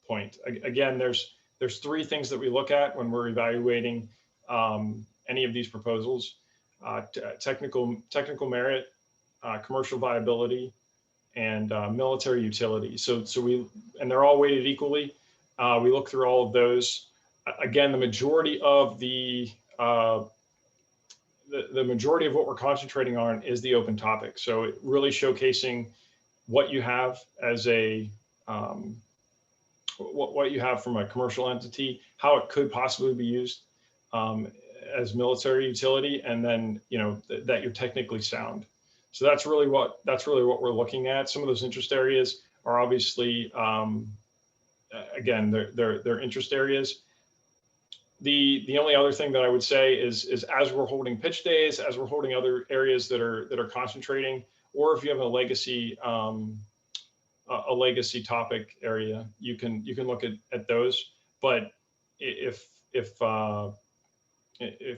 M: point. Again, there's three things that we look at when we're evaluating any of these proposals: technical merit, commercial viability, and military utility. So they're all weighted equally. We look through all of those. Again, the majority of the majority of what we're concentrating on is the open topic. So really showcasing what you have as a what you have from a commercial entity, how it could possibly be used as military utility, and then that you're technically sound. So that's really what we're looking at. Some of those interest areas are obviously again, they're interest areas. The only other thing that I would say is as we're holding pitch days, as we're holding other areas that are concentrating, or if you have a legacy topic area, you can look at those. But if I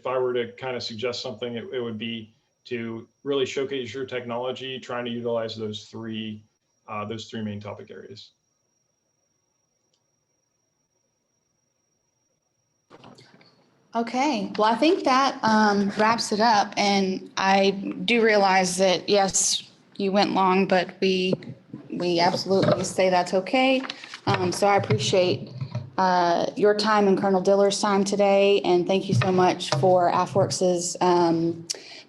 M: were to kind of suggest something, it would be to really showcase your technology, trying to utilize those three main topic areas.
I: Okay, well, I think that wraps it up. And I do realize that, yes, you went long, but we absolutely say that's okay. So I appreciate your time and Colonel Diller's time today. And thank you so much for AFWERX's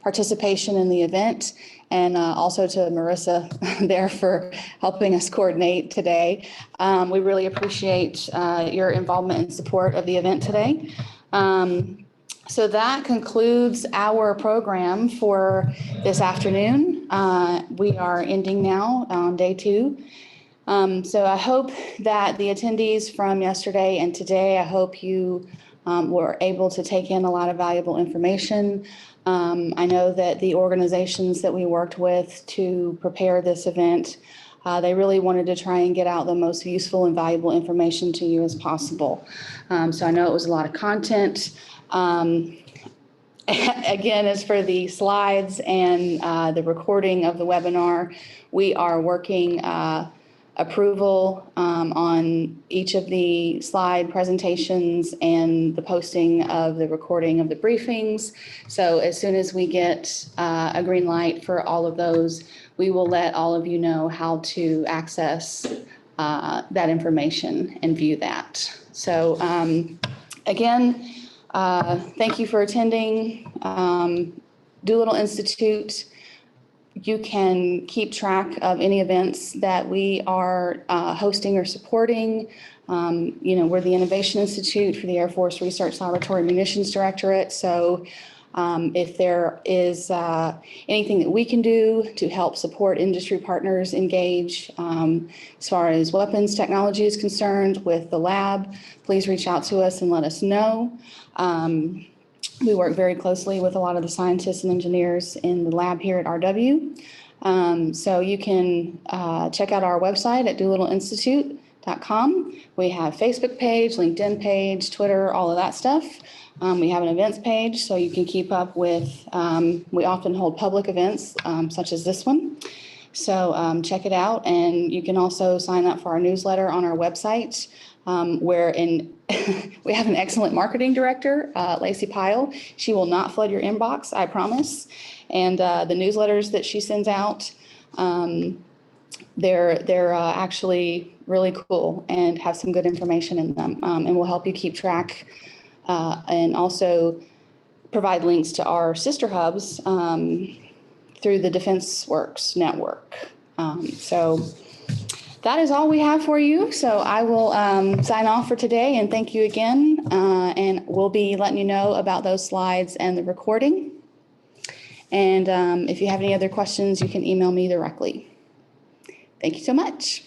I: participation in the event. And also to Marissa there for helping us coordinate today. We really appreciate your involvement and support of the event today. So that concludes our program for this afternoon. We are ending now on day 2. So I hope that the attendees from yesterday and today, I hope you were able to take in a lot of valuable information. I know that the organizations that we worked with to prepare this event, they really wanted to try and get out the most useful and valuable information to you as possible. So I know it was a lot of content. Again, as for the slides and the recording of the webinar, we are working approval on each of the slide presentations and the posting of the recording of the briefings. So as soon as we get a green light for all of those, we will let all of you know how to access that information and view that. So again,
A: Thank you for attending. Doolittle Institute, you can keep track of any events that we are hosting or supporting. We're the Innovation Institute for the Air Force Research Laboratory Munitions Directorate. So if there is anything that we can do to help support industry partners engage as far as weapons technology is concerned with the lab, please reach out to us and let us know. We work very closely with a lot of the scientists and engineers in the lab here at RW. So you can check out our website at doolittleinstitute.com. We have Facebook page, LinkedIn page, Twitter, all of that stuff. We have an events page, so you can keep up with, we often hold public events such as this one. So check it out, and you can also sign up for our newsletter on our website, we have an excellent marketing director, Lacey Pyle. She will not flood your inbox, I promise. And the newsletters that she sends out, they're actually really cool and have some good information in them, and will help you keep track and also provide links to our sister hubs through the DefenseWorks network. So that is all we have for you. So I will sign off for today, and thank you again. And we'll be letting you know about those slides and the recording. And if you have any other questions, you can email me directly. Thank you so much.